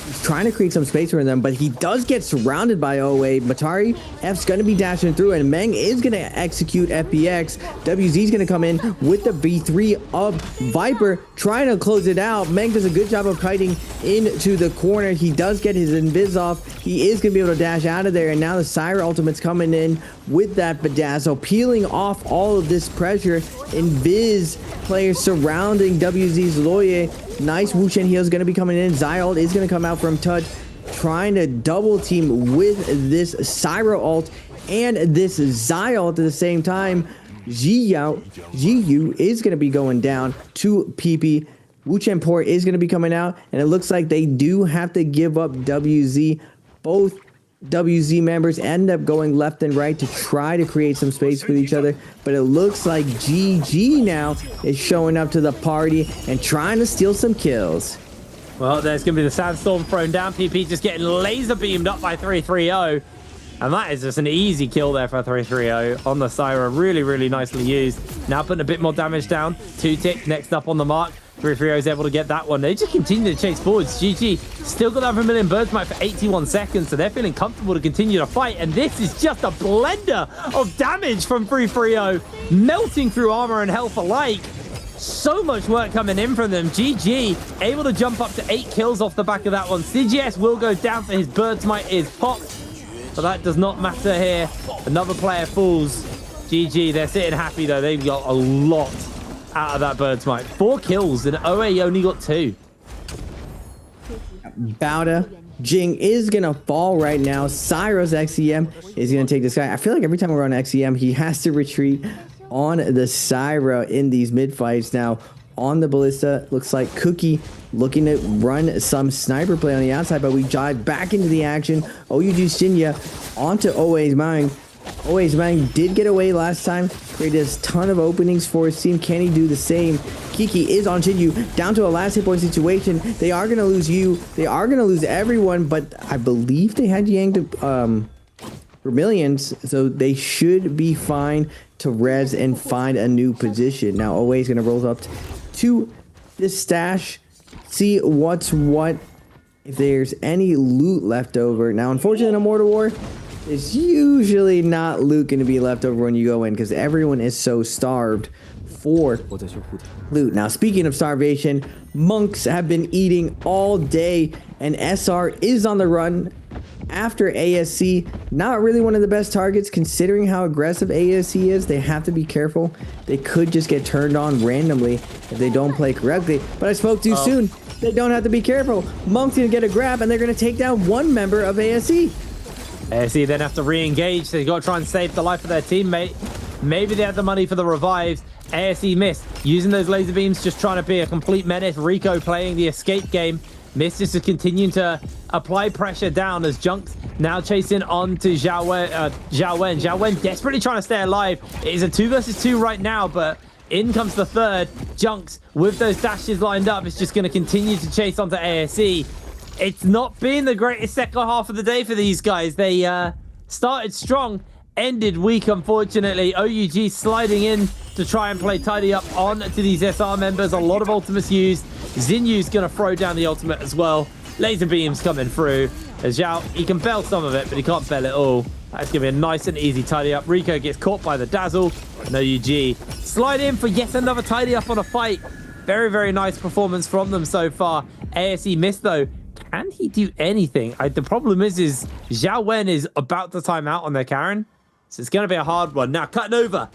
He's trying to create some space for them, but he does get surrounded by OA. Matari F's going to be dashing through, and Meng is going to execute FPX. WZ is going to come in with the V3 of Viper, trying to close it out. Meng does a good job of kiting into the corner. He does get his invis off. He is going to be able to dash out of there, and now the Syra ultimate's coming in with that bedazzle, peeling off all of this pressure. Invis players surrounding WZ's Loye. Nice Wu Chen heal is going to be coming in. Zyalt is going to come out from touch, trying to double team with this Syra ult and this Zyalt at the same time. Jiyu is going to be going down to PP. Wu Chen Port is going to be coming out, and it looks like they do have to give up WZ. Both WZ members end up going left and right to try to create some space with each other, but it looks like GG now is showing up to the party and trying to steal some kills. Well, there's going to be the Sandstorm thrown down. PP just getting laser beamed up by 330, and that is just an easy kill there for 330 on the Syra. Really, really nicely used. Now putting a bit more damage down. 2 tick next up on the mark. 330 is able to get that one. They just continue to chase forwards. GG still got that Vermilion Bird Smite for 81 seconds, so they're feeling comfortable to continue to fight. And this is just a blender of damage from 330, melting through armor and health alike. So much work coming in from them. GG able to jump up to 8 kills off the back of that one. CGS will go down for his Bird Smite is popped, but that does not matter here. Another player falls. GG, they're sitting happy though. They've got a lot out of that Bird Smite. 4 kills, and OA only got 2. Bowda. Jing is going to fall right now. Syra's XCM is going to take this guy. I feel like every time we're on XCM, he has to retreat on the Syra in these mid-fights. Now, on the Ballista, looks like Cookie looking to run some sniper play on the outside, but we dive back into the action. OUG Shinya onto OA's Mang. OA's Mang did get away last time, created a ton of openings for his team. Can he do the same? Kiki is on Shinyu, down to a last hit point situation. They are going to lose you. They are going to lose everyone, but I believe they had Yang to Vermilions, so they should be fine to res and find a new position. Now OA is going to roll up to this stash, see what's what, if there's any loot left over. Now, unfortunately, in a Mortal War, it's usually not loot going to be left over when you go in, because everyone is so starved for loot. Now, speaking of starvation, monks have been eating all day, and SR is on the run after ASC. Not really one of the best targets considering how aggressive ASC is. They have to be careful. They could just get turned on randomly if they don't play correctly. But I spoke too soon. They don't have to be careful. Monk's going to get a grab, and they're going to take down one member of ASC. ASC then have to re-engage. They've got to try and save the life of their teammate. Maybe they have the money for the revives. ASC missed. Using those laser beams, just trying to be a complete menace. Rico playing the escape game. Mist is just continuing to apply pressure down as Junks now chasing on to Zhao Wen. Zhao Wen desperately trying to stay alive. It is a 2 versus 2 right now, but in comes the third. Junks with those dashes lined up is just going to continue to chase onto ASC. It's not been the greatest second half of the day for these guys. They started strong, ended weak, unfortunately. OUG sliding in to try and play tidy up on to these SR members. A lot of ultimates used. Xinyu's going to throw down the ultimate as well. Laser beams coming through. As Zhao, he can bell some of it, but he can't bell it all. That's going to be a nice and easy tidy up. Rico gets caught by the dazzle. No UG. Slide in for yet another tidy up on a fight. Very, very nice performance from them so far. ASE missed though. Can he do anything? The problem is Zhao Wen is about to time out on their Karen. So it's going to be a hard one. Now cutting over.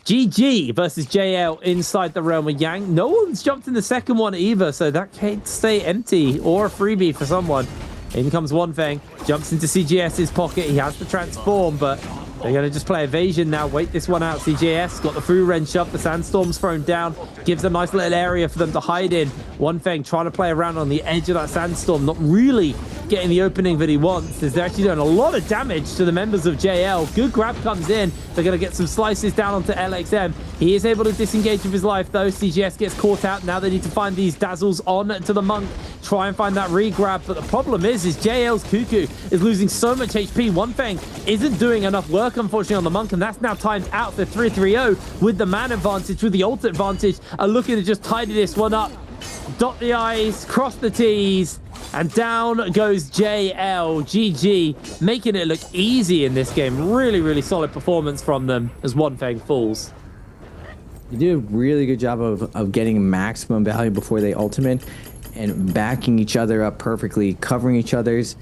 GG versus JL inside the realm of Yang. No one's jumped in the second one either, so that can't stay empty or a freebie for someone. In comes One Feng, jumps into CGS's pocket. He has to transform, but they're going to just play evasion now. Wait this one out. CGS got the Fu wrench up. The sandstorm's thrown down. Gives a nice little area for them to hide in. One Feng trying to play around on the edge of that sandstorm. Not really getting the opening that he wants. They're actually doing a lot of damage to the members of JL. Good grab comes in. They're going to get some slices down onto LXM. He is able to disengage with his life, though. CGS gets caught out. Now they need to find these dazzles on to the monk. Try and find that re-grab. But the problem is JL's Cuckoo is losing so much HP. One Feng isn't doing enough work, unfortunately, on the monk. And that's now timed out for 3-3-0 with the man advantage, with the ult advantage. Are looking to just tidy this one up. Dot the I's, cross the T's, and down goes JL. GG, making it look easy in this game. Really, really solid performance from them as One Feng falls. You did a really good job of getting maximum value before they ultimate and backing each other up perfectly, covering each other's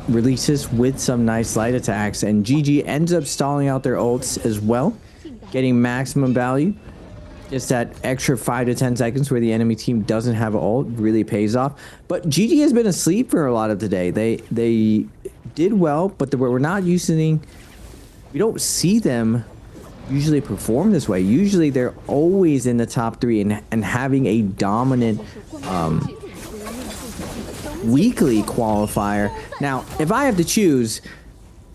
releases with some nice light attacks. And GG ends up stalling out their ults as well, getting maximum value. Just that extra 5 to 10 seconds where the enemy team doesn't have an ult really pays off. But GG has been asleep for a lot of the day. They did well, but we're not using. We don't see them usually perform this way. Usually they're always in the top 3 and having a dominant weekly qualifier. Now, if I have to choose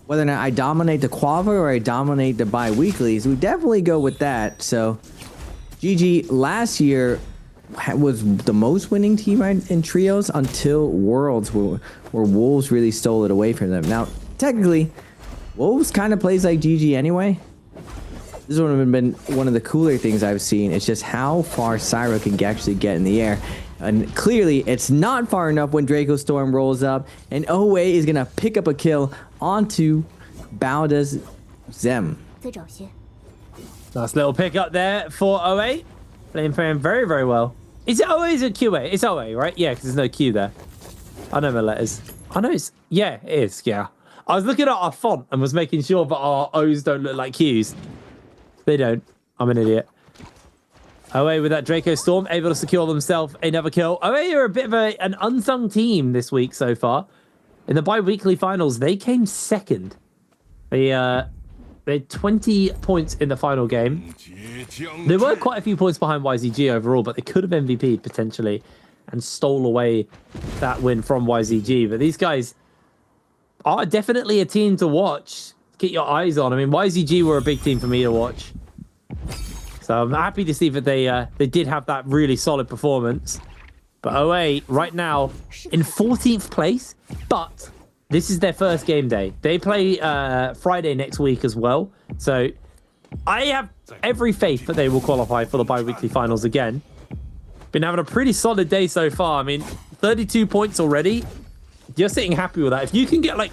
whether or not I dominate the qualifier or I dominate the bi-weeklies, we definitely go with that. So GG last year was the most winning team in trios until Worlds, where Wolves really stole it away from them. Now, technically, Wolves kind of plays like GG anyway. This would have been one of the cooler things I've seen. It's just how far Syra can actually get in the air. And clearly, it's not far enough when Draco Storm rolls up. And OA is going to pick up a kill onto Bauda's Zem. Nice little pick up there for OA. Playing very, very well. Is it OA or is it QA? It's OA, right? Yeah, because there's no Q there. I know my letters. I know it's... Yeah, it is, yeah. I was looking at our font and was making sure that our O's don't look like Q's. They don't. I'm an idiot. OA with that Draco Storm, able to secure themselves another kill. OA are a bit of an unsung team this week so far. In the bi-weekly finals, they came second. They had 20 points in the final game. They were quite a few points behind YZG overall, but they could have MVP'd potentially and stole away that win from YZG. But these guys are definitely a team to watch. Get your eyes on. I mean, YZG were a big team for me to watch. So I'm happy to see that they did have that really solid performance. But OA right now in 14th place, but this is their first game day. They play Friday next week as well. So I have every faith that they will qualify for the bi-weekly finals again. Been having a pretty solid day so far. I mean, 32 points already. You're sitting happy with that. If you can get like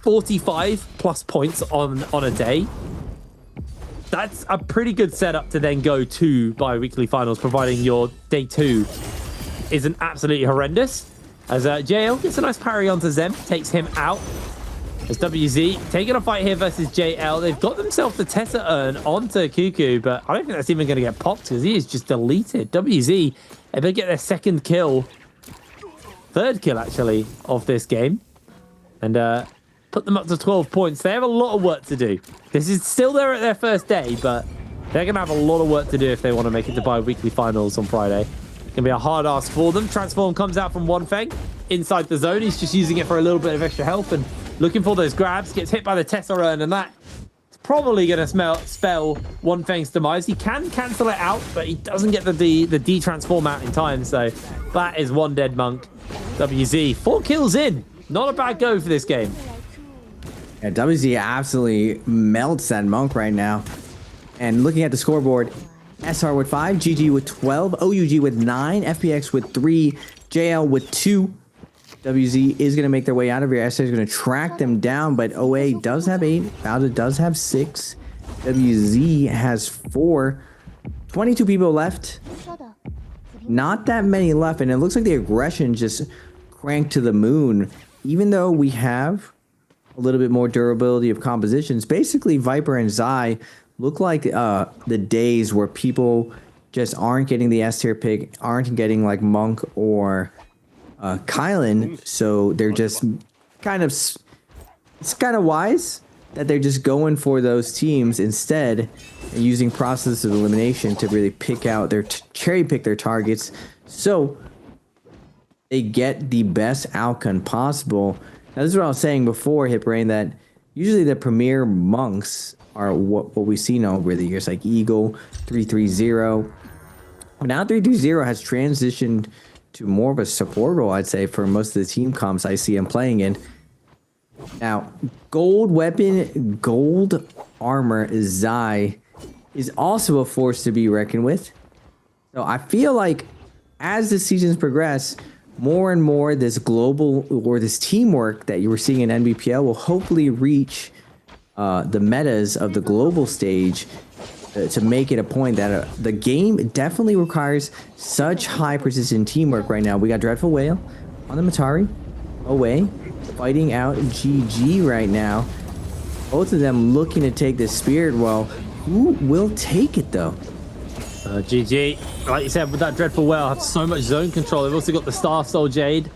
45 plus points on a day, that's a pretty good setup to then go to bi-weekly finals, providing your day 2 isn't absolutely horrendous. As JL gets a nice parry onto Zem, takes him out. As WZ taking a fight here versus JL. They've got themselves the Tessa urn onto Cuckoo, but I don't think that's even going to get popped because he is just deleted. WZ, if they get their second kill, third kill actually, of this game, and put them up to 12 points. They have a lot of work to do. This is still there at their first day, but they're going to have a lot of work to do if they want to make it to bi-weekly finals on Friday. Going to be a hard ask for them. Transform comes out from One Feng inside the zone. He's just using it for a little bit of extra health and looking for those grabs. Gets hit by the Tessa urn, and that's probably going to spell One Feng's demise. He can cancel it out, but he doesn't get the D-transform out in time, so that is one dead monk. WZ, 4 kills in. Not a bad go for this game. Yeah, WZ absolutely melts that monk right now. And looking at the scoreboard, SR with 5, GG with 12, OUG with 9, FPX with 3, JL with 2. WZ is going to make their way out of here. SR is going to track them down, but OA does have 8. Bowda does have 6. WZ has 4. 22 people left. Not that many left, and it looks like the aggression just cranked to the moon. Even though we have a little bit more durability of compositions, basically Viper and Zai look like the days where people just aren't getting the S tier pick, aren't getting like Monk or Kylan, so they're just kind of, it's kind of wise that they're just going for those teams instead and using process of elimination to really pick out their cherry pick their targets, so they get the best outcome possible. Now, this is what I was saying before, Hiprain, that usually the premier monks are what we've seen over the years, like Eagle, 330. Now 330 has transitioned to more of a support role, I'd say, for most of the team comps I see him playing in. Now, gold weapon, gold armor, Zai is also a force to be reckoned with. So I feel like as the seasons progress, more and more this global or this teamwork that you were seeing in NBPL will hopefully reach the metas of the global stage to make it a point that the game definitely requires such high precision teamwork right now. We got Dreadful Whale on the Matari, OA fighting out GG right now. Both of them looking to take the Spirit Well. Who will take it though? GG, like you said, with that Dreadful Whale, have so much zone control. They've also got the Staff Soul Jade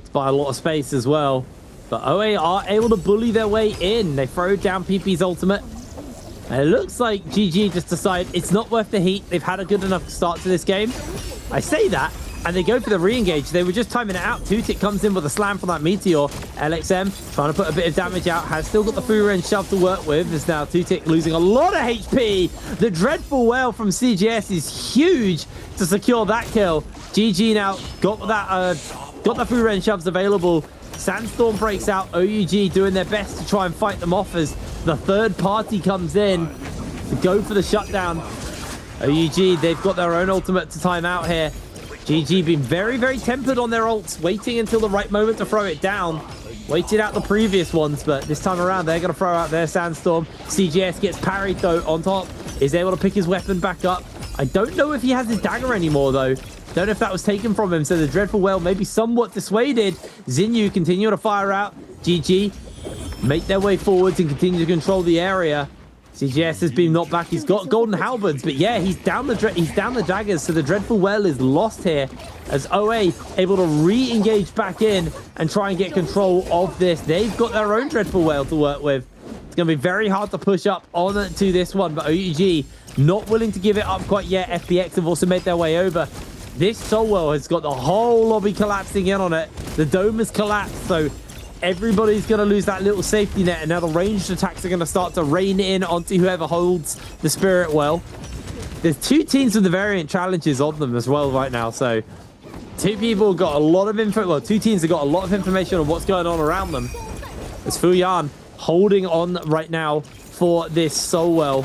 to buy a lot of space as well. But OA are able to bully their way in. They throw down PP's ultimate. And it looks like GG just decided it's not worth the heat. They've had a good enough start to this game. I say that, and they go for the re-engage. They were just timing it out. Tutik comes in with a slam from that Meteor. LXM trying to put a bit of damage out. Has still got the Furu and Shove to work with. There's now Tutik losing a lot of HP. The Dreadful Whale from CGS is huge to secure that kill. GG now got the Furu and Shoves available. Sandstorm breaks out. OUG doing their best to try and fight them off as the third party comes in to go for the shutdown. OUG, they've got their own ultimate to time out here. GG been very, very tempered on their ults, waiting until the right moment to throw it down. Waited out the previous ones, but this time around, they're going to throw out their Sandstorm. CGS gets parried, though, on top. Is able to pick his weapon back up. I don't know if he has his dagger anymore, though. Don't know if that was taken from him, so the Dreadful Whale may be somewhat dissuaded. Zinyu continue to fire out. GG make their way forwards and continue to control the area. CGS has been knocked back. He's got golden halberds, but yeah, he's down the daggers, so the Dreadful Whale is lost here as OA able to re-engage back in and try and get control of this. They've got their own Dreadful Whale to work with. It's going to be very hard to push up on to this one, but OUG not willing to give it up quite yet. FPX have also made their way over. This Soul Well has got the whole lobby collapsing in on it. The dome has collapsed, so everybody's going to lose that little safety net, and now the ranged attacks are going to start to rain in onto whoever holds the Spirit Well. There's two teams with the variant challenges on them as well right now, so two people got a lot of info. Well, two teams have got a lot of information on what's going on around them. It's Fuyan holding on right now for this Soul Well.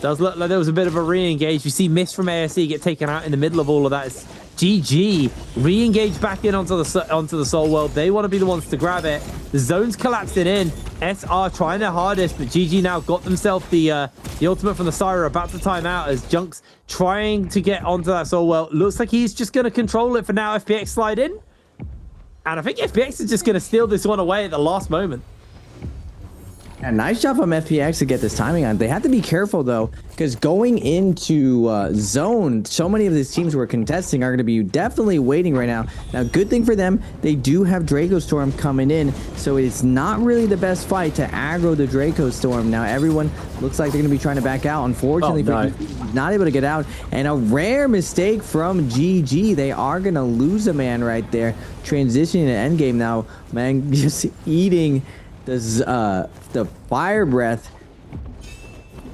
Does look like there was a bit of a re-engage. You see Miss from ASE get taken out in the middle of all of that. It's GG re-engage back in onto the Soul World. They want to be the ones to grab it. The zone's collapsing in. SR trying their hardest, but GG now got themselves the ultimate from the Syra, about to time out as Junk's trying to get onto that Soul World. Looks like he's just going to control it for now. FPX slide in, and I think FPX is just going to steal this one away at the last moment. A nice job from FPX to get this timing on. They have to be careful, though, because going into zone, so many of these teams we're contesting are going to be definitely waiting right now. Now, good thing for them, they do have Draco Storm coming in, so it's not really the best fight to aggro the Draco Storm. Now, everyone looks like they're going to be trying to back out. Unfortunately, not able to get out, and a rare mistake from GG. They are going to lose a man right there, transitioning to endgame now. Man, just eating the fire breath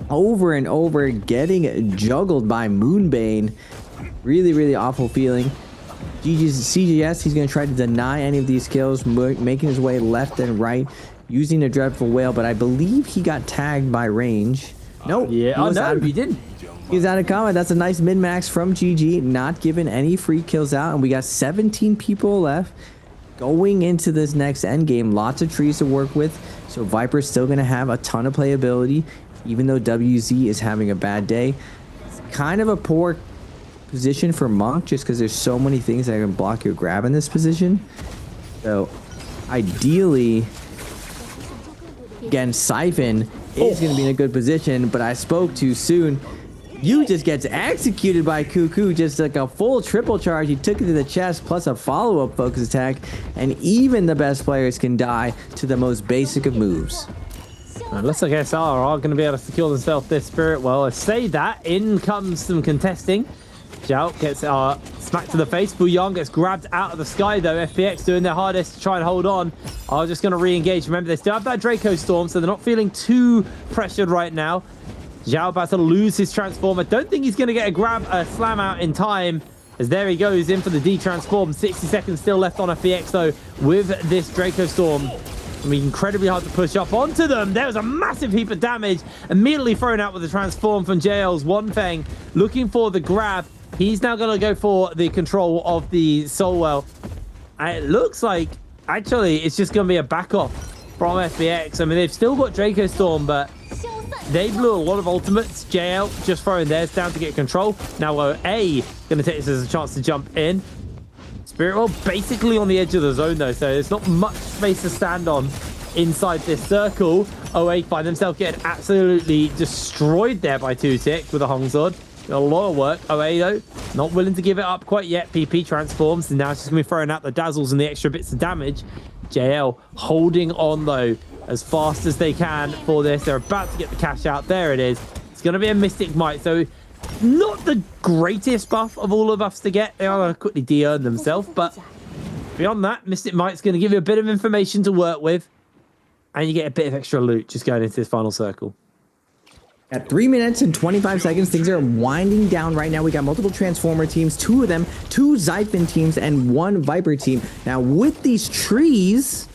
over and over, getting juggled by Moonbane. Really, really awful feeling. CGS, he's going to try to deny any of these kills, making his way left and right, using a Dreadful Whale, but I believe he got tagged by range, Nope. Yeah. Oh, no, he didn't. He's out of combat. That's a nice min-max from GG. Not giving any free kills out. And we got 17 people left going into this next end game. Lots of trees to work with. So Viper's still going to have a ton of playability, even though WZ is having a bad day. It's kind of a poor position for Monk just because there's so many things that can block your grab in this position. So ideally, again, Siphon is going to be in a good position, but I spoke too soon. You just gets executed by Cuckoo, just like a full triple charge. He took it to the chest, plus a follow-up focus attack, and even the best players can die to the most basic of moves. Looks like SR are going to be able to secure themselves this spirit well. I say that, in comes some contesting. Zhao gets smacked to the face. Bouillon gets grabbed out of the sky though. FPX doing their hardest to try and hold on. Are just going to re-engage. Remember, they still have that Draco Storm, so they're not feeling too pressured right now. Zhao about to lose his transform. I don't think he's going to get a slam out in time, as there he goes in for the D-transform. 60 seconds still left on FPX though with this Draco Storm. I mean, incredibly hard to push up onto them. There was a massive heap of damage immediately thrown out with the transform from JL's One Feng, looking for the grab. He's now going to go for the control of the Soul Well. And it looks like, actually, it's just going to be a back off from FBX. I mean, they've still got Draco Storm, but they blew a lot of ultimates. JL just throwing theirs down to get control. Now, A going to take this as a chance to jump in. Spirit World basically on the edge of the zone, though, so there's not much space to stand on inside this circle. OA find themselves getting absolutely destroyed there by 2-6 with a Hong Sword. A lot of work. OA, though, not willing to give it up quite yet. PP transforms, and now it's just going to be throwing out the dazzles and the extra bits of damage. JL holding on, though, as fast as they can for this. They're about to get the cash out. There it is. It's going to be a Mystic Might, so not the greatest buff of all the buffs to get. They are going to quickly de-earn themselves, but beyond that, Mystic Might's going to give you a bit of information to work with, and you get a bit of extra loot just going into this final circle. At 3 minutes and 25 seconds, things are winding down right now. We got multiple Transformer teams, 2 of them, 2 Xiphon teams, and 1 Viper team. Now, with these trees,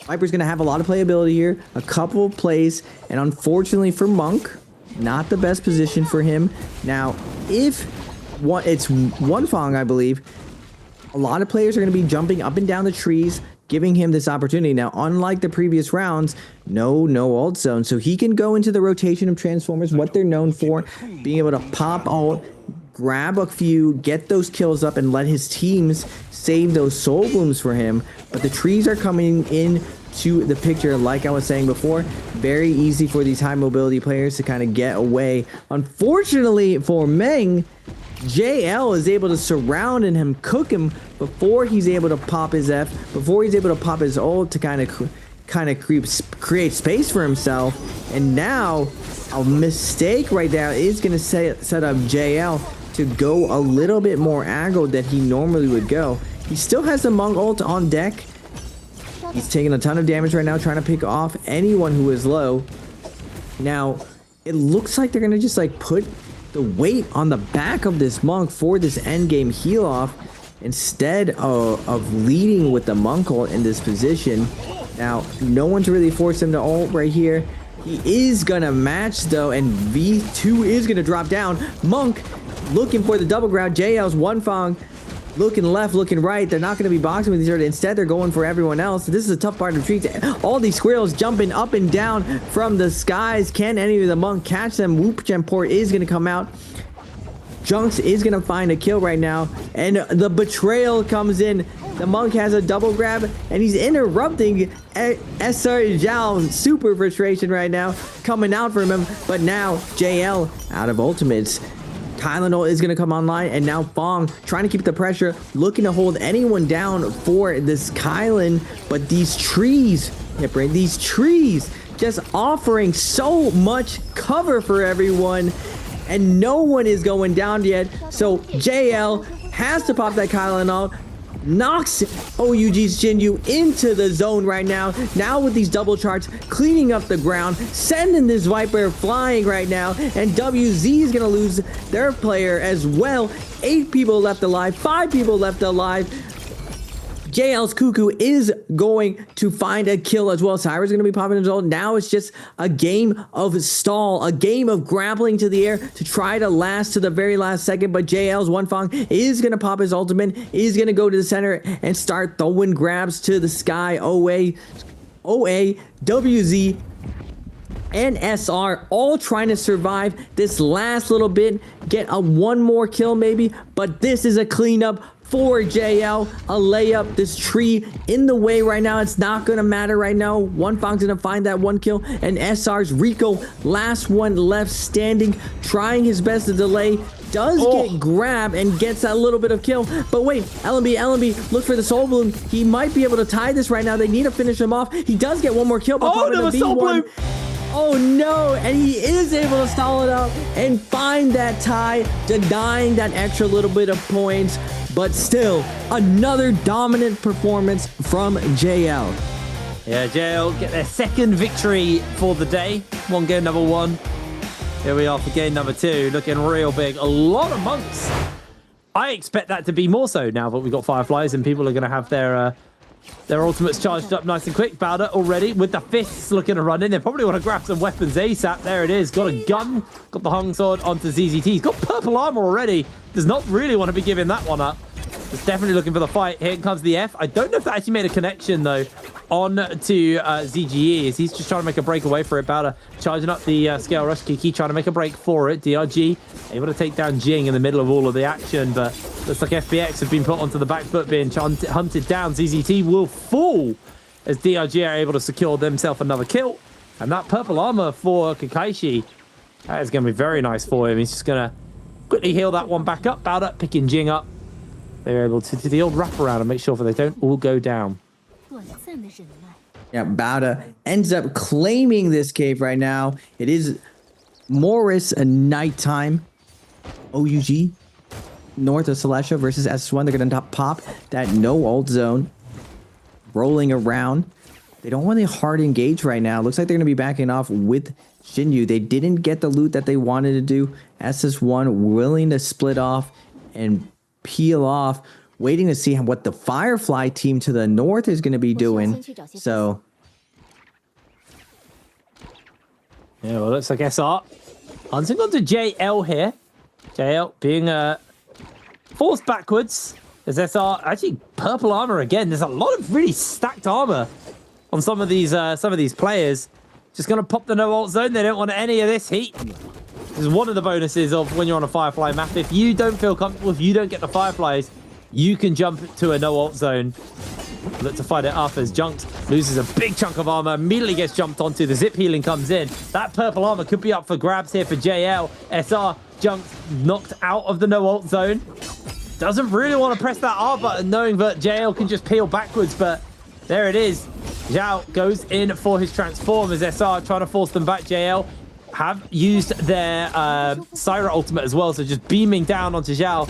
Viper's going to have a lot of playability here, a couple of plays, and unfortunately for Monk, not the best position for him. Now, if it's One Fong, I believe, a lot of players are going to be jumping up and down the trees, giving him this opportunity. Now, unlike the previous rounds, no ult zone. So he can go into the rotation of Transformers, what they're known for, being able to pop ult, grab a few, get those kills up, and let his teams save those soul blooms for him. But the trees are coming in to the picture, like I was saying before. Very easy for these high mobility players to kind of get away. Unfortunately for Meng, JL is able to surround and cook him before he's able to pop his F, before he's able to pop his ult to kind of create space for himself. And now a mistake right there is going to set up JL to go a little bit more aggro than he normally would go. He still has the Monk ult on deck. He's taking a ton of damage right now, trying to pick off anyone who is low. Now, it looks like they're going to just like put the weight on the back of this Monk for this endgame heal off instead of leading with the Monk ult in this position. Now, no one's really forced him to ult right here. He is going to match though, and V2 is going to drop down. Monk looking for the double grab. JL's One Fong looking left, looking right. They're not going to be boxing with each other. Instead, they're going for everyone else. This is a tough part of the retreat. All these squirrels jumping up and down from the skies. Can any of the Monk catch them? Whoop Gem Port is going to come out. Junks is going to find a kill right now. And the betrayal comes in. The Monk has a double grab, and he's interrupting SR Zhao. Super frustration right now coming out from him. But now, JL out of ultimates. Kylan is going to come online, and now Fong trying to keep the pressure, looking to hold anyone down for this Kylan. But these trees, these trees just offering so much cover for everyone, and no one is going down yet. So JL has to pop that Kylan out. Knocks OUG's Jinyu into the zone right now. Now with these double charts, cleaning up the ground, sending this Viper flying right now. And WZ is going to lose their player as well. 8 people left alive, 5 people left alive. JL's Cuckoo is going to find a kill as well. Cyber's going to be popping his ult. Now it's just a game of stall, a game of grappling to the air to try to last to the very last second. But JL's One Fong is going to pop his ultimate, is going to go to the center and start throwing grabs to the sky. OA, WZ, and SR all trying to survive this last little bit, get a one more kill maybe, but this is a cleanup for JL, a layup. This tree in the way right now. It's not going to matter right now. One Fong's going to find that one kill, and SR's Rico, last one left standing, trying his best to delay. Does get grabbed and gets that little bit of kill. But wait, LMB, look for the soul bloom. He might be able to tie this right now. They need to finish him off. He does get one more kill. But no, soul bloom. Oh no, and he is able to stall it out and find that tie, denying that extra little bit of points. But still, another dominant performance from JL. Yeah, JL get their second victory for the day. One game number one. Here we are for game number two, looking real big. A lot of monks. I expect that to be more so now that we've got Fireflies and people are going to have their ultimates charged up nice and quick. Bowder already with the fists looking to run in. They probably want to grab some weapons ASAP. There it is. Got a gun. Got the Hung Sword onto ZZT. He's got purple armor already. Does not really want to be giving that one up. It's definitely looking for the fight. Here comes the F. I don't know if that actually made a connection, though, on to ZGE. He's just trying to make a break away for it. Bowder charging up the Scale Rush. Kiki trying to make a break for it. DRG able to take down Jing in the middle of all of the action, but looks like FBX have been put onto the back foot, being hunted down. ZZT will fall as DRG are able to secure themselves another kill. And that purple armor for Kakaishi, that is going to be very nice for him. He's just going to quickly heal that one back up. Bowder picking Jing up. They're able to do the old wraparound and make sure that they don't all go down. Yeah, Bowder ends up claiming this cave right now. It is Morris a nighttime. OUG north of Celestia versus S1. They're going to pop that no ult zone. Rolling around. They don't want to hard engage right now. Looks like they're going to be backing off with Shinju. They didn't get the loot that they wanted to do. SS1 willing to split off and peel off, waiting to see what the Firefly team to the north is going to be doing. So yeah, well, looks like SR hunting onto JL here. JL being forced backwards as SR actually purple armor again. There's a lot of really stacked armor on some of these players. Just gonna pop the no ult zone. They don't want any of this heat. This is one of the bonuses of when you're on a Firefly map. If you don't feel comfortable, if you don't get the Fireflies, you can jump to a no ult zone. Look to fight it up as Junks loses a big chunk of armor, immediately gets jumped onto. The zip healing comes in. That purple armor could be up for grabs here for JL. SR Junks knocked out of the no ult zone. Doesn't really want to press that R button, knowing that JL can just peel backwards, but there it is. Zhao goes in for his transform as SR trying to force them back. JL have used their Syra ultimate as well, so just beaming down onto Zhao.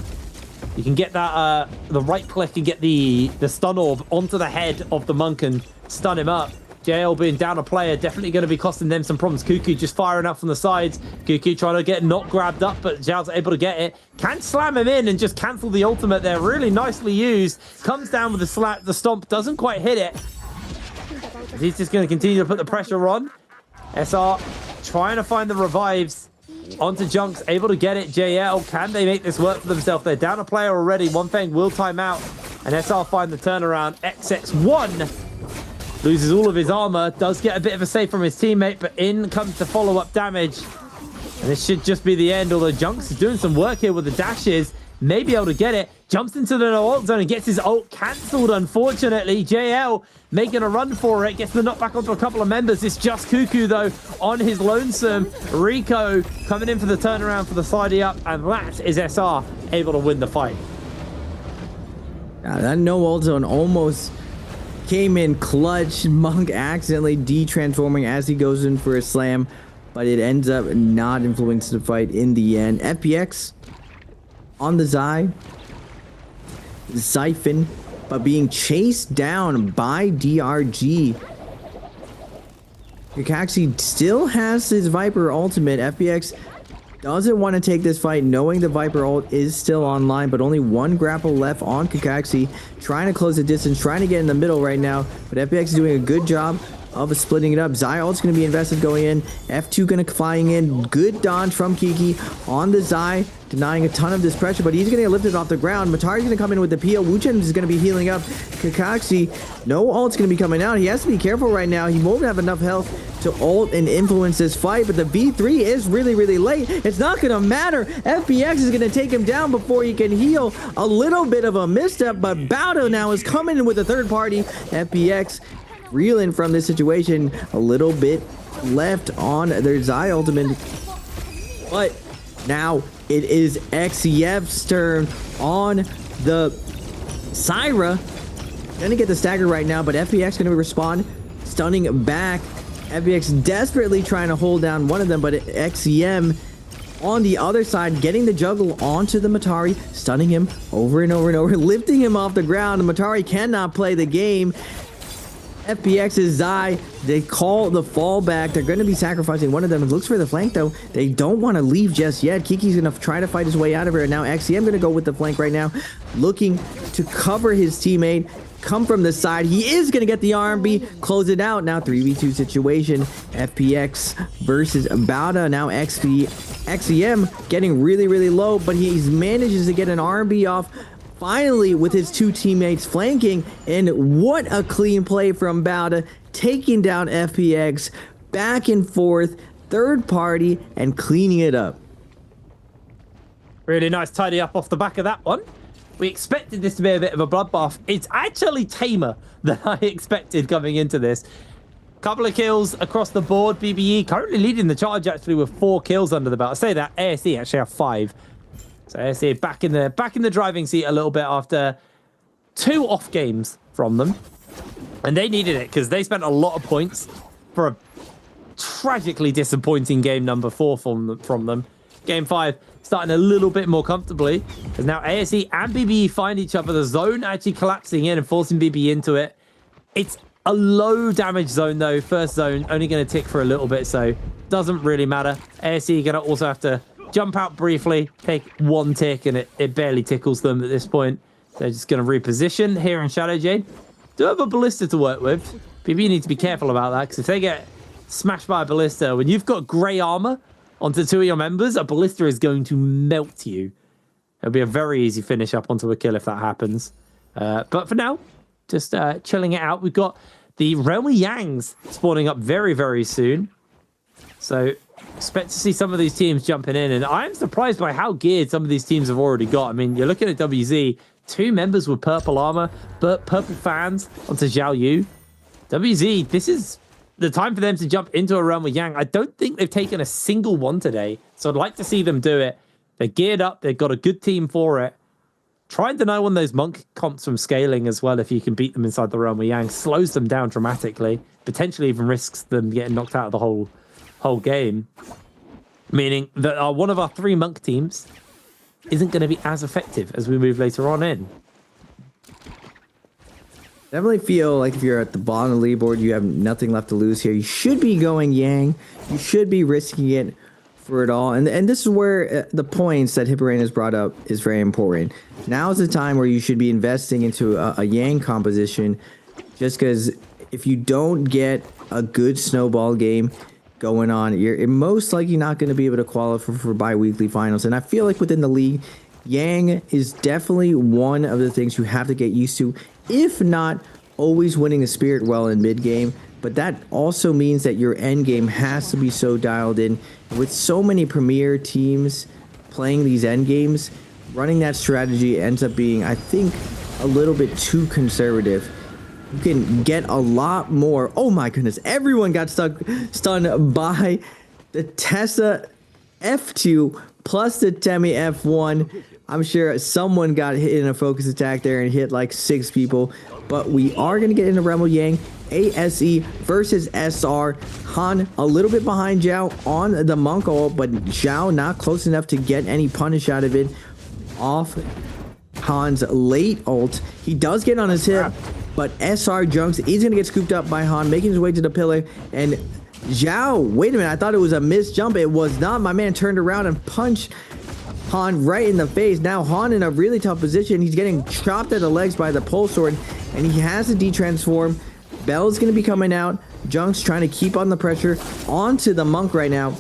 You can get that the right click and get the stun orb onto the head of the monk and stun him up. JL being down a player, definitely going to be costing them some problems. Cuckoo just firing up from the sides. Cuckoo trying to get not grabbed up, but Zhao's able to get it. Can slam him in and just cancel the ultimate there. Really nicely used. Comes down with the slap. The stomp doesn't quite hit it. He's just going to continue to put the pressure on. SR trying to find the revives onto Junks, able to get it. JL, can they make this work for themselves? They're down a player already. One thing will time out, and SR find the turnaround. XX1 loses all of his armor, does get a bit of a save from his teammate, but in comes the follow-up damage. And this should just be the end, although Junks is doing some work here with the dashes. May be able to get it. Jumps into the no ult zone and gets his ult cancelled, unfortunately. JL making a run for it. Gets the knockback onto a couple of members. It's just Cuckoo, though, on his lonesome. Rico coming in for the turnaround for the sidey up. And that is SR able to win the fight. That no ult zone almost came in clutch. Monk accidentally de-transforming as he goes in for a slam. But it ends up not influencing the fight in the end. FPX on the Zai. Siphon, but being chased down by DRG. Kakashi still has his Viper ultimate. FPX doesn't want to take this fight, knowing the Viper ult is still online, but only one grapple left on Kakaxi, trying to close the distance, trying to get in the middle right now, but FPX is doing a good job of splitting it up. Zai ult's going to be invested going in, F2 going to flying in, good dodge from Kiki on the Zai, denying a ton of this pressure, but he's going to get lifted off the ground. Matari's going to come in with the peel. Wuchen is going to be healing up. Kakaxi, no ult's going to be coming out. He has to be careful right now. He won't have enough health to ult and influence this fight, but the V3 is really, really late. It's not going to matter. FPX is going to take him down before he can heal. A little bit of a misstep, but Baudo now is coming in with a third party. FPX reeling from this situation. A little bit left on their Zai ultimate, but now it is XEF's turn on the Syra. Gonna get the stagger right now, but FPX gonna respond, stunning back. FPX desperately trying to hold down one of them, but XEM on the other side, getting the juggle onto the Matari, stunning him over and over and over, lifting him off the ground. The Matari cannot play the game. FPX's Zai, they call the fallback. They're going to be sacrificing one of them. It looks for the flank, though. They don't want to leave just yet. Kiki's going to try to fight his way out of here. Now XCM going to go with the flank right now, looking to cover his teammate. Come from the side. He is going to get the RMB, close it out. Now 3v2 situation. FPX versus Bauda. Now XEM getting really, really low, but he manages to get an RMB off. Finally, with his two teammates flanking, and what a clean play from Bauda, taking down FPX, back and forth, third party, and cleaning it up. Really nice tidy up off the back of that one. We expected this to be a bit of a bloodbath. It's actually tamer than I expected coming into this. Couple of kills across the board. BBE currently leading the charge actually with 4 kills under the belt. I say that ASE actually have 5. So ASE back in the driving seat a little bit after 2 off games from them. And they needed it because they spent a lot of points for a tragically disappointing game number 4 from them. Game 5 starting a little bit more comfortably, as now ASE and BBE find each other. The zone actually collapsing in and forcing BBE into it. It's a low damage zone though. First zone only going to tick for a little bit, so doesn't really matter. ASE going to also have to jump out briefly, take 1 tick, and it barely tickles them at this point. They're just going to reposition here in Shadow Jade. Do have a ballista to work with. BBE need to be careful about that, because if they get smashed by a ballista, when you've got grey armor onto 2 of your members, a ballista is going to melt you. It'll be a very easy finish up onto a kill if that happens. But for now, just chilling it out. We've got the Realm of Yangs spawning up very, very soon. So expect to see some of these teams jumping in. And I'm surprised by how geared some of these teams have already got. I mean, you're looking at WZ, 2 members with purple armor, but purple fans onto Zhao Yu. WZ, this is the time for them to jump into a Realm of Yang. I don't think they've taken a single one today, so I'd like to see them do it. They're geared up. They've got a good team for it. Try and deny one of those monk comps from scaling as well if you can beat them inside the Realm of Yang. Slows them down dramatically. Potentially even risks them getting knocked out of the whole game. Meaning that one of our 3 monk teams isn't going to be as effective as we move later on in. Definitely feel like if you're at the bottom of the leaderboard, you have nothing left to lose here. You should be going Yang. You should be risking it for it all. And this is where the points that Hipporain has brought up is very important. Now is the time where you should be investing into a Yang composition, just because if you don't get a good snowball game going on, you're most likely not going to be able to qualify for bi-weekly finals. And I feel like within the league, Yang is definitely one of the things you have to get used to, if not always winning the spirit well in mid game. But that also means that your end game has to be so dialed in. With so many premier teams playing these end games, running that strategy ends up being, I think, a little bit too conservative. You can get a lot more. Oh my goodness, everyone got stunned by the Tessa F2 plus the Temi F1. I'm sure someone got hit in a focus attack there and hit like 6 people. But we are going to get into Realm of Yang. ASE versus SR. Han a little bit behind Zhao on the Monk ult, but Zhao not close enough to get any punish out of it. Off Han's late ult. He does get on his hip, but SR Junks is going to get scooped up by Han, making his way to the pillar. And Zhao, wait a minute. I thought it was a missed jump. It was not. My man turned around and punched Han right in the face. Now Han in a really tough position. He's getting chopped at the legs by the pole sword, and he has to de-transform. Bell's going to be coming out. Junk's trying to keep on the pressure onto the Monk right now.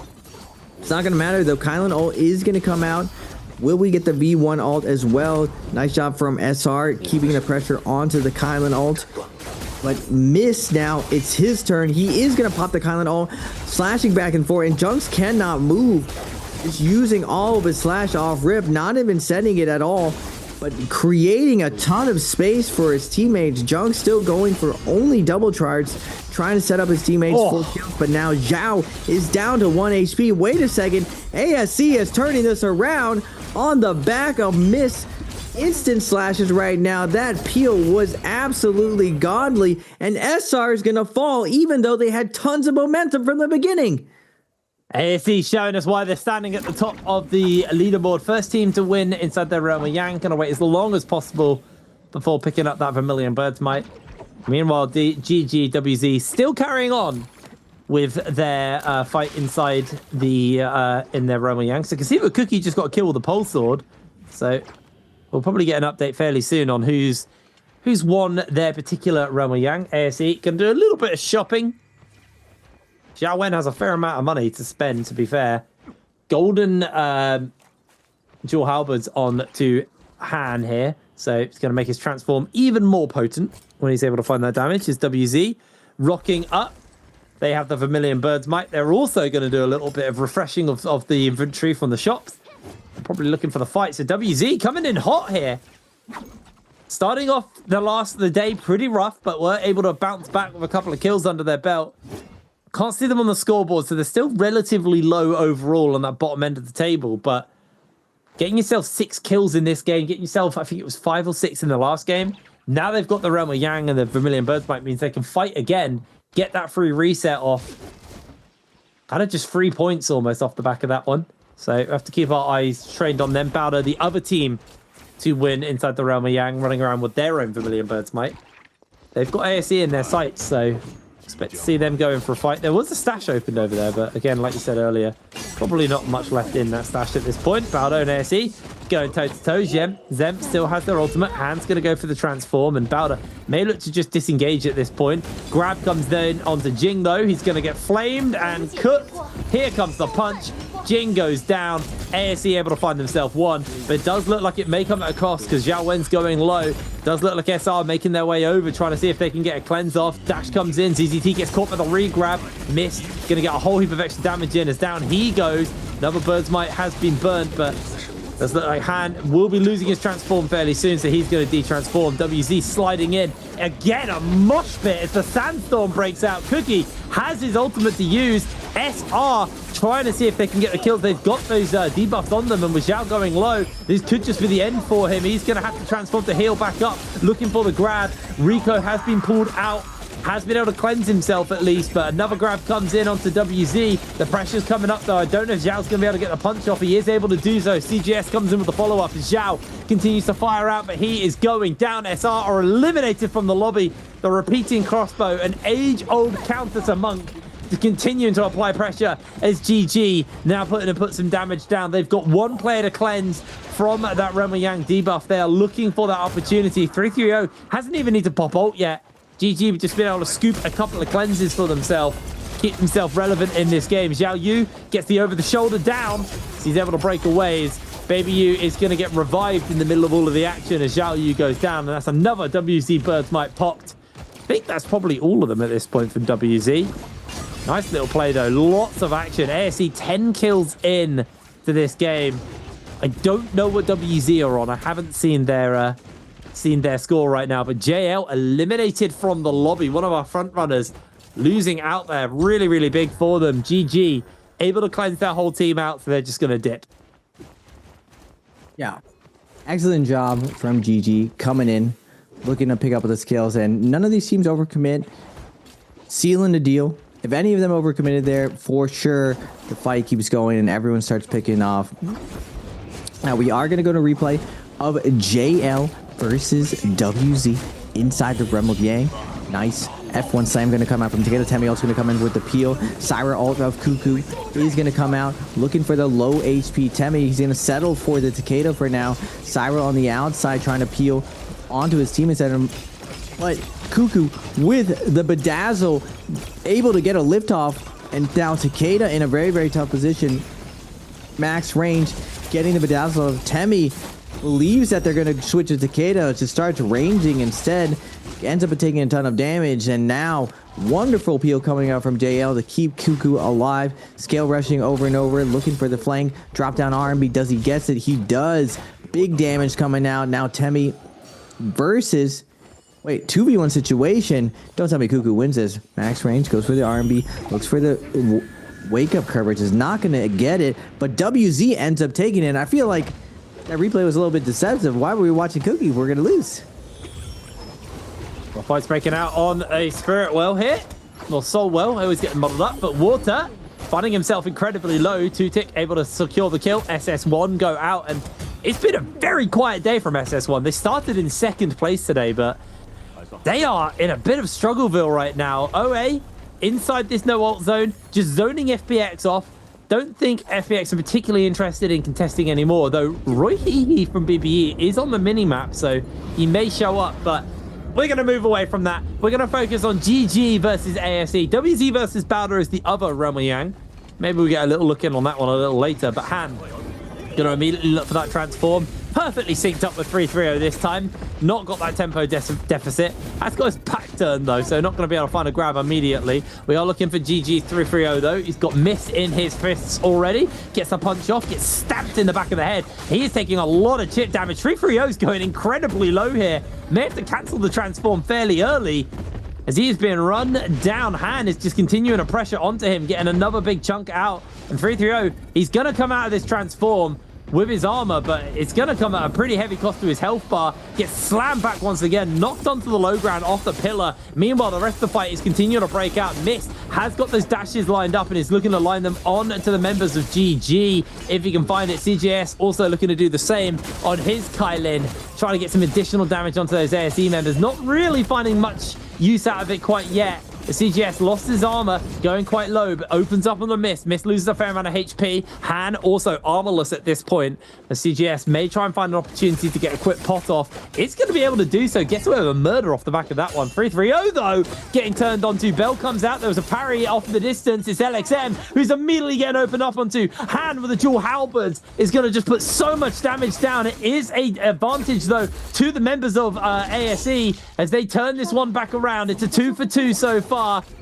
It's not going to matter, though. Kylan ult is going to come out. Will we get the V1 ult as well? Nice job from SR, keeping the pressure onto the Kylan ult. But miss now. It's his turn. He is going to pop the Kylan ult, slashing back and forth, and Junks cannot move. Just using all of his slash off rip, not even setting it at all, but creating a ton of space for his teammates. Junk still going for only double charge, trying to set up his teammates for kills, but now Zhao is down to 1 HP. Wait a second, ASC is turning this around on the back of miss instant slashes right now. That peel was absolutely godly, and SR is gonna fall even though they had tons of momentum from the beginning. ASE showing us why they're standing at the top of the leaderboard. First team to win inside their realm of Yang. Gonna wait as long as possible before picking up that Vermilion Bird's Might. Meanwhile, GGWZ still carrying on with their fight inside the in their realm of Yang. So you can see that Cookie just got a kill with the pole sword. So we'll probably get an update fairly soon on who's won their particular realm of Yang. ASE can do a little bit of shopping. Xiao Wen has a fair amount of money to spend, to be fair. Golden dual halberds on to Han here. So it's going to make his transform even more potent when he's able to find that damage. Is WZ rocking up. They have the Vermilion Bird's Might. They're also going to do a little bit of refreshing of the inventory from the shops. Probably looking for the fight. So WZ coming in hot here. Starting off the last of the day pretty rough, but were able to bounce back with a couple of kills under their belt. Can't see them on the scoreboard, so they're still relatively low overall on that bottom end of the table, but getting yourself 6 kills in this game, getting yourself, I think it was 5 or 6 in the last game. Now they've got the Realm of Yang and the Vermilion Bird's Might, means they can fight again, get that free reset off. Kind of just 3 points almost off the back of that one. So we have to keep our eyes trained on them. Bowder, the other team to win inside the Realm of Yang, running around with their own Vermilion Bird's Might. They've got ASE in their sights, so expect to see them going for a fight. There was a stash opened over there, but again, like you said earlier, probably not much left in that stash at this point. Baldo and ASE going toe-to-toe. Zem still has their ultimate. Han's going to go for the transform, and Baldo may look to just disengage at this point. Grab comes down onto Jing, though. He's going to get flamed and cooked. Here comes the punch. Jing goes down. ASE able to find themselves one, but it does look like it may come at a cost because Xiao Wen's going low. Does look like SR making their way over, trying to see if they can get a cleanse off. Dash comes in. ZZT gets caught by the re-grab. Missed. Gonna get a whole heap of extra damage in as down he goes. Another Bird's Might has been burnt, but does look like Han will be losing his transform fairly soon, so he's going to de-transform. WZ sliding in. Again, a mosh pit as the sandstorm breaks out. Cookie has his ultimate to use. SR trying to see if they can get the kills. They've got those debuffs on them, and with Zhao going low, this could just be the end for him. He's going to have to transform to heal back up, looking for the grab. Rico has been pulled out. Has been able to cleanse himself at least, but another grab comes in onto WZ. The pressure's coming up, though. I don't know if Zhao's going to be able to get the punch off. He is able to do so. CGS comes in with the follow-up, and Zhao continues to fire out, but he is going down. SR are eliminated from the lobby. The repeating crossbow, an age-old counter to Monk, to continue to apply pressure as GG now put some damage down. They've got one player to cleanse from that Realm of Yang debuff. They are looking for that opportunity. 330 hasn't even need to pop ult yet. GG just been able to scoop a couple of cleanses for themselves, keep himself relevant in this game. Xiao Yu gets the over-the-shoulder down, so he's able to break away. As Baby Yu is going to get revived in the middle of all of the action as Xiao Yu goes down, and that's another WZ Bird's Might popped. I think that's probably all of them at this point from WZ. Nice little play, though. Lots of action. ASE 10 kills in to this game. I don't know what WZ are on. I haven't seen their score right now, but JL eliminated from the lobby. One of our front runners losing out there. Really, really big for them. GG able to cleanse their whole team out, so they're just going to dip. Yeah. Excellent job from GG coming in, looking to pick up the skills, and none of these teams overcommit, sealing the deal. If any of them overcommitted there, for sure, the fight keeps going and everyone starts picking off. Now, we are going to go to replay of JL versus WZ inside the Realm of Yang. Nice F1 slam going to come out from Takeda. Temmie also going to come in with the peel. Syra ult of Cuckoo is going to come out looking for the low HP Temmie. He's going to settle for the Takeda for now. Syra on the outside trying to peel onto his teammates at him. But Cuckoo with the Bedazzle able to get a lift off, and now Takeda in a very, very tough position. Max range getting the Bedazzle of Temmie. Believes that they're going to switch to Takeda to start ranging instead. Ends up taking a ton of damage, and now wonderful peel coming out from JL to keep Cuckoo alive. Scale rushing over and over, looking for the flank. Drop down R&B. Does he get it? He does. Big damage coming out. Now Temmie versus... Wait, 2v1 situation. Don't tell me Cuckoo wins this. Max range goes for the R&B. Looks for the wake-up coverage. Is not going to get it, but WZ ends up taking it. I feel like that replay was a little bit deceptive. Why were we watching Cookie if we're going to lose? Well, fight's breaking out on a Spirit Well here. Well, Soul Well, always getting muddled up, but Water finding himself incredibly low. 2-tick able to secure the kill. SS1 go out, and it's been a very quiet day from SS1. They started in second place today, but they are in a bit of struggleville right now. OA inside this no ult zone, just zoning FPX off. Don't think FPX are particularly interested in contesting anymore, though Roy Hehe from BBE is on the minimap, so he may show up, but we're going to move away from that. We're going to focus on GG versus ASE. WZ versus Bowder is the other Realm Yang. Maybe we get a little look in on that one a little later, but Han going to immediately look for that transform. Perfectly synced up with 3-3-0 this time. Not got that tempo deficit. Has got his back turn though, so not going to be able to find a grab immediately. We are looking for GG 3-3-0 though. He's got miss in his fists already. Gets a punch off, gets stabbed in the back of the head. He is taking a lot of chip damage. 3-3-0 is going incredibly low here. May have to cancel the transform fairly early, as he is being run down. Han is just continuing to pressure onto him, getting another big chunk out. And 3-3-0, he's going to come out of this transform with his armor, but it's going to come at a pretty heavy cost to his health bar. Gets slammed back once again, knocked onto the low ground off the pillar. Meanwhile, the rest of the fight is continuing to break out. Mist has got those dashes lined up and is looking to line them on to the members of GG if he can find it. CJS also looking to do the same on his Kylin, trying to get some additional damage onto those ASE members. Not really finding much use out of it quite yet. The CGS lost his armor, going quite low, but opens up on the Mist. Mist loses a fair amount of HP. Han also armorless at this point. The CGS may try and find an opportunity to get a quick pot off. It's going to be able to do so. Gets away with a murder off the back of that one. 3-3-0 though, getting turned onto. Bell comes out. There was a parry off the distance. It's LXM who's immediately getting opened up onto. Han with the dual halberds is going to just put so much damage down. It is an advantage though to the members of ASE as they turn this one back around. It's a 2-for-2 so far.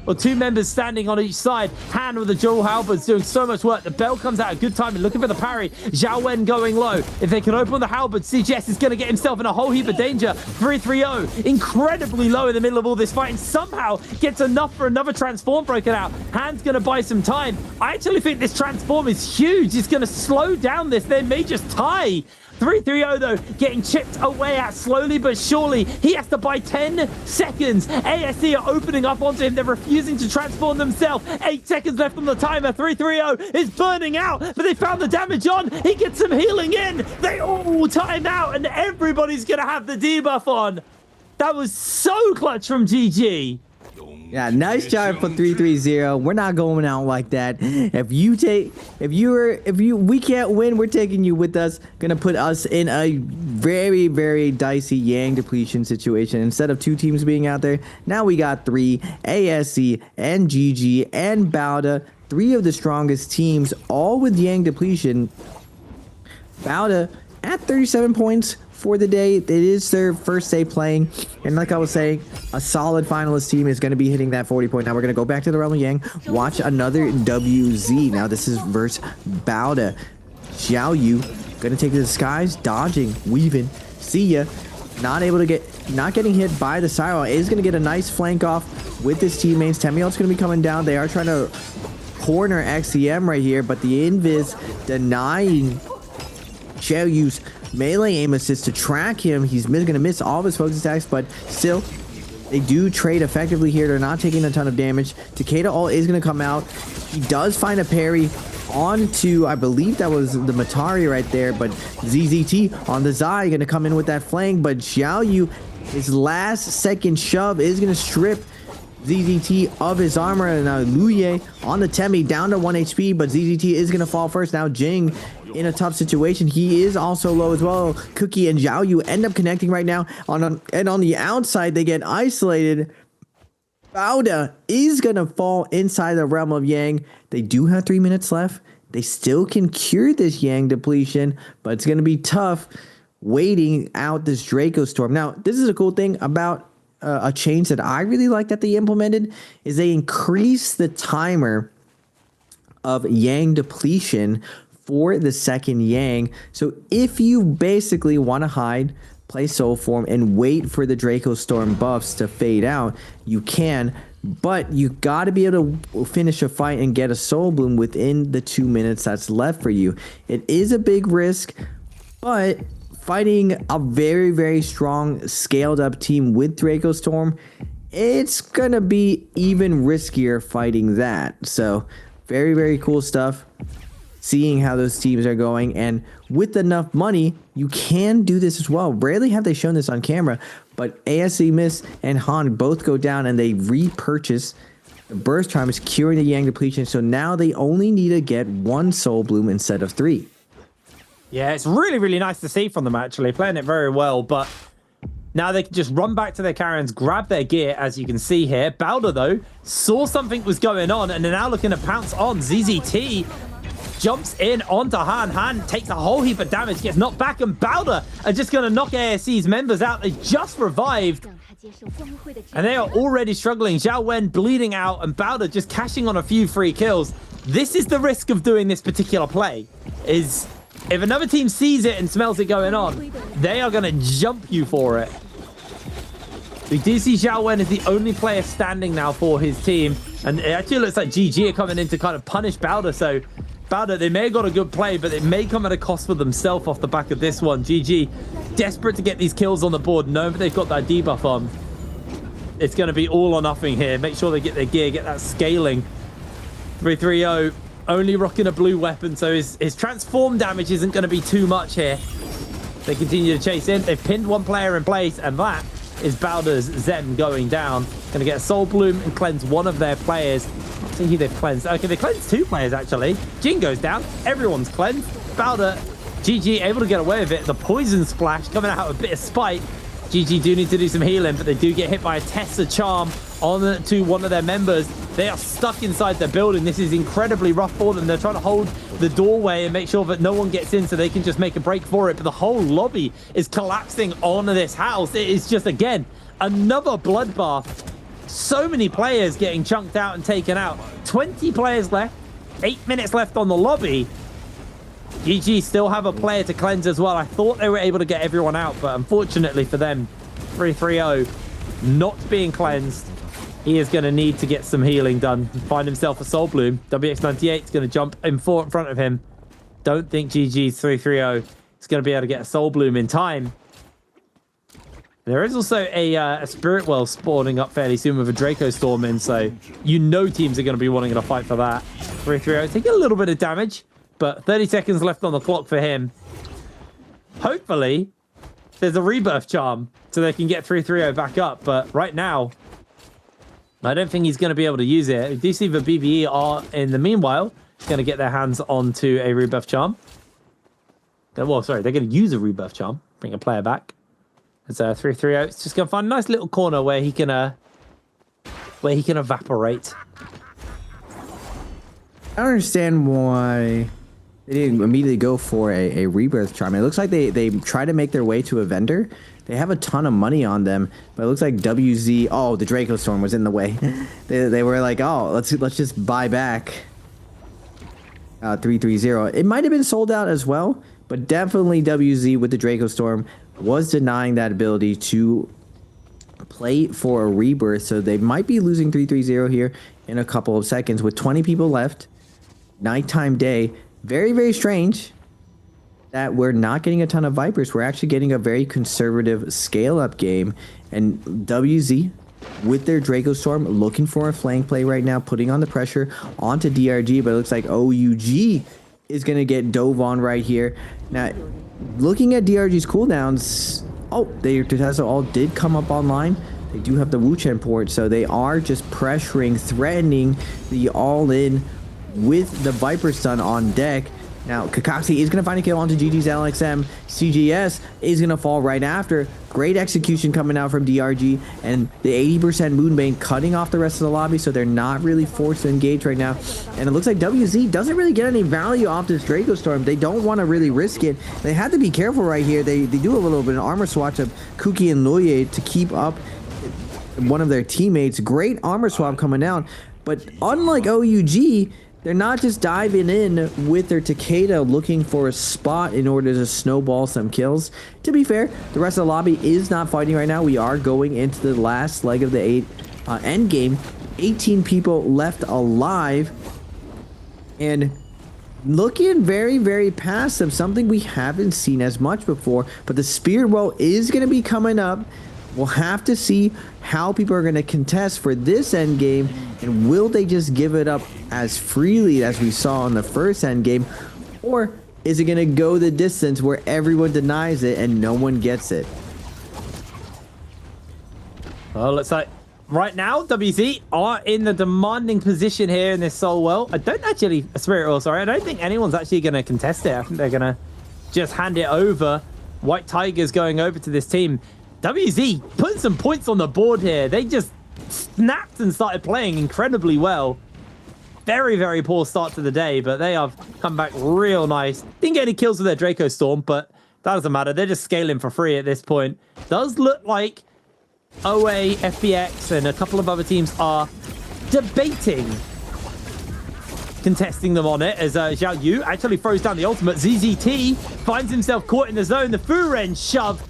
Or two members standing on each side. Han with the dual halberds doing so much work. The Bell comes out at a good time and looking for the parry. Zhao Wen going low. If they can open the halberd, CGS is going to get himself in a whole heap of danger. 3-3-0, incredibly low in the middle of all this fight, and somehow gets enough for another transform broken out. Han's going to buy some time. I actually think this transform is huge. It's going to slow down this. They may just tie. 3-3-0 though, getting chipped away at slowly but surely. He has to buy 10 seconds. ASE are opening up onto him. They're refusing to transform themselves. 8 seconds left on the timer. 3-3-0 is burning out, but they found the damage on. He gets some healing in. They all time out, and everybody's going to have the debuff on. That was so clutch from GG. Yeah, nice job for 3-3-0. We're not going out like that. We can't win, we're taking you with us. Gonna put us in a very, very dicey Yang depletion situation. Instead of 2 teams being out there, now we got 3, ASE and GG and Bowda. 3 of the strongest teams, all with Yang depletion. Bowda at 37 points for the day. It is their first day playing, and like I was saying, a solid finalist team is going to be hitting that 40 point. Now we're going to go back to the Realm of Yang, watch another WZ. Now this is versus Bowda. Xiao Yu going to take the skies, dodging, weaving. See ya. Not getting hit by the Cyril. Is going to get a nice flank off with his teammates. Temiel's going to be coming down. They are trying to corner XCM right here, but the Invis denying Xiao Yu's melee aim assist to track him. He's going to miss all of his focus attacks, but still, they do trade effectively here. They're not taking a ton of damage. Takeda ult is going to come out. He does find a parry onto, I believe that was the Matari right there, but ZZT on the Zai going to come in with that flank, but Xiao Yu, his last second shove is going to strip ZZT of his armor, and now Luye on the Temi down to 1 HP, but ZZT is going to fall first. Now Jing in a tough situation. He is also low as well. Cookie and Zhao Yu end up connecting right now. And on the outside, they get isolated. Bauda is going to fall inside the realm of Yang. They do have 3 minutes left. They still can cure this Yang depletion, but it's going to be tough waiting out this Draco Storm. Now, this is a cool thing about a change that I really like that they implemented is they increase the timer of Yang depletion for the second Yang. So if you basically want to hide, play Soul Form, and wait for the Draco Storm buffs to fade out, you can, but you got to be able to finish a fight and get a Soul Bloom within the 2 minutes that's left for you. It is a big risk, but fighting a very, very strong scaled up team with Draco Storm, it's going to be even riskier fighting that. So very, very cool stuff. Seeing how those teams are going, and with enough money, you can do this as well. Rarely have they shown this on camera, but ASE Miss and Han both go down and they repurchase the burst charms, curing the Yang depletion. So now they only need to get 1 Soul Bloom instead of 3. Yeah, it's really, really nice to see from them, actually. Playing it very well, but now they can just run back to their Karens, grab their gear, as you can see here. Bowder, though, saw something was going on, and they're now looking to pounce on. ZZT jumps in onto Han. Han takes a whole heap of damage, gets knocked back, and Bowder are just going to knock ASE's members out. They just revived, and they are already struggling. Zhao Wen bleeding out, and Bowder just cashing on a few free kills. This is the risk of doing this particular play, is if another team sees it and smells it going on, they are going to jump you for it. We do see Zhao Wen as the only player standing now for his team, and it actually looks like GG are coming in to kind of punish Bowder. So Bowder, they may have got a good play, but it may come at a cost for themselves off the back of this one. GG, desperate to get these kills on the board, knowing that they've got that debuff on. It's going to be all or nothing here. Make sure they get their gear, get that scaling. 330 only rocking a blue weapon, so his transform damage isn't going to be too much here. They continue to chase in. They've pinned one player in place, and that is Bowder's Zen going down. Going to get a Soul Bloom and cleanse one of their players. Let's see who they've cleansed. Okay, they cleansed 2 players, actually. Jin goes down. Everyone's cleansed. Bowder, GG, able to get away with it. The Poison Splash coming out with a bit of spite. GG do need to do some healing, but they do get hit by a Tessa Charm onto one of their members. They are stuck inside the building. This is incredibly rough for them. They're trying to hold the doorway and make sure that no one gets in so they can just make a break for it. But the whole lobby is collapsing on this house. It is just, again, another bloodbath. So many players getting chunked out and taken out. 20 players left. 8 minutes left on the lobby. GG still have a player to cleanse as well. I thought they were able to get everyone out, but unfortunately for them, 330 not being cleansed. He is going to need to get some healing done and find himself a Soul Bloom. WX98 is going to jump in front of him. Don't think GG's 330 is going to be able to get a Soul Bloom in time. There is also a Spirit Well spawning up fairly soon with a Draco Storm in, so you know teams are going to be wanting to fight for that. 330 taking a little bit of damage, but 30 seconds left on the clock for him. Hopefully, there's a rebirth charm so they can get 330 back up, but right now, I don't think he's going to be able to use it. We do see the BBE are, in the meanwhile, going to get their hands onto a rebirth charm. Well, sorry, they're going to use a rebirth charm. Bring a player back. It's 330. It's just going to find a nice little corner where he can evaporate. I don't understand why they didn't immediately go for a rebirth charm. It looks like they try to make their way to a vendor. They have a ton of money on them, but it looks like WZ. Oh, the Draco Storm was in the way. they were like, oh, let's just buy back 330. It might have been sold out as well, but definitely WZ with the Draco Storm was denying that ability to play for a rebirth. So they might be losing 330 here in a couple of seconds with 20 people left. Nighttime day. Very, very strange that we're not getting a ton of Vipers. We're actually getting a very conservative scale-up game. And WZ, with their Draco Storm, looking for a flank play right now, putting on the pressure onto DRG, but it looks like OUG is going to get dove on right here. Now, looking at DRG's cooldowns, oh, their Tessa all did come up online. They do have the Wuchen port, so they are just pressuring, threatening the all-in with the Viper Stun on deck. Now, Kakashi is going to find a kill onto GG's LXM. CGS is going to fall right after. Great execution coming out from DRG, and the 80% Moonbane cutting off the rest of the lobby, so they're not really forced to engage right now. And it looks like WZ doesn't really get any value off this Draco Storm. They don't want to really risk it. They have to be careful right here. They do a little bit of armor swatch of Kuki and Loye to keep up one of their teammates. Great armor swap coming out, but unlike OUG, they're not just diving in with their Takeda looking for a spot in order to snowball some kills. To be fair, the rest of the lobby is not fighting right now. We are going into the last leg of the end game. 18 people left alive and looking very, very passive, something we haven't seen as much before. But the Spirit Well is going to be coming up. We'll have to see how people are going to contest for this end game, and will they just give it up as freely as we saw in the first end game, or is it going to go the distance where everyone denies it and no one gets it? Well, looks like right now WZ are in the demanding position here in this Soul Well. I don't think anyone's actually going to contest it. I think they're going to just hand it over. White Tigers going over to this team. WZ putting some points on the board here. They just snapped and started playing incredibly well. Very, very poor start to the day, but they have come back real nice. Didn't get any kills with their Draco Storm, but that doesn't matter. They're just scaling for free at this point. Does look like OA, FPX, and a couple of other teams are debating contesting them on it, as Xiao Yu actually throws down the ultimate. ZZT finds himself caught in the zone. The Furen shove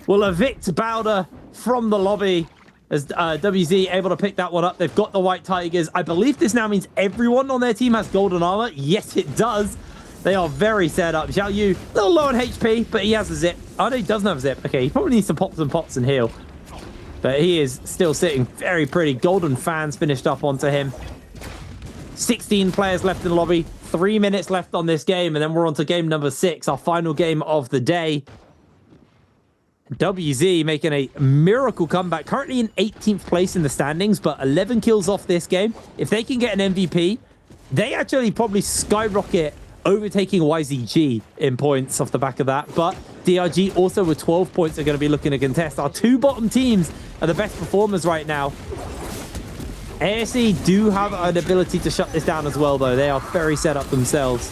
will evict Bowder from the lobby, as WZ able to pick that one up. They've got the White Tigers. I believe this now means everyone on their team has golden armor. Yes, it does. They are very set up. Xiao Yu, a little low on HP, but he has a zip. Oh, no, he doesn't have a zip. Okay, he probably needs to pop some pots and heal. But he is still sitting very pretty. Golden fans finished up onto him. 16 players left in the lobby. 3 minutes left on this game, and then we're on to game number 6, our final game of the day. WZ making a miracle comeback, currently in 18th place in the standings, but 11 kills off this game. If they can get an MVP, they actually probably skyrocket, overtaking YZG in points off the back of that. But DRG also with 12 points are going to be looking to contest. Our two bottom teams are the best performers right now. ASE do have an ability to shut this down as well, though. They are very set up themselves.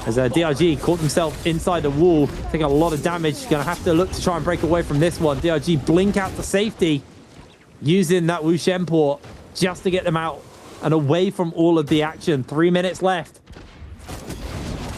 As DRG caught himself inside the wall, taking a lot of damage. Going to have to look to try and break away from this one. DRG blink out to safety, using that Wuchen port just to get them out and away from all of the action. 3 minutes left.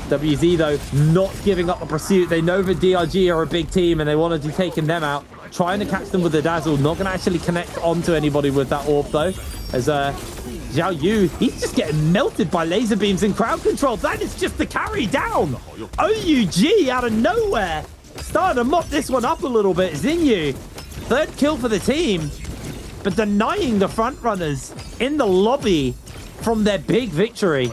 WZ, though, not giving up the pursuit. They know that DRG are a big team and they want to be taking them out. Trying to catch them with the dazzle. Not going to actually connect onto anybody with that orb, though. As Xiao Yu, he's just getting melted by laser beams and crowd control. That is just the carry down. OUG out of nowhere. Starting to mop this one up a little bit. Xinyu, third kill for the team, but denying the front runners in the lobby from their big victory.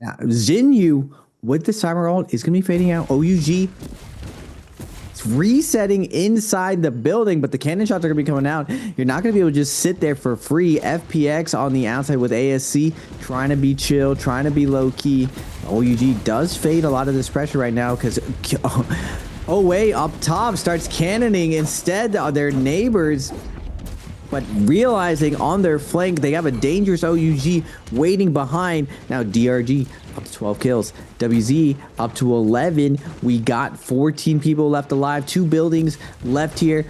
Now, Xinyu with the Cyber ult is going to be fading out. OUG, it's resetting inside the building, but the cannon shots are going to be coming out. You're not going to be able to just sit there for free. FPX on the outside with ASC, trying to be chill, trying to be low-key. OUG does fade a lot of this pressure right now because OA up top starts cannoning instead of their neighbors. But realizing on their flank, they have a dangerous OUG waiting behind. Now DRG up to 12 kills. WZ up to 11. We got 14 people left alive. 2 buildings left here.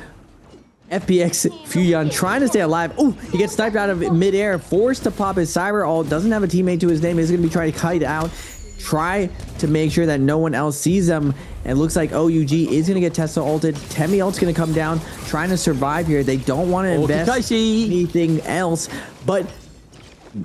FPX Fuyon trying to stay alive. Oh, he gets sniped out of midair. Forced to pop his cyber ult. Doesn't have a teammate to his name. He's going to be trying to kite out. Try to make sure that no one else sees them. And it looks like OUG is going to get Tesla ulted. Temi ult's going to come down, trying to survive here. They don't want to invest anything else. But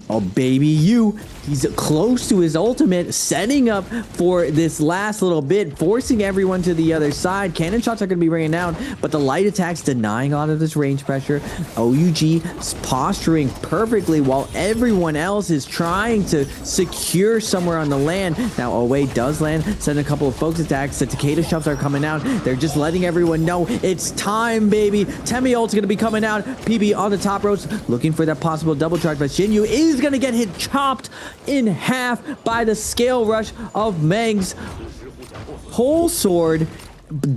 Oh, baby, he's close to his ultimate, setting up for this last little bit, forcing everyone to the other side. Cannon shots are going to be raining down, but the light attacks denying all of this range pressure. OUG is posturing perfectly while everyone else is trying to secure somewhere on the land. Now, OA does land, send a couple of focus attacks. The Takeda shots are coming out. They're just letting everyone know it's time, baby. Temi ult's going to be coming out. PB on the top ropes, looking for that possible double charge, but Shinyu is going to get hit chopped in half by the scale rush of Meng's whole sword.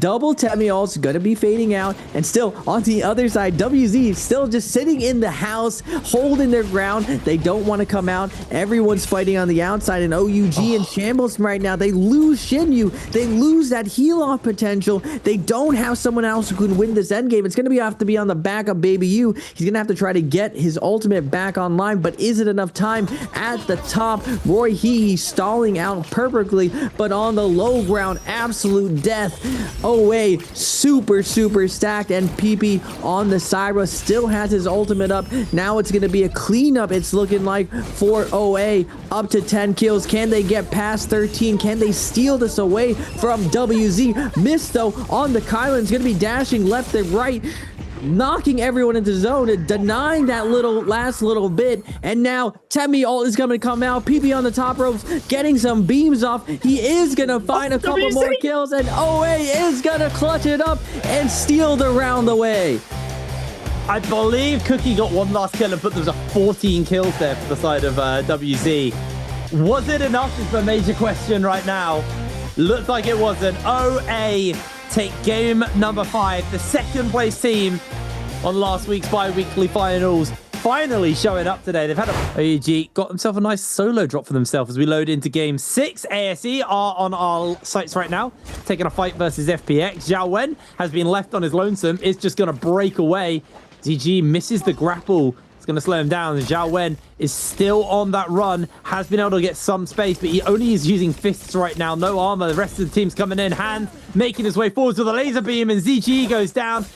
Double Temi ult's gonna be fading out, and still on the other side, WZ still just sitting in the house, holding their ground. They don't want to come out. Everyone's fighting on the outside, and OUG in shambles right now. They lose Shinyu. They lose that heal off potential. They don't have someone else who can win this end game. It's gonna have to be on the back of Baby U. He's gonna have to try to get his ultimate back online, but is it enough time at the top? Roy he's stalling out perfectly, but on the low ground, absolute death. OA super stacked, and PP on the Syra still has his ultimate up. Now it's going to be a cleanup, it's looking like, for OA. Up to 10 kills. Can they get past 13? Can they steal this away from WZ? Miss though on the Kylan's going to be dashing left and right, knocking everyone into zone and denying that last little bit. And now Temi ult is going to come out. PP on the top ropes, getting some beams off. He is going to find a couple more kills, and OA is going to clutch it up and steal the round away. I believe Cookie got one last kill, but there was 14 kills there for the side of WZ. Was it enough is the major question right now. Looks like it wasn't. OA take game number 5, the second place team on last week's bi-weekly finals, finally showing up today. They've had OUG got themselves a nice solo drop for themselves as we load into game 6. ASE are on our sites right now, taking a fight versus FPX. Zhao Wen has been left on his lonesome, is just going to break away. ZG misses the grapple. It's going to slow him down. Zhao Wen is still on that run, has been able to get some space, but he only is using fists right now. No armor. The rest of the team's coming in. Hand making his way forwards with a laser beam, and ZG goes down.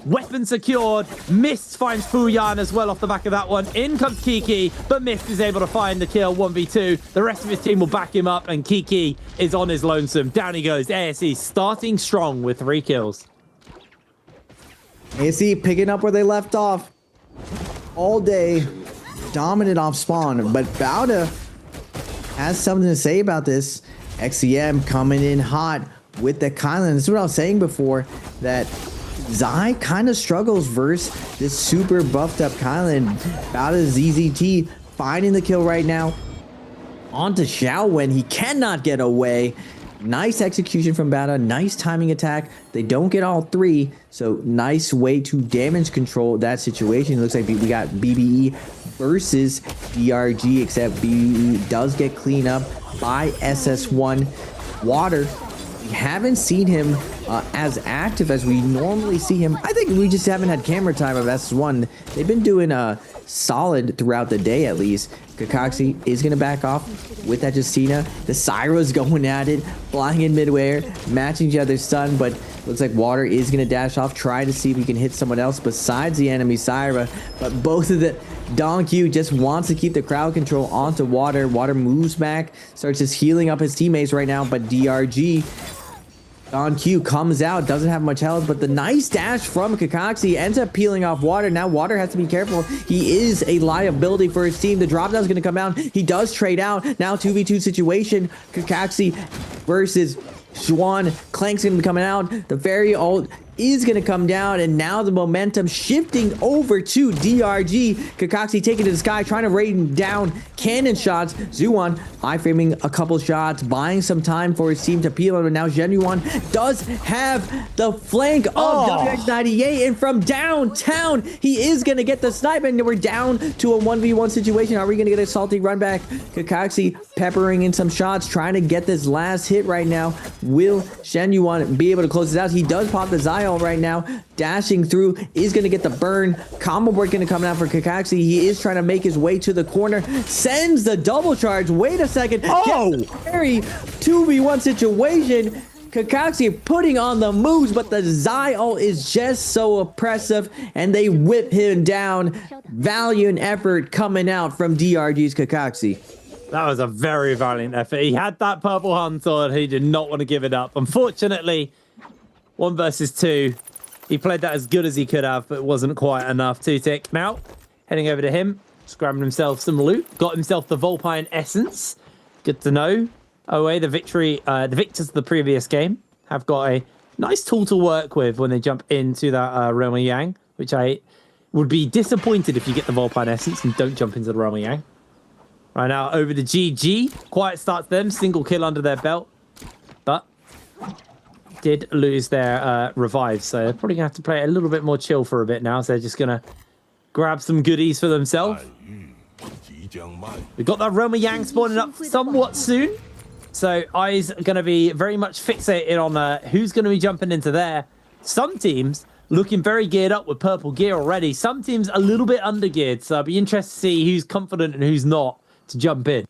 Weapon secured. Mist finds Fuyan as well off the back of that one. In comes Kiki, but Mist is able to find the kill. 1v2. The rest of his team will back him up, and Kiki is on his lonesome. Down he goes. ASE starting strong with 3 kills. ASE picking up where they left off all day, dominant off spawn, but Bauda has something to say about this. XCM coming in hot with the Kylan. This is what I was saying before, that Zai kind of struggles versus this super buffed up Kylan. Bauda ZZT finding the kill right now. On to Zhao Wen. He cannot get away. Nice execution from Bauda. Nice timing attack. They don't get all 3, so nice way to damage control that situation. It looks like we got BBE versus DRG, except BBE does get cleaned up by SS1. Water, we haven't seen him as active as we normally see him. I think we just haven't had camera time of SS1. They've been doing solid throughout the day, at least. Kakashi is going to back off with that Justina. The Syra's going at it, flying in midair, matching each other's stun, but looks like Water is going to dash off, try to see if he can hit someone else besides the enemy Syra. But both of the Don Q just wants to keep the crowd control onto Water. Water moves back, starts just healing up his teammates right now, but DRG, Don Q comes out, doesn't have much health, but the nice dash from Kakashi ends up peeling off Water. Now Water has to be careful. He is a liability for his team. The drop down is going to come out. He does trade out. Now 2v2 situation. Kakashi versus Xuan. Clank's going to be coming out. The fairy ult is going to come down, and now the momentum shifting over to DRG. Kakashi taking to the sky, trying to rain down cannon shots. Zuan iframing a couple shots, buying some time for his team to peel him, and now Genuine does have the flank of WX98, and from downtown, he is going to get the snipe, and we're down to a 1v1 situation. Are we going to get a salty run back? Kakashi peppering in some shots, trying to get this last hit right now. Will Genuine be able to close this out? He does pop the Zion right now, dashing through, is going to get the burn. Combo break going to come out for Kakashi. He is trying to make his way to the corner, sends the double charge. Wait a second. Very 2v1 situation. Kakashi putting on the moves, but the Zai ult is just so oppressive, and they whip him down. Valiant effort coming out from DRG's Kakashi. That was a very valiant effort. He had that purple hunt on. He did not want to give it up. Unfortunately, 1 versus 2. He played that as good as he could have, but it wasn't quite enough. 2-tick now. Heading over to him. Just grabbing himself some loot. Got himself the Volpine Essence. Good to know. OA, the victors of the previous game, have got a nice tool to work with when they jump into that Realm of Yang, which I would be disappointed if you get the Volpine Essence and don't jump into the Realm of Yang. Right now, over the GG. Quiet start to them. Single kill under their belt. But did lose their revive. So they're probably going to have to play a little bit more chill for a bit now. So they're just going to grab some goodies for themselves. We've got that Realm of Yang spawning up somewhat soon. So eyes are going to be very much fixated on who's going to be jumping into there. Some teams looking very geared up with purple gear already. Some teams a little bit under geared. So I'll be interested to see who's confident and who's not to jump in.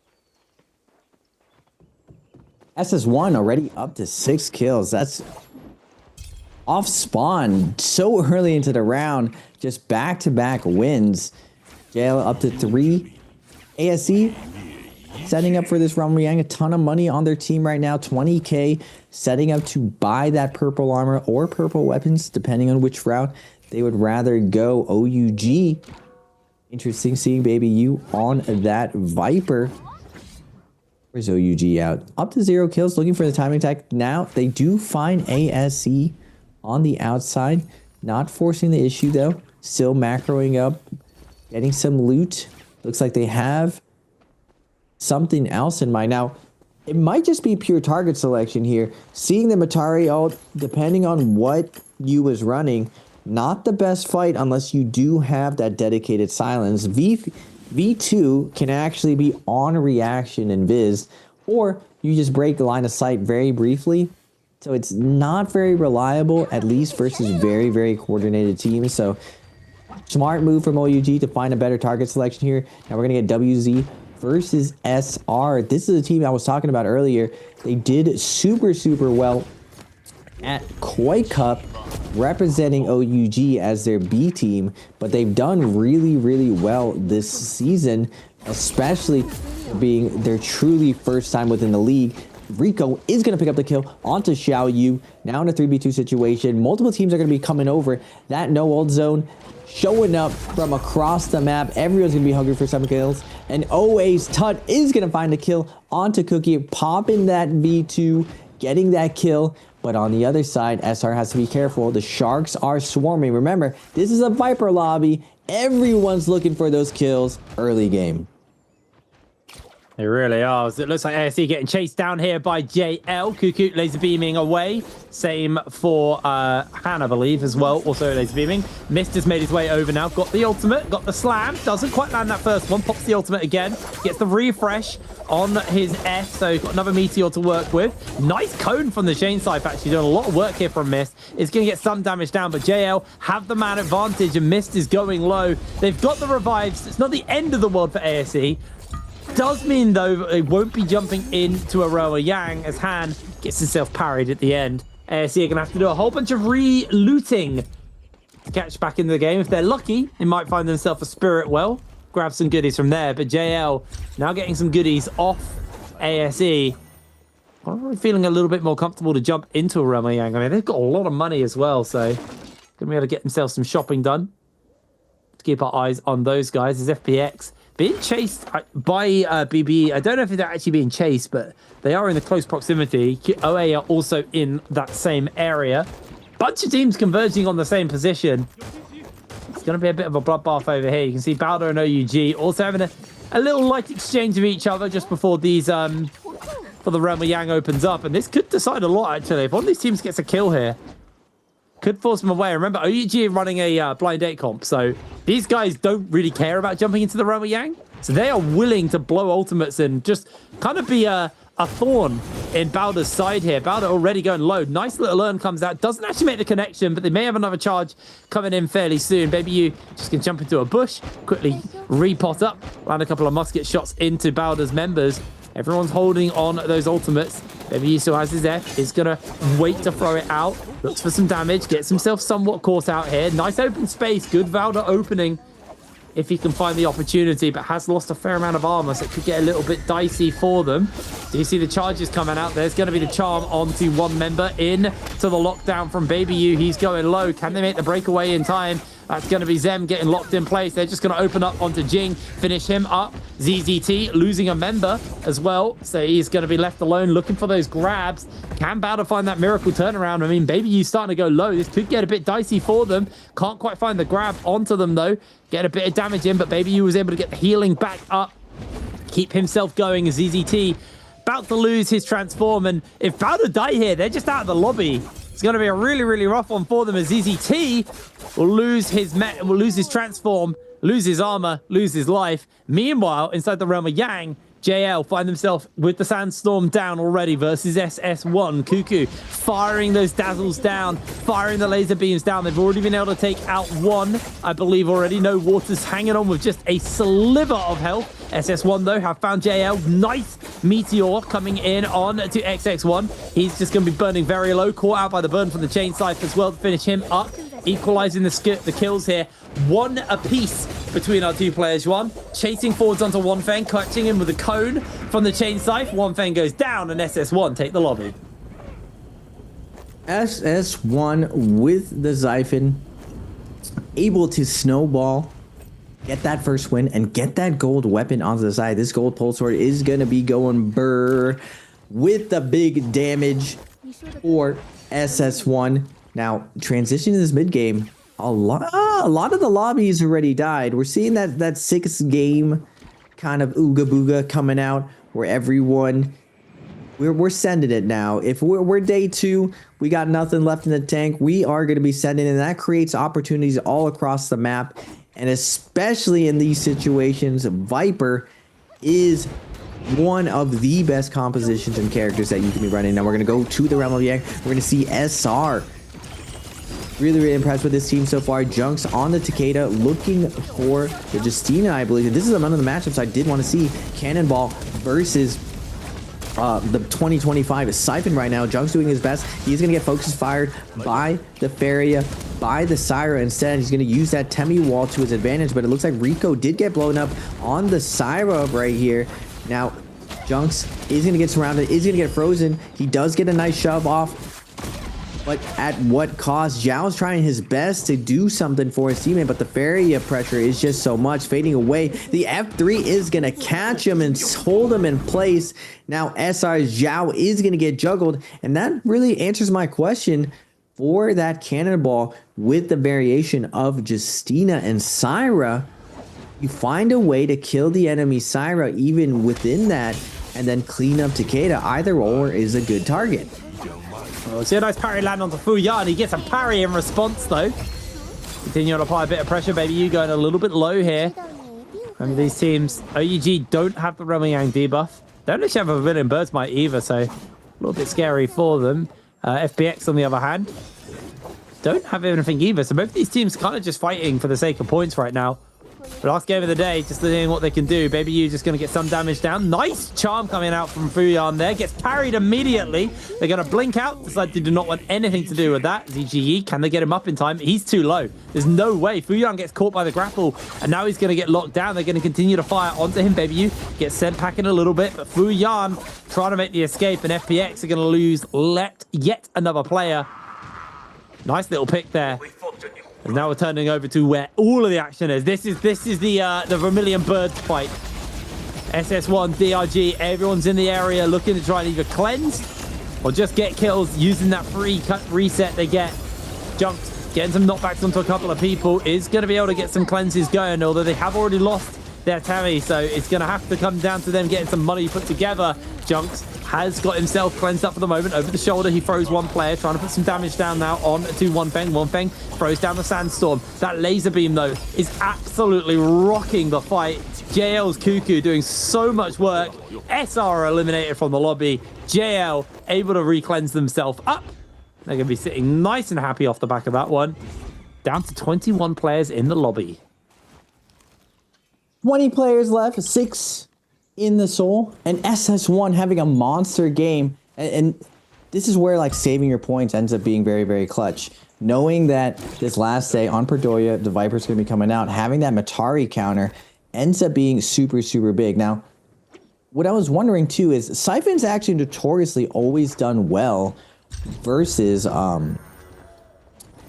SS1 already up to 6 kills. That's off spawn so early into the round. Just back-to-back wins. JL up to 3. ASE setting up for this Realm of Yang. A ton of money on their team right now. 20K setting up to buy that purple armor or purple weapons, depending on which route they would rather go. OUG. Interesting seeing Baby U on that Viper. Where's OUG out? Up to 0 kills, looking for the timing attack. Now, they do find ASE on the outside. Not forcing the issue, though. Still macroing up. Getting some loot. Looks like they have something else in mind. Now, it might just be pure target selection here. Seeing the Matari ult, depending on what you was running, not the best fight unless you do have that dedicated silence. V2 can actually be on reaction and Viz, or you just break the line of sight very briefly. So it's not very reliable, at least versus very, very coordinated teams. So smart move from OUG to find a better target selection here. Now we're going to get WZ versus SR. This is a team I was talking about earlier. They did super, super well at Koi Cup, representing OUG as their B team, but they've done really, really well this season, especially being their truly first time within the league. Rico is going to pick up the kill onto Xiao Yu. Now in a 3v2 situation, multiple teams are going to be coming over. That no ult zone showing up from across the map. Everyone's going to be hungry for some kills. And OA's Tut is going to find a kill onto Cookie, popping that V2, getting that kill. But on the other side, SR has to be careful. The Sharks are swarming. Remember, this is a Viper lobby. Everyone's looking for those kills early game. They really are. It looks like ASE getting chased down here by JL. Cuckoo laser beaming away. Same for Han, I believe, as well. Also laser beaming. Mist has made his way over now. Got the ultimate. Got the slam. Doesn't quite land that first one. Pops the ultimate again. Gets the refresh on his S. So he's got another meteor to work with. Nice cone from the Shane side. Actually doing a lot of work here from Mist. It's going to get some damage down. But JL have the man advantage. And Mist is going low. They've got the revives. It's not the end of the world for ASE. Does mean, though, it won't be jumping into a Realm of Yang as Han gets himself parried at the end. ASE are going to have to do a whole bunch of re-looting to catch back into the game. If they're lucky, they might find themselves a Spirit Well, grab some goodies from there. But JL now getting some goodies off ASE. Probably feeling a little bit more comfortable to jump into a Realm of Yang. I mean, they've got a lot of money as well, so going to be able to get themselves some shopping done. To keep our eyes on those guys is FPX. Being chased by BB. I don't know if they're actually being chased, but they are in the close proximity. OA are also in that same area. Bunch of teams converging on the same position. It's going to be a bit of a bloodbath over here. You can see Bowder and OUG also having a little light exchange of each other just before these for the Realm of Yang opens up. And this could decide a lot, actually. If one of these teams gets a kill here, could force them away. Remember, OUG are running a blind 8 comp, so these guys don't really care about jumping into the Realm of Yang. So they are willing to blow ultimates and just kind of be a thorn in Bowder's side here. Bowder already going low. Nice little earn comes out. Doesn't actually make the connection, but they may have another charge coming in fairly soon. Baby you just can jump into a bush, quickly repot up, land a couple of musket shots into Bowder's members. Everyone's holding on those ultimates. Baby U still has his F. Is going to wait to throw it out. Looks for some damage. Gets himself somewhat caught out here. Nice open space. Good Valda opening if he can find the opportunity, but has lost a fair amount of armor, so it could get a little bit dicey for them. Do you see the charges coming out? There's going to be the charm onto one member in to the lockdown from Baby U. He's going low. Can they make the breakaway in time? That's going to be Zem getting locked in place. They're just going to open up onto Jing, finish him up. ZZT losing a member as well, so he's going to be left alone looking for those grabs. Can Bow to find that miracle turnaround? I mean, Baby U's starting to go low. This could get a bit dicey for them. Can't quite find the grab onto them, though. Get a bit of damage in, but Baby U was able to get the healing back up. Keep himself going. ZZT about to lose his transform, and if Bow to die here, they're just out of the lobby. It's going to be a really, really rough one for them, as ZZT will lose his transform, lose his armor, lose his life. Meanwhile, inside the realm of Yang, JL find themselves with the Sandstorm down already versus SS1. Cuckoo firing those dazzles down, firing the laser beams down. They've already been able to take out one, I believe already. No Waters hanging on with just a sliver of health. SS1, though, have found JL. Nice Meteor coming in on to XX1. He's just going to be burning very low. Caught out by the burn from the Chain Scythe as well to finish him up. Equalizing the kills here. One apiece between our two players. One chasing forwards onto One Fang, catching him with a cone from the Chain Scythe. One Fang goes down, and SS1 take the lobby. SS1 with the Xiphon, able to snowball, get that first win, and get that gold weapon onto the side. This gold pole sword is going to be going burr with the big damage for SS1. Now, transition to this mid game. A lot of the lobbies already died. We're seeing that 6th game kind of ooga booga coming out where everyone we're sending it now. If we're day 2, we got nothing left in the tank. We are going to be sending it, and that creates opportunities all across the map, and especially in these situations, Viper is one of the best compositions and characters that you can be running. Now we're going to go to the realm of Yang. We're going to see SR. Really, really impressed with this team so far. Junks on the Takeda, looking for the Justina, I believe. This is one of the matchups I did want to see. Cannonball versus the 2025 Xiphon right now. Junks doing his best. He's going to get focus fired by the Feria, by the Syra instead. He's going to use that Temi wall to his advantage, but it looks like Rico did get blown up on the Syra right here. Now, Junks is going to get surrounded, is going to get frozen. He does get a nice shove off. But at what cost? Zhao's trying his best to do something for his teammate, but the Feria pressure is just so much, fading away. The F3 is going to catch him and hold him in place. Now SR's Zhao is going to get juggled, and that really answers my question for that cannonball with the variation of Justina and Syra. You find a way to kill the enemy Syra even within that, and then clean up Takeda. Either or is a good target. Well, see a nice parry land onto Fuyan. He gets a parry in response, though. Continuing to apply a bit of pressure. Baby U going a little bit low here. Remember, these teams, OUG don't have the Realm of Yang debuff. Don't actually have a Villain Bird's Might either, so a little bit scary for them. FPX, on the other hand, don't have anything either. So both these teams kind of just fighting for the sake of points right now. But last game of the day, just seeing what they can do. Baby U just going to get some damage down. Nice charm coming out from Fuyan there. Gets parried immediately. They're going to blink out. Decide they do not want anything to do with that. ZGE, can they get him up in time? He's too low. There's no way. Fuyan gets caught by the grapple, and now he's going to get locked down. They're going to continue to fire onto him. Baby U gets sent packing a little bit, but Fuyan trying to make the escape, and FPX are going to lose yet another player. Nice little pick there. And now we're turning over to where all of the action is. This is the Vermilion Birds fight. SS1, DRG, everyone's in the area looking to try and either cleanse or just get kills using that free cut reset they get. Junks getting some knockbacks onto a couple of people is going to be able to get some cleanses going, although they have already lost their Tammy, so it's going to have to come down to them getting some money put together. Junks has got himself cleansed up for the moment. Over the shoulder, he throws one player, trying to put some damage down now on to One Feng. One Feng throws down the Sandstorm. That laser beam, though, is absolutely rocking the fight. JL's Cuckoo doing so much work. SR eliminated from the lobby. JL able to re-cleanse themselves up. They're going to be sitting nice and happy off the back of that one. Down to 21 players in the lobby. 20 players left, 6 in the soul, and SS1 having a monster game. And this is where like saving your points ends up being very, very clutch. Knowing that this last day on Perdoya, the Viper's going to be coming out, having that Matari counter ends up being super, super big. Now, what I was wondering too is Siphon's actually notoriously always done well versus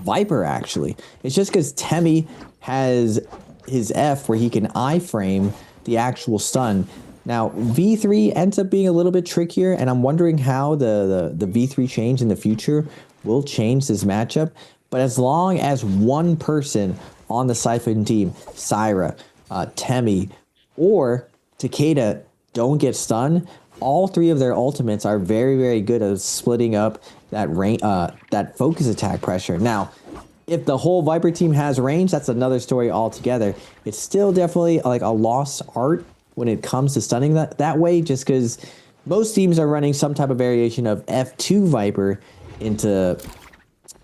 Viper actually. It's just because Temmie has his F where he can iframe the actual stun. Now, V3 ends up being a little bit trickier, and I'm wondering how the V3 change in the future will change this matchup. But as long as one person on the Siphon team, Syra, Temmie, or Takeda don't get stunned, all three of their ultimates are very, very good at splitting up that focus attack pressure. Now, if the whole Viper team has range, that's another story altogether. It's still definitely like a lost art when it comes to stunning that way, just because most teams are running some type of variation of F2 Viper into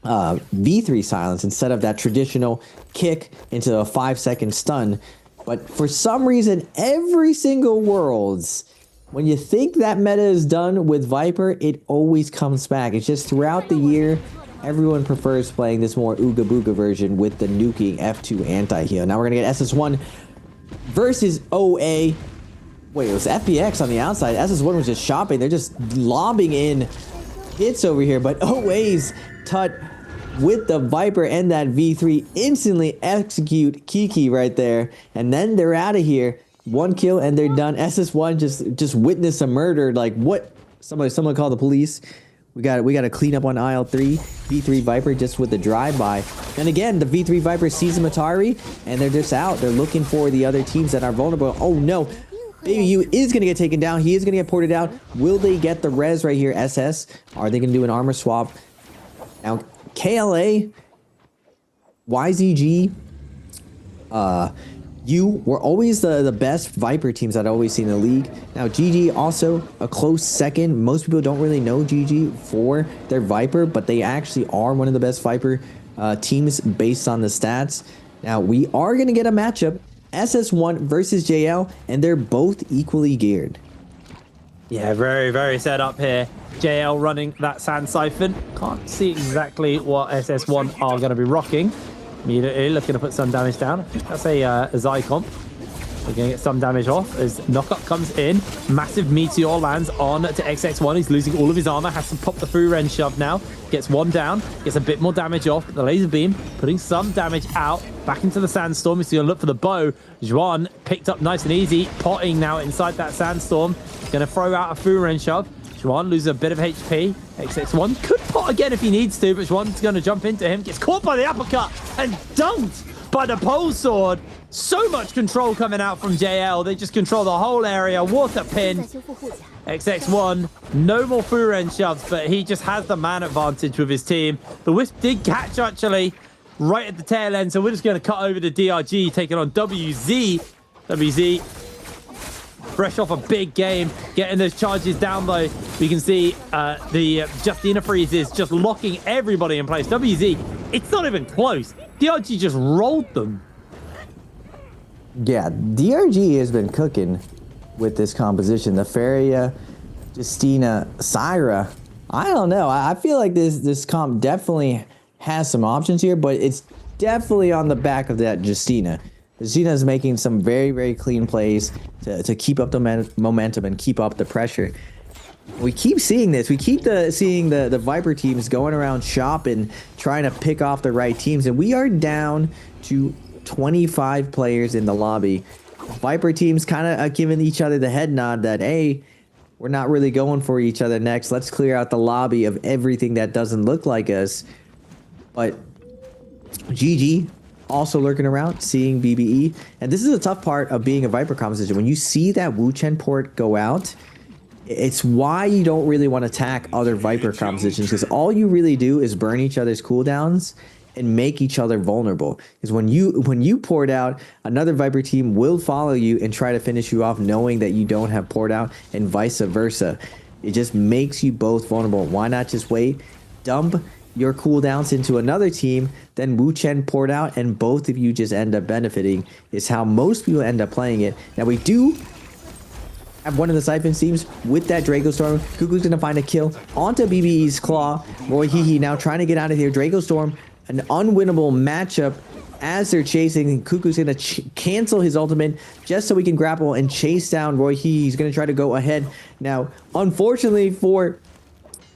V3 silence instead of that traditional kick into a 5-second stun. But for some reason, every single Worlds, when you think that meta is done with Viper, it always comes back. It's just throughout the year, everyone prefers playing this more Ooga Booga version with the nuking F2 anti-heal. Now we're going to get SS1 versus OA. Wait, it was FPX on the outside. SS1 was just shopping. They're just lobbing in hits over here. But OA's Tut with the Viper and that V3 instantly execute Kiki right there. And then they're out of here. One kill and they're done. SS1 just witnessed a murder. Like, what? Someone call the police. We got to clean up on aisle 3. V3 Viper just with the drive-by. And again, the V3 Viper sees Matari, and they're just out. They're looking for the other teams that are vulnerable. Oh, no. Baby U is going to get taken down. He is going to get ported out. Will they get the res right here, SS? Are they going to do an armor swap? Now, KLA, YZG, you were always the best Viper teams I'd always seen in the league. Now, GG also a close second. Most people don't really know GG for their Viper, but they actually are one of the best Viper teams based on the stats. Now, we are going to get a matchup, SS1 versus JL, and they're both equally geared. Yeah, very, very set up here. JL running that Sand Siphon. Can't see exactly what SS1 are going to be rocking. Immediately looking to put some damage down. I think that's a Zycom. We're going to get some damage off as Knockup comes in. Massive meteor lands on to XX1. He's losing all of his armor. Has to pop the through Ren shove now. Gets one down. Gets a bit more damage off. The laser beam putting some damage out. Back into the sandstorm. He's going to look for the bow. Juan picked up nice and easy. Potting now inside that sandstorm. Going to throw out a through Ren shove. Juan loses a bit of HP. XX1 could pot again if he needs to, but Juan's going to jump into him. Gets caught by the uppercut and dunked by the pole sword. So much control coming out from JL. They just control the whole area. Water pin. XX1, no more Furen shoves, but he just has the man advantage with his team. The Wisp did catch, actually, right at the tail end, so we're just going to cut over to DRG, taking on WZ. WZ, fresh off a big game, getting those charges down though. We can see the Justina freeze is just locking everybody in place. WZ, it's not even close. DRG just rolled them. Yeah, DRG has been cooking with this composition. The Feria, Justina, Syra. I don't know. I feel like this comp definitely has some options here, but it's definitely on the back of that Justina. Justina is making some very, very clean plays to keep up the momentum and keep up the pressure. We keep seeing this. We keep seeing the Viper teams going around shopping, trying to pick off the right teams, and we are down to 25 players in the lobby. Viper teams kind of giving each other the head nod that, hey, we're not really going for each other next. Let's clear out the lobby of everything that doesn't look like us. But GG also lurking around, seeing BBE. And this is a tough part of being a Viper composition. When you see that Wu Chen port go out, it's why you don't really want to attack other Viper compositions, because all you really do is burn each other's cooldowns and make each other vulnerable. Because when you port out, another Viper team will follow you and try to finish you off knowing that you don't have port out, and vice versa. It just makes you both vulnerable. Why not just wait, dump your cooldowns into another team, then Wu Chen port out, and both of you just end up benefiting, is how most people end up playing it. Now we do Have one of the Siphon Steams with that Draco Storm. Cuckoo's going to find a kill onto BBE's Claw. Roy Hehe now trying to get out of here. Draco Storm, an unwinnable matchup as they're chasing. And Cuckoo's going to cancel his ultimate just so he can grapple and chase down Roy Hehe. He's going to try to go ahead. Now, unfortunately for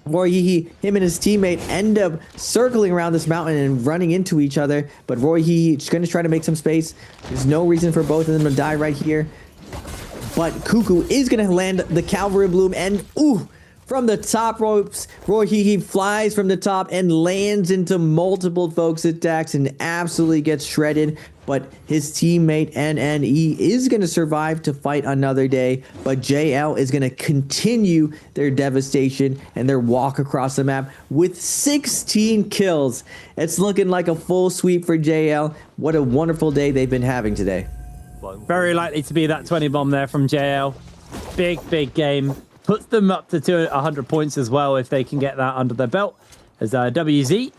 Roy Hehe, him and his teammate end up circling around this mountain and running into each other. But Roy Hehe is going to try to make some space. There's no reason for both of them to die right here. But Cuckoo is going to land the Cavalry Bloom, and ooh, from the top ropes, Roy Hehe flies from the top and lands into multiple folks' attacks and absolutely gets shredded. But his teammate NNE is going to survive to fight another day, but JL is going to continue their devastation and their walk across the map with 16 kills. It's looking like a full sweep for JL. What a wonderful day they've been having today. Very likely to be that 20 bomb there from JL. Big game. Puts them up to 100 points as well if they can get that under their belt. As WZ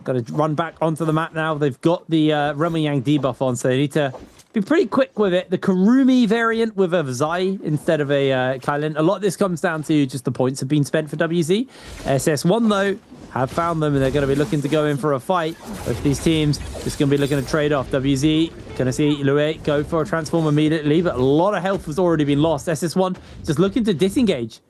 got to run back onto the map now. They've got the Yang debuff on, so they need to be pretty quick with it. The Karumi variant with a Zai instead of a Kylan. A lot of this comes down to just the points have been spent for WZ. SS1 though have found them, and they're going to be looking to go in for a fight. Both these teams just going to be looking to trade off. WZ going to see Louis go for a transform immediately, but a lot of health has already been lost. SS1 just looking to disengage.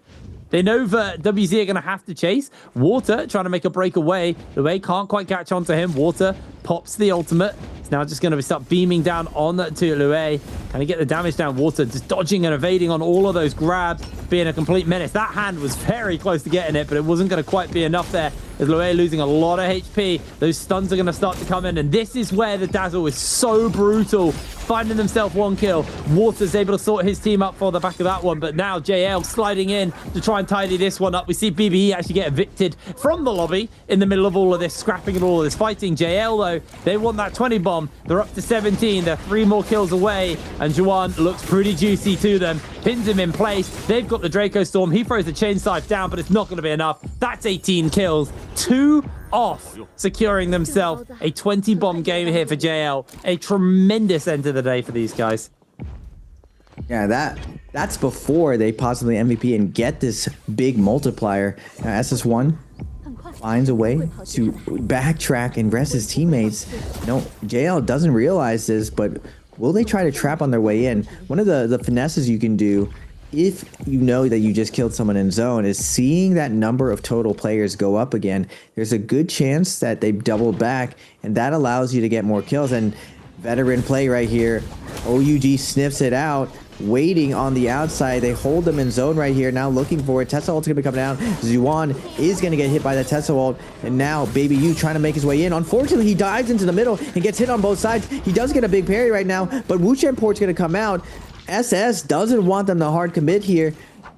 They know that WZ are going to have to chase. Water trying to make a breakaway. Louis can't quite catch on to him. Water pops the ultimate. It's now just going to start beaming down on to Louis. Can he get the damage down? Water just dodging and evading on all of those grabs, being a complete menace. That hand was very close to getting it, but it wasn't going to quite be enough there. As Louis losing a lot of HP, those stuns are going to start to come in, and this is where the Dazzle is so brutal. Finding themselves one kill. Water's able to sort his team up for the back of that one, but now JL sliding in to try and tidy this one up. We see BBE actually get evicted from the lobby in the middle of all of this scrapping and all of this fighting. JL, though, they want that 20 bomb. They're up to 17. They're 3 more kills away, and Juan looks pretty juicy to them. Pins him in place. They've got the Draco Storm. He throws the chain scythe down, but it's not going to be enough. That's 18 kills. 2 off, securing themselves a 20 bomb game here for JL. A tremendous end to the day for these guys. Yeah, that's before they possibly MVP and get this big multiplier. Now, SS1 finds a way to backtrack and rest his teammates. No, JL doesn't realize this, but will they try to trap on their way in? One of the finesses you can do if you know that you just killed someone in zone is seeing that number of total players go up again. There's a good chance that they double back, and that allows you to get more kills. And veteran play right here. OUG sniffs it out, waiting on the outside. They hold them in zone right here, now looking for it. Tesla ult's gonna be coming down. Zuan is gonna get hit by the Tesla ult, and now Baby U trying to make his way in. Unfortunately, he dives into the middle and gets hit on both sides. He does get a big parry right now, but Wuchen Port's gonna come out. SS doesn't want them to hard commit here.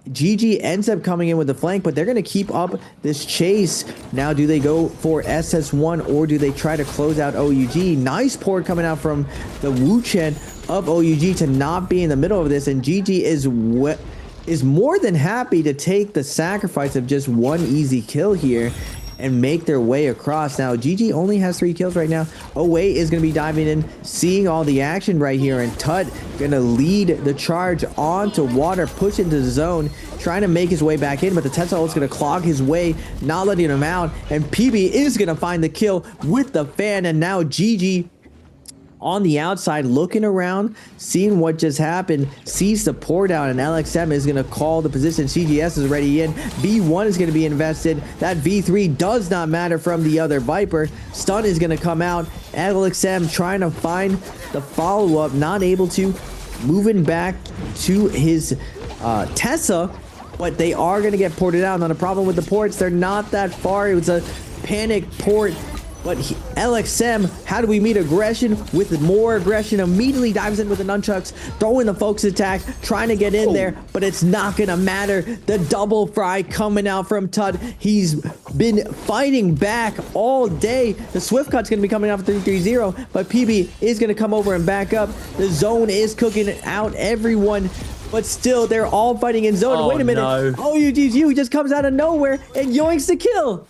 GG ends up coming in with the flank, but they're going to keep up this chase. Now, do they go for SS1 or do they try to close out OUG? Nice port coming out from the Wuchen of OUG to not be in the middle of this, and GG is more than happy to take the sacrifice of just one easy kill here and make their way across. Now, GG only has 3 kills right now. Owe is going to be diving in, seeing all the action right here, and Tut going to lead the charge onto water, push into the zone, trying to make his way back in, but the Tesla ult is going to clog his way, not letting him out, and PB is going to find the kill with the fan, and now GG on the outside, looking around, seeing what just happened, sees the pour down, and LXM is going to call the position. CGS is already in. V1 is going to be invested. That V3 does not matter from the other Viper. Stun is going to come out. LXM trying to find the follow-up, not able to. Moving back to his Tessa, but they are going to get ported out. Now, the problem with the ports, they're not that far. It was a panic port. But LXM, how do we meet aggression? With more aggression, immediately dives in with the nunchucks, throwing the focus attack, trying to get in there, but it's not going to matter. The double fry coming out from Tud. He's been fighting back all day. The Swift Cut's going to be coming out for 3-3-0, but PB is going to come over and back up. The zone is cooking out everyone, but still, they're all fighting in zone. Wait a minute. No. OUG's just comes out of nowhere and yoinks the kill.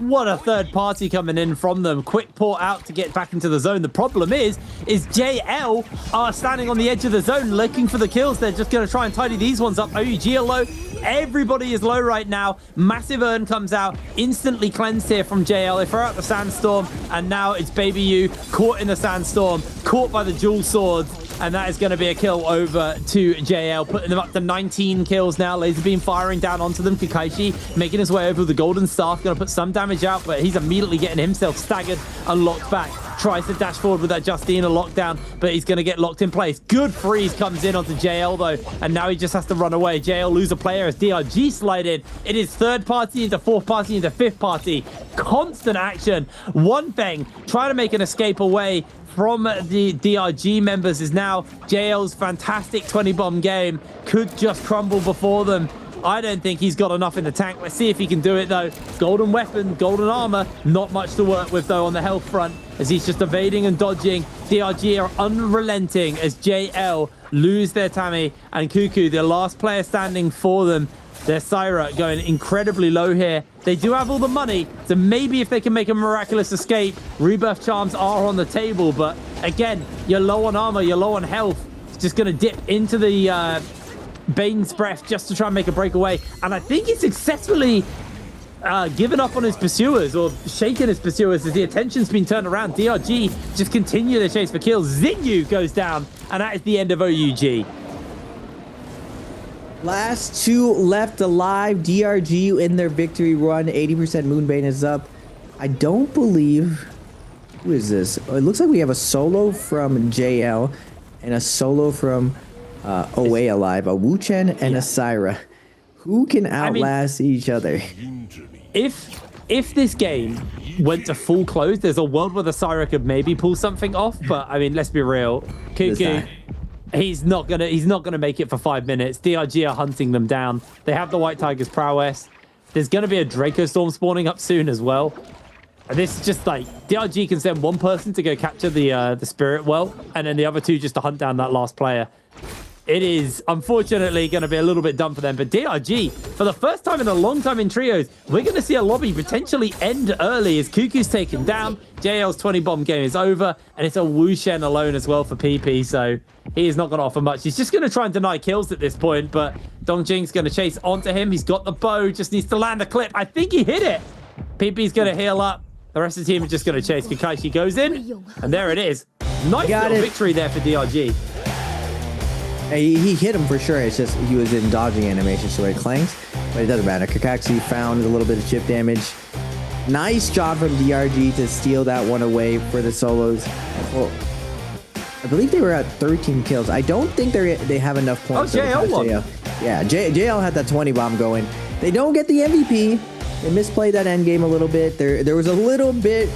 What a third party coming in from them. Quick port out to get back into the zone. The problem is JL are standing on the edge of the zone looking for the kills. They're just going to try and tidy these ones up. OUG are low. Everybody is low right now. Massive urn comes out. Instantly cleansed here from JL. They throw out the sandstorm. And now it's Baby U caught in the sandstorm. Caught by the dual swords. And that is going to be a kill over to JL, putting them up to 19 kills now. Laser beam firing down onto them. Kakaishi making his way over with the golden staff. Going to put some damage out, but he's immediately getting himself staggered and locked back. Tries to dash forward with that Justina lockdown, but he's going to get locked in place. Good freeze comes in onto JL, though, and now he just has to run away. JL lose a player as DRG slide in. It is third party into fourth party into fifth party. Constant action. One thing, trying to make an escape away from the DRG members is now JL's fantastic 20-bomb game could just crumble before them. I don't think he's got enough in the tank. Let's see if he can do it, though. Golden weapon, golden armor. Not much to work with, though, on the health front, as he's just evading and dodging. DRG are unrelenting as JL lose their Tammy and Cuckoo, the last player standing for them. Their Syra going incredibly low here. They do have all the money, so maybe if they can make a miraculous escape, rebirth charms are on the table. But again, you're low on armor, you're low on health. It's just going to dip into the Bane's breath just to try and make a breakaway. And I think he's successfully given up on his pursuers, or shaken his pursuers, as the attention's been turned around. DRG just continue their chase for kills. Zinyu goes down, and that is the end of OUG. Last two left alive. DRG in their victory run. 80% Moonbane is up. I don't believe... Who is this? Oh, it looks like we have a solo from JL and a solo from OA Alive. A Wu Chen and a Syra. Who can outlast each other? If this game went to full close, there's a world where the Syra could maybe pull something off. But, I mean, let's be real. Cuckoo... He's not gonna make it for 5 minutes. DRG are hunting them down. They have the White Tiger's prowess. There's gonna be a Draco Storm spawning up soon as well. And this is just like DRG can send one person to go capture the Spirit Well, and then the other two just to hunt down that last player. It is unfortunately going to be a little bit done for them, but DRG, for the first time in a long time in trios, we're going to see a lobby potentially end early as Cuckoo's taken down. JL's 20-bomb game is over, and it's a Wu Shen alone as well for PP, so he is not going to offer much. He's just going to try and deny kills at this point, but Dongjing's going to chase onto him. He's got the bow, just needs to land a clip. I think he hit it. PP's going to heal up. The rest of the team is just going to chase. Kakaishi goes in, and there it is. Nice little victory there for DRG. He hit him for sure. It's just he was in dodging animation, so it clanks. But it doesn't matter. Kakaxi found a little bit of chip damage. Nice job from DRG to steal that one away for the solos. Well, I believe they were at 13 kills. I don't think they have enough points. Oh, JL won. Yeah, JL had that 20 bomb going. They don't get the MVP. They misplayed that end game a little bit. There was a little bit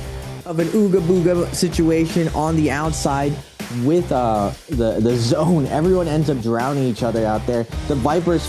of an ooga booga situation on the outside with the zone. Everyone ends up drowning each other out there. The Vipers